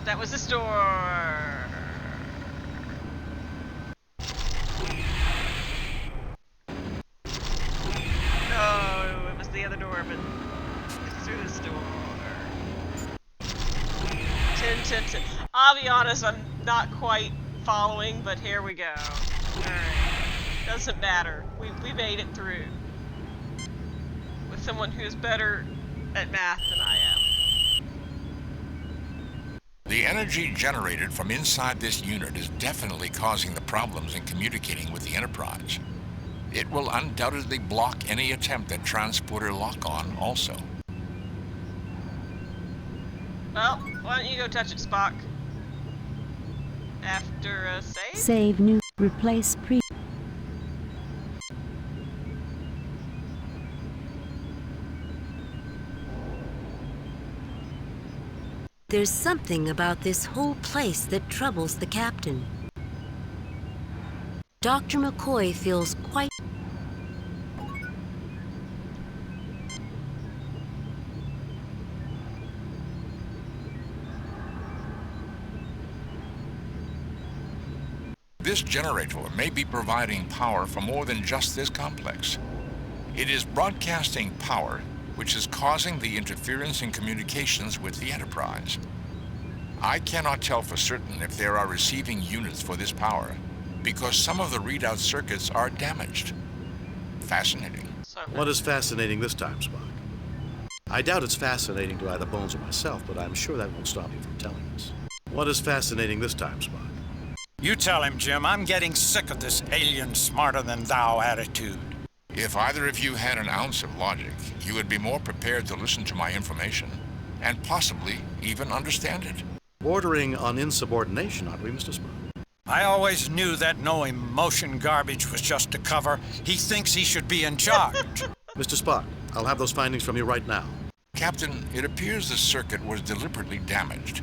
That was this door. No, it was the other door, but it's through this door. 10, 10, 10. I'll be honest, I'm not quite following, but here we go. Alright. Doesn't matter. We made it through. With someone who's better at math than I am. The energy generated from inside this unit is definitely causing the problems in communicating with the Enterprise. It will undoubtedly block any attempt at transporter lock-on also. Well, why don't you go touch it, Spock? After a save? Save new, replace pre. There's something about this whole place that troubles the captain. Dr. McCoy feels quite... This generator may be providing power for more than just this complex. It is broadcasting power, which is causing the interference in communications with the Enterprise. I cannot tell for certain if there are receiving units for this power, because some of the readout circuits are damaged. Fascinating. What is fascinating this time, Spock? I doubt it's fascinating to either Bones or myself, but I'm sure that won't stop you from telling us. What is fascinating this time, Spock? You tell him, Jim. I'm getting sick of this alien smarter-than-thou attitude. If either of you had an ounce of logic, you would be more prepared to listen to my information, and possibly even understand it. Bordering on insubordination, aren't we, Mr. Spock? I always knew that no emotion garbage was just a cover. He thinks he should be in charge. Mr. Spock, I'll have those findings from you right now. Captain, it appears the circuit was deliberately damaged.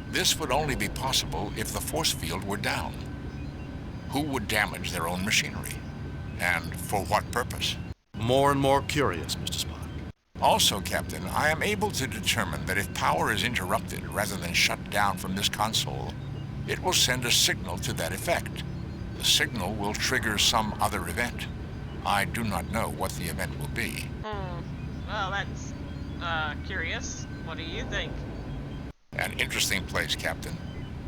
This would only be possible if the force field were down. Who would damage their own machinery? And for what purpose? More and more curious, Mr. Spock. Also, Captain, I am able to determine that if power is interrupted rather than shut down from this console, it will send a signal to that effect. The signal will trigger some other event. I do not know what the event will be. Well, that's, curious. What do you think? An interesting place, Captain.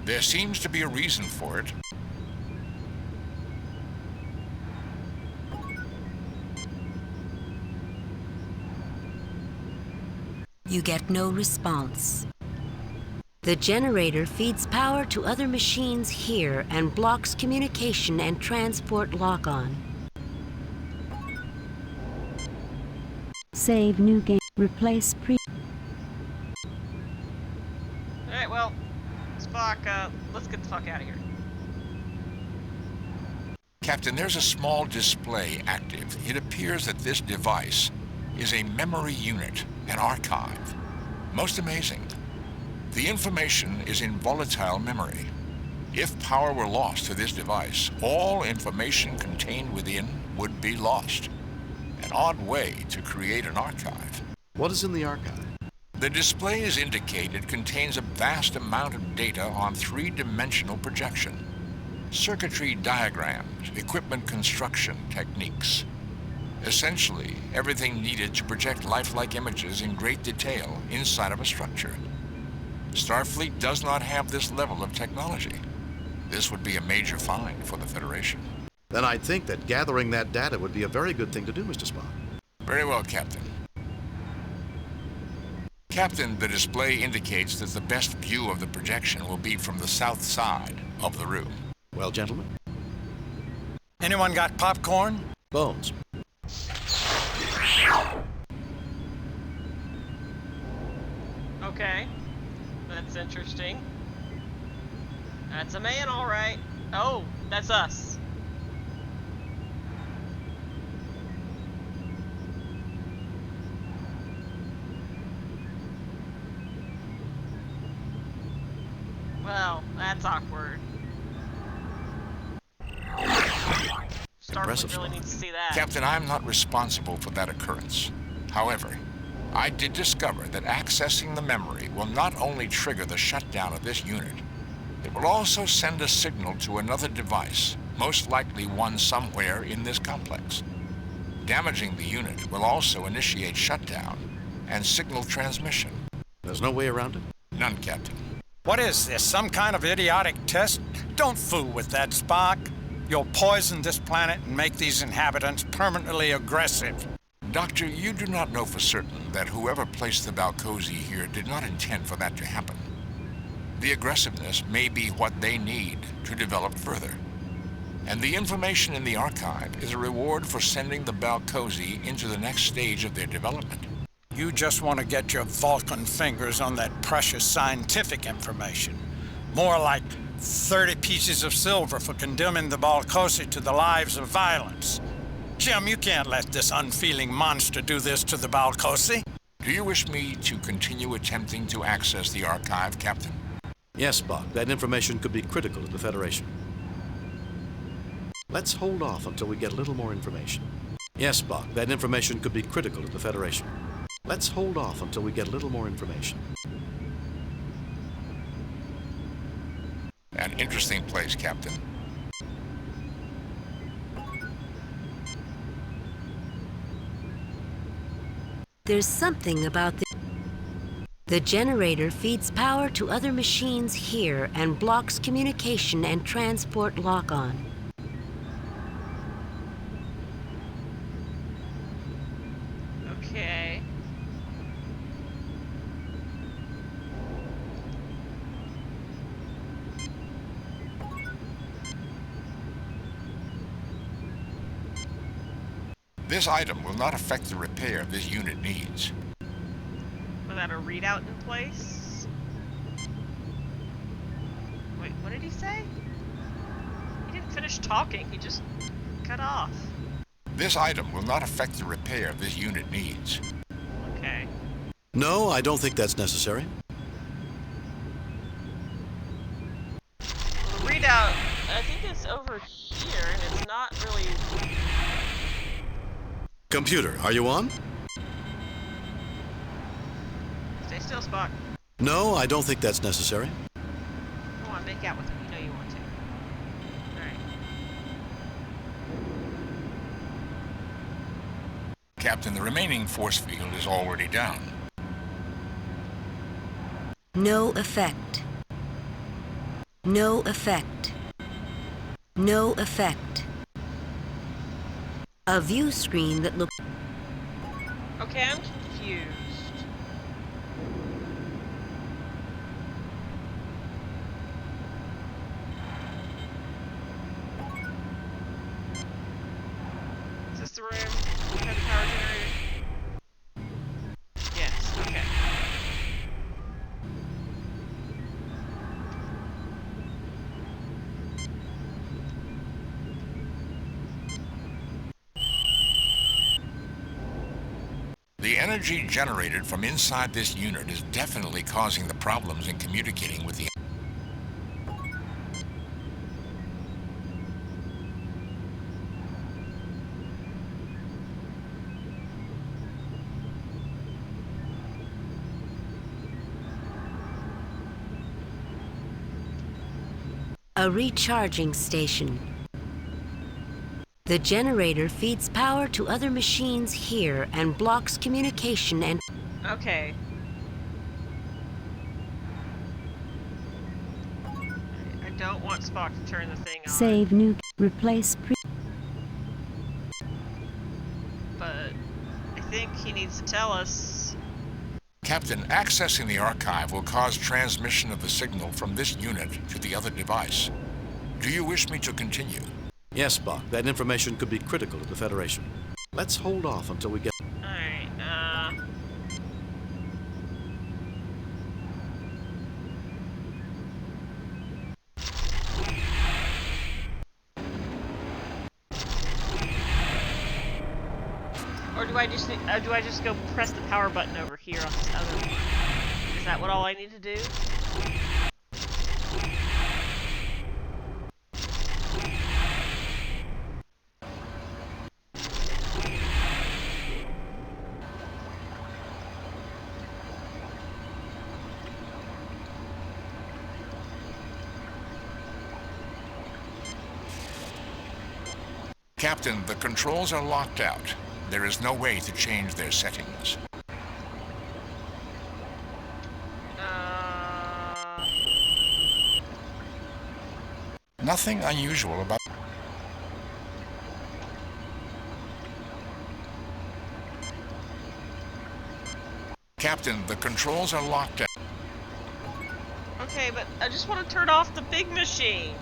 There seems to be a reason for it. You get no response. The generator feeds power to other machines here and blocks communication and transport lock-on. Save new game. Replace pre... Alright, well, Spock, let's get the fuck out of here. Captain, there's a small display active. It appears that this device is a memory unit, an archive. Most amazing. The information is in volatile memory. If power were lost to this device, all information contained within would be lost. An odd way to create an archive. What is in the archive? The displays indicate it contains a vast amount of data on three-dimensional projection. circuitry diagrams, equipment construction techniques. Essentially, everything needed to project lifelike images in great detail inside of a structure. Starfleet does not have this level of technology. This would be a major find for the Federation. Then I'd think that gathering that data would be a very good thing to do, Mr. Spock. Very well, Captain. Captain, the display indicates that the best view of the projection will be from the south side of the room. Well, gentlemen? Anyone got popcorn? Bones. Okay. That's interesting. That's a man, all right. Oh, that's us. Well, that's awkward. Starfleet really needs to see that. Captain, I'm not responsible for that occurrence. However, I did discover that accessing the memory will not only trigger the shutdown of this unit, it will also send a signal to another device, most likely one somewhere in this complex. Damaging the unit will also initiate shutdown and signal transmission. There's no way around it? None, Captain. What is this, some kind of idiotic test? Don't fool with that, Spock. You'll poison this planet and make these inhabitants permanently aggressive. Doctor, you do not know for certain that whoever placed the Balcosi here did not intend for that to happen. The aggressiveness may be what they need to develop further. And the information in the archive is a reward for sending the Balcosi into the next stage of their development. You just want to get your Vulcan fingers on that precious scientific information. More like 30 pieces of silver for condemning the Balcosi to the lives of violence. Jim, you can't let this unfeeling monster do this to the Balcosi. Do you wish me to continue attempting to access the archive, Captain? Yes, Spock. That information could be critical to the Federation. Let's hold off until we get a little more information. Yes, Spock. That information could be critical to the Federation. Let's hold off until we get a little more information. An interesting place, Captain. There's something about the generator feeds power to other machines here and blocks communication and transport lock-on. Okay. This item will not affect the repair this unit needs. Without a readout in place? Wait, what did he say? He didn't finish talking, he just cut off. This item will not affect the repair this unit needs. Okay. No, I don't think that's necessary. The readout, I think it's over here, and it's not really... Computer, are you on? Stay still, Spock. No, I don't think that's necessary. Come on, make out with him. You know you want to. Alright. Captain, the remaining force field is already down. No effect. No effect. No effect. A view screen that looks... Okay, I'm confused. Is this the room? We have the power generator? Yes, okay. The energy generated from inside this unit is definitely causing the problems in communicating with the... A A recharging station. The generator feeds power to other machines here and blocks communication and... Okay. I don't want Spock to turn the thing on. Save nuke. Replace pre... But I think he needs to tell us. Captain, accessing the archive will cause transmission of the signal from this unit to the other device. Do you wish me to continue? Yes, Spock. That information could be critical to the Federation. Let's hold off until we get... Alright, Or do I just go press the power button over here on this other one? Is that what all I need to do? Captain, the controls are locked out. There is no way to change their settings. Nothing unusual about... Captain, the controls are locked out. Okay, but I just want to turn off the big machine.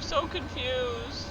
So confused.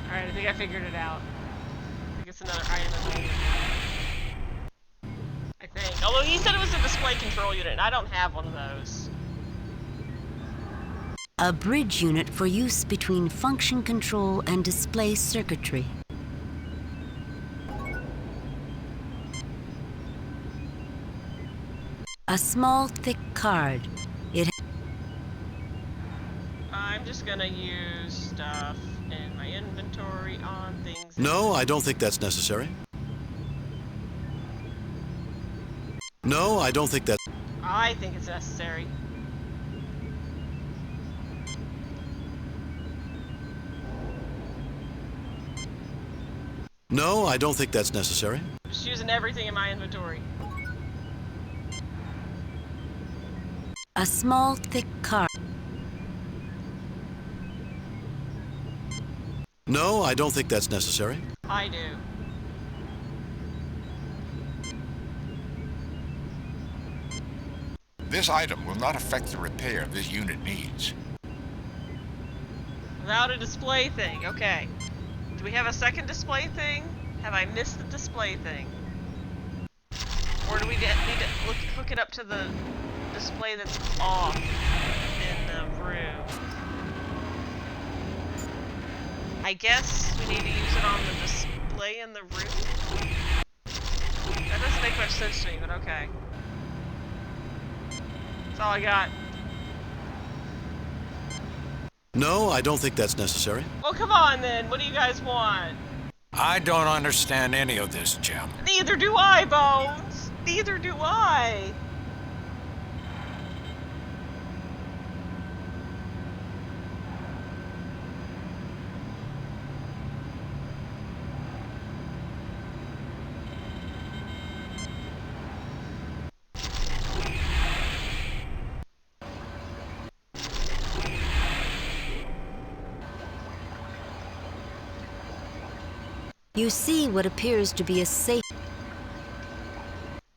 Alright, I think I figured it out. I think it's another item in my inventory. I think. Although he said it was a display control unit, and I don't have one of those. A bridge unit for use between function control and display circuitry. A small, thick card. I'm just gonna use stuff in my inventory on things. No, I don't think that's necessary. No, I don't think that... I think it's necessary. No, I don't think that's necessary. Just using everything in my inventory. A small, thick card. No, I don't think that's necessary. I do. This item will not affect the repair this unit needs. Without a display thing, okay. Do we have a second display thing? Have I missed the display thing? Or do we need to hook it up to the display that's off in the room? I guess we need to use it on the display in the room? That doesn't make much sense to me, but okay. That's all I got. No, I don't think that's necessary. Well, come on then. What do you guys want? I don't understand any of this, Jim. Neither do I, Bones. Neither do I. You see what appears to be a safe...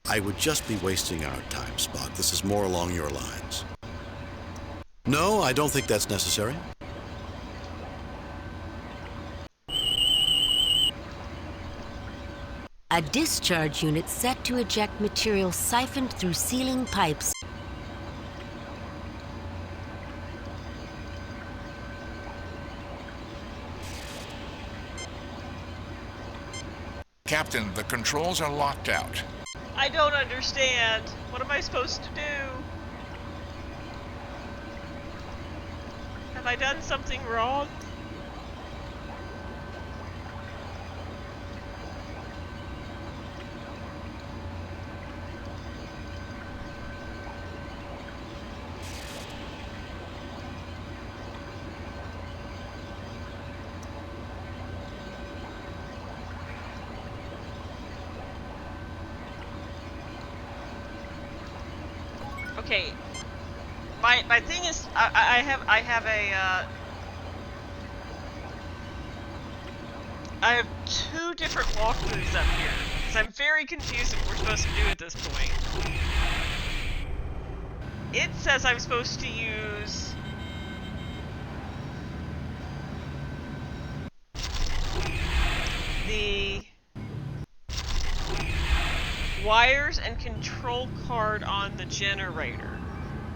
I would just be wasting our time, Spock. This is more along your lines. No, I don't think that's necessary. A discharge unit set to eject material siphoned through sealing pipes. Captain, the controls are locked out. I don't understand. What am I supposed to do? Have I done something wrong? Okay, my thing is, I have two different walkthroughs up here, because I'm very confused what we're supposed to do at this point. It says I'm supposed to use the wires and control card on the generator.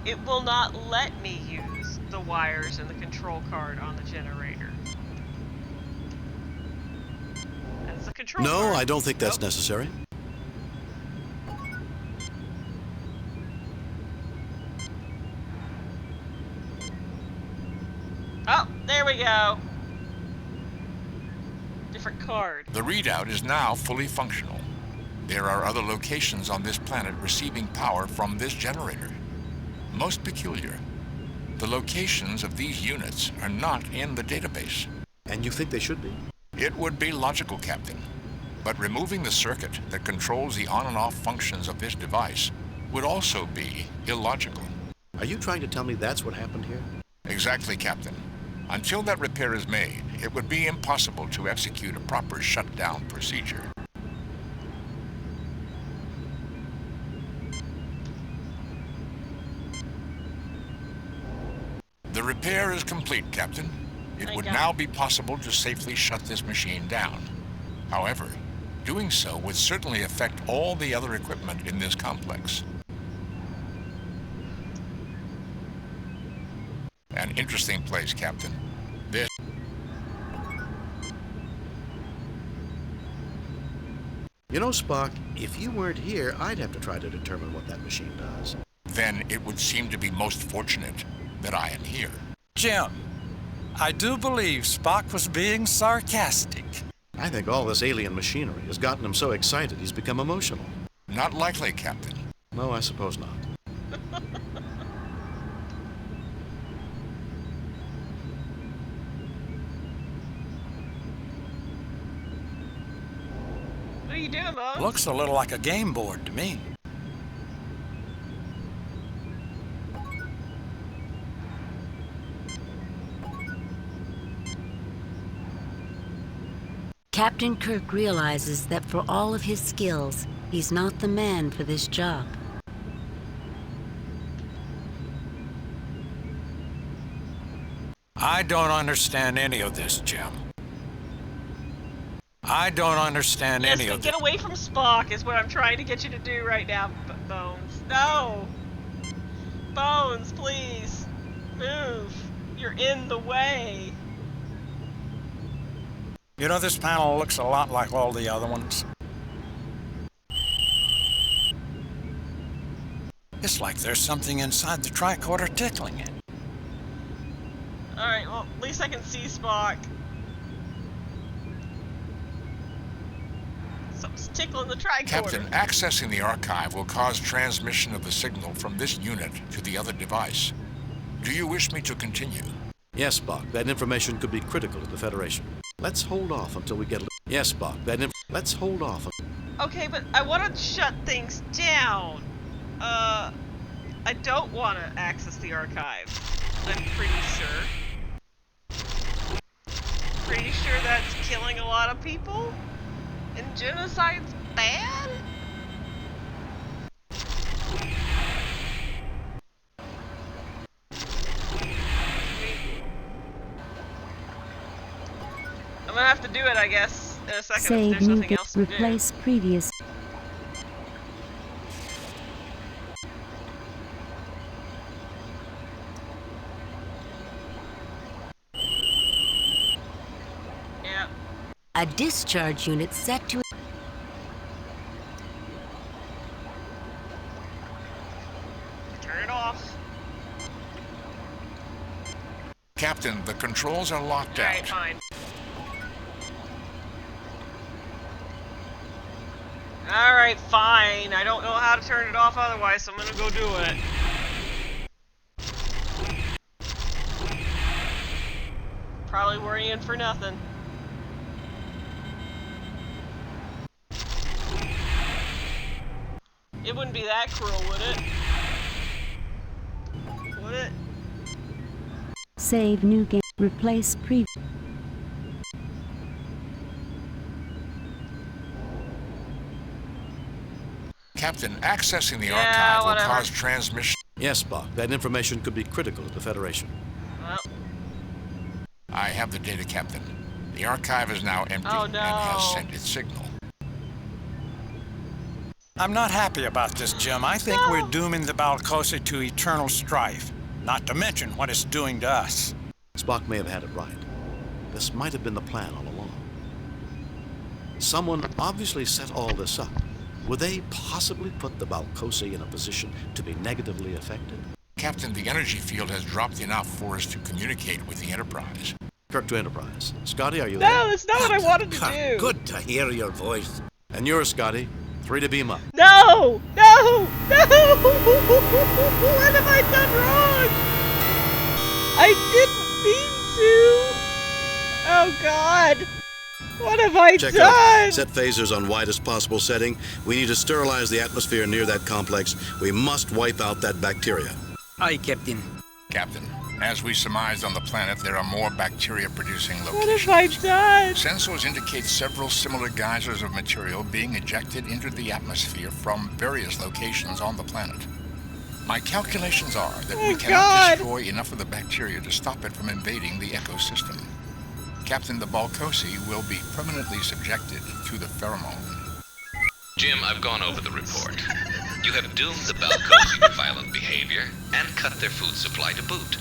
It will not let me use the wires and the control card on the generator. That's the control card. No, I don't think that's necessary. Oh, there we go. Different card. The readout is now fully functional. There are other locations on this planet receiving power from this generator. Most peculiar. The locations of these units are not in the database. And you think they should be? It would be logical, Captain. But removing the circuit that controls the on and off functions of this device would also be illogical. Are you trying to tell me that's what happened here? Exactly, Captain. Until that repair is made, it would be impossible to execute a proper shutdown procedure. The repair is complete, Captain. It would now be possible to safely shut this machine down. However, doing so would certainly affect all the other equipment in this complex. An interesting place, Captain. This... You know, Spock, if you weren't here, I'd have to try to determine what that machine does. Then it would seem to be most fortunate that I am here. Jim, I do believe Spock was being sarcastic. I think all this alien machinery has gotten him so excited he's become emotional. Not likely, Captain. No, I suppose not. What are you doing, Bones? Looks a little like a game board to me. Captain Kirk realizes that for all of his skills, he's not the man for this job. I don't understand any of this, Jim. I don't understand any of this. Get away from Spock is what I'm trying to get you to do right now, Bones. No! Bones, please. Move. You're in the way. You know, this panel looks a lot like all the other ones. It's like there's something inside the tricorder tickling it. Alright, well, at least I can see Spock. Something's tickling the tricorder. Captain, accessing the archive will cause transmission of the signal from this unit to the other device. Do you wish me to continue? Yes, Spock. That information could be critical to the Federation. Let's hold off until we get... Yes, Spock. Let's hold off. Okay, but I want to shut things down. I don't want to access the archive. I'm pretty sure. Pretty sure that's killing a lot of people? And genocide's bad? I'm gonna have to do it, I guess, in a second if Save there's new nothing game. else to do. Replace previous. Yep. A discharge unit set to. Turn it off. Captain, the controls are locked out. Alright, fine. Alright, fine. I don't know how to turn it off otherwise, so I'm gonna go do it. Probably worrying for nothing. It wouldn't be that cruel, would it? Would it? Save new game. Replace previous. Captain, accessing the archive will cause transmission. Yes, Spock. That information could be critical to the Federation. Well. I have the data, Captain. The archive is now empty and has sent its signal. I'm not happy about this, Jim. I think we're dooming the Balcosi to eternal strife. Not to mention what it's doing to us. Spock may have had it right. This might have been the plan all along. Someone obviously set all this up. Would they possibly put the Balcosi in a position to be negatively affected? Captain, the energy field has dropped enough for us to communicate with the Enterprise. Kirk to Enterprise. Scotty, are you there? No, that's not what I wanted to do. Good to hear your voice. And yours, Scotty. 3 to beam up. No! No! No! What have I done wrong? I didn't mean to. Oh, God. What have I Check done? out. Set phasers on widest possible setting. We need to sterilize the atmosphere near that complex. We must wipe out that bacteria. Aye, Captain. Captain, as we surmised on the planet, there are more bacteria-producing locations. What have I done? Sensors indicate several similar geysers of material being ejected into the atmosphere from various locations on the planet. My calculations are that we cannot destroy enough of the bacteria to stop it from invading the ecosystem. Captain, the Balcosi will be permanently subjected to the pheromone. Jim, I've gone over the report. You have doomed the Balcosi to violent behavior and cut their food supply to boot.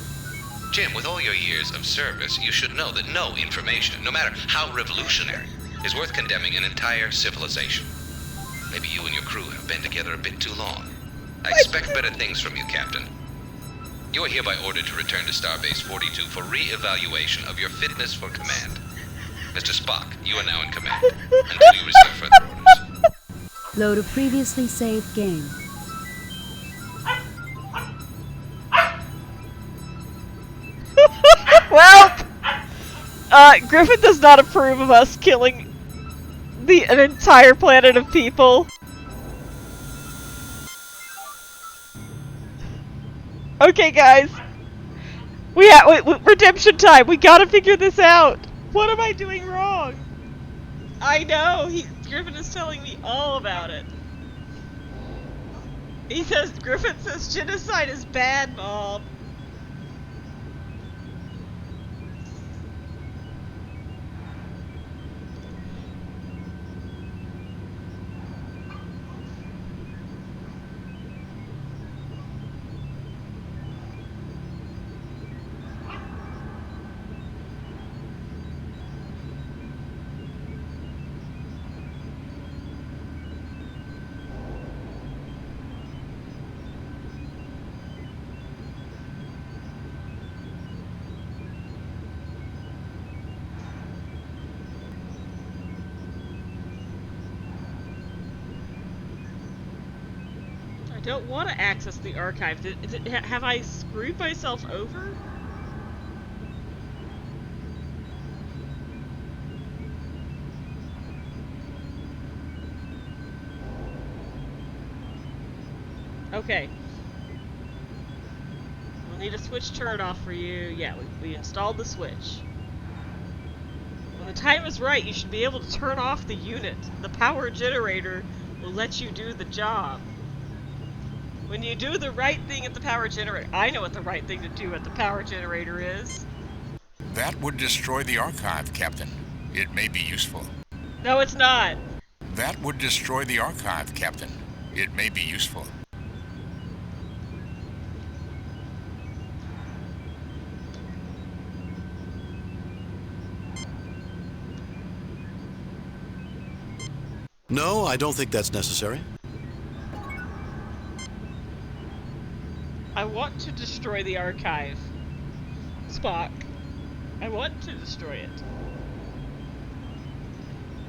Jim, with all your years of service, you should know that no information, no matter how revolutionary, is worth condemning an entire civilization. Maybe you and your crew have been together a bit too long. I expect better things from you, Captain. You are hereby ordered to return to Starbase 42 for re-evaluation of your fitness for command. Mr. Spock, you are now in command, until you receive further orders. Load a previously saved game. Well, Griffin does not approve of us killing an entire planet of people. Okay, guys. Redemption time. We gotta figure this out. What am I doing wrong? I know. Griffin is telling me all about it. Griffin says genocide is bad, Mom. I don't want to access the archive. Have I screwed myself over? Okay. We'll need a switch turn off for you. Yeah, we installed the switch. When the time is right, you should be able to turn off the unit. The power generator will let you do the job. When you do the right thing at the power generator... I know what the right thing to do at the power generator is. That would destroy the archive, Captain. It may be useful. No, it's not. That would destroy the archive, Captain. It may be useful. No, I don't think that's necessary. I want to destroy the archive. Spock. I want to destroy it.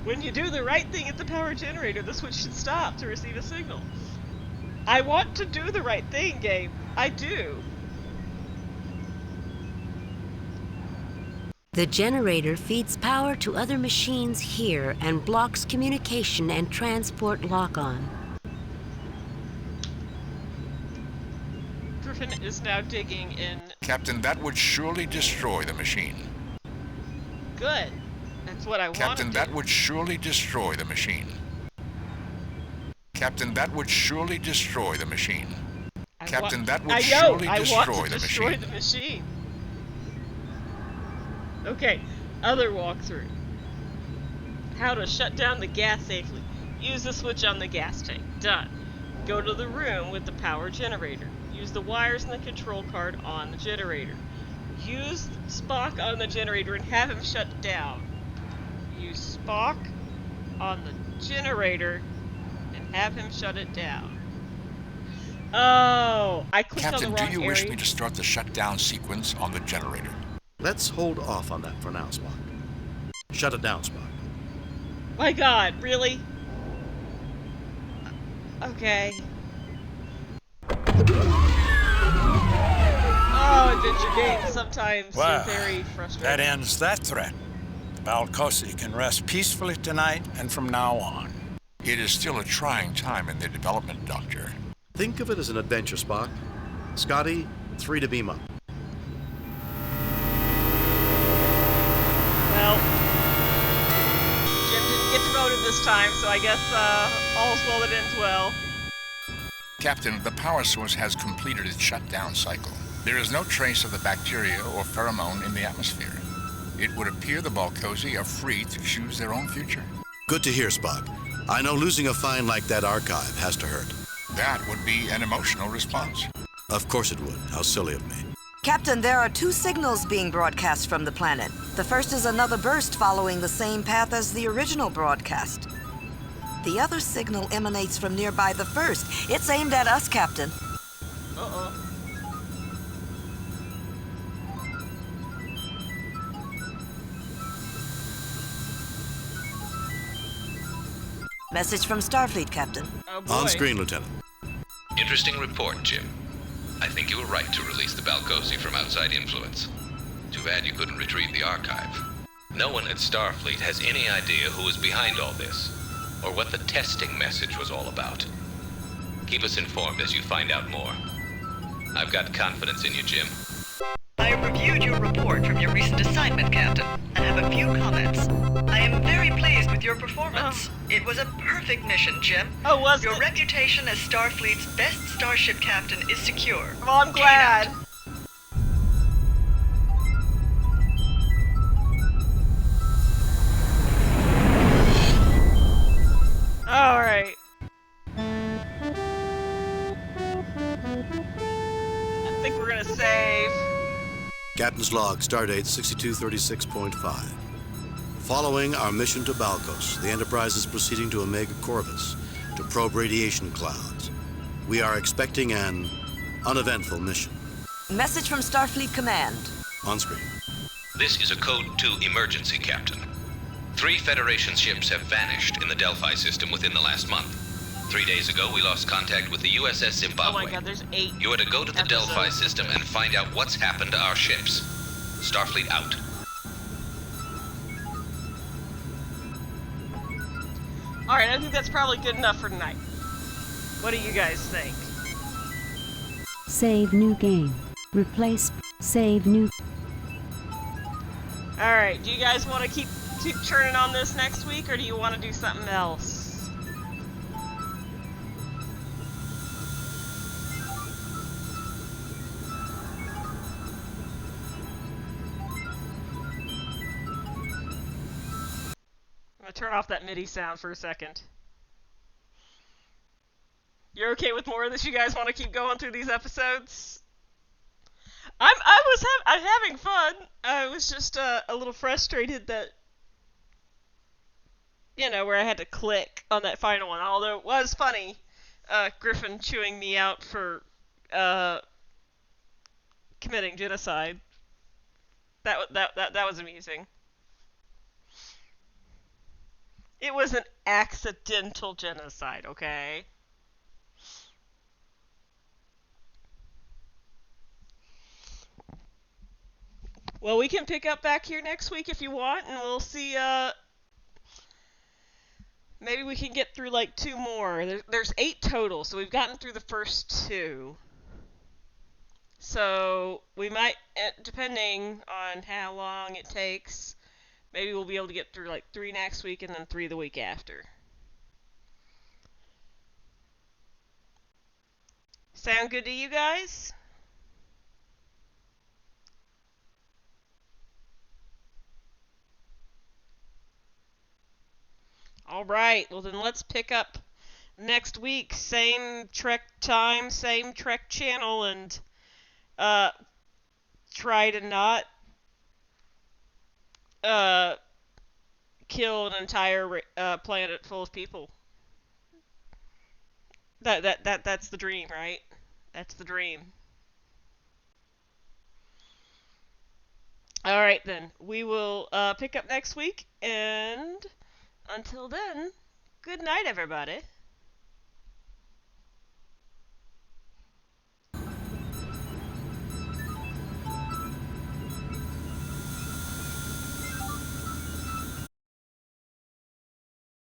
When you do the right thing at the power generator, the switch should stop to receive a signal. I want to do the right thing, Gabe. I do. The generator feeds power to other machines here and blocks communication and transport lock-on. Griffin is now digging in. Captain, that would surely destroy the machine. Good. That's what I want. Captain, that would surely destroy the machine. Captain, that would surely destroy the machine. Captain, that would surely destroy the machine. Okay, other walkthrough. How to shut down the gas safely. Use the switch on the gas tank. Done. Go to the room with the power generator. Use the wires and the control card on the generator. Use Spock on the generator and have him shut it down. Use Spock on the generator and have him shut it down. Oh, I clicked Captain, on the wrong do you area. wish me to start the shutdown sequence on the generator? Let's hold off on that for now, Spock. Shut it down, Spock. My God, really? Okay. Oh, adventure games sometimes Well, are very frustrating. that ends that threat. Balcosi can rest peacefully tonight and from now on. It is still a trying time in their development, Doctor. Think of it as an adventure, Spock. Scotty, 3 to beam up. Well, Jim didn't get demoted this time, so I guess all's well that ends well. Captain, the power source has completed its shutdown cycle. There is no trace of the bacteria or pheromone in the atmosphere. It would appear the Balcosi are free to choose their own future. Good to hear, Spock. I know losing a find like that archive has to hurt. That would be an emotional response. Of course it would. How silly of me. Captain, there are 2 signals being broadcast from the planet. The first is another burst following the same path as the original broadcast. The other signal emanates from nearby the first. It's aimed at us, Captain. Uh-oh. Message from Starfleet, Captain. Oh boy. On screen, Lieutenant. Interesting report, Jim. I think you were right to release the Balcosi from outside influence. Too bad you couldn't retrieve the archive. No one at Starfleet has any idea who is behind all this, or what the testing message was all about. Keep us informed as you find out more. I've got confidence in you, Jim. I have reviewed your report from your recent assignment, Captain, and have a few comments. I am very pleased with your performance. It was a perfect mission, Jim. Oh, was Your it? reputation as Starfleet's best starship captain is secure. Well, I'm glad. Alright. I think we're gonna save. Captain's log, stardate 6236.5. Following our mission to Balcos, the Enterprise is proceeding to Omega Corvus to probe radiation clouds. We are expecting an uneventful mission. Message from Starfleet Command. On screen. This is a Code 2 emergency, Captain. 3 Federation ships have vanished in the Delphi system within the last month. 3 days ago, we lost contact with the USS Zimbabwe. Oh my God, there's 8. You are to go to the Delphi system and find out what's happened to our ships. Starfleet out. Alright, I think that's probably good enough for tonight. What do you guys think? Save new game. Replace. Save new. Alright, do you guys want to keep keep churning on this next week, or do you want to do something else? I'm going to turn off that MIDI sound for a second. You're okay with more of this? You guys want to keep going through these episodes? I'm having fun. I was just a little frustrated that, where I had to click on that final one. Although it was funny, Griffin chewing me out for committing genocide. That was amusing. It was an accidental genocide, okay? Well, we can pick up back here next week if you want, and we'll see, maybe we can get through like 2 more. There's 8 total, so we've gotten through the first 2. So, we might, depending on how long it takes, maybe we'll be able to get through like 3 next week and then 3 the week after. Sound good to you guys? Alright, well then let's pick up next week. Same Trek time, same Trek channel, and try to not kill an entire planet full of people. That's the dream, right? That's the dream. Alright then, we will pick up next week, and until then, good night everybody.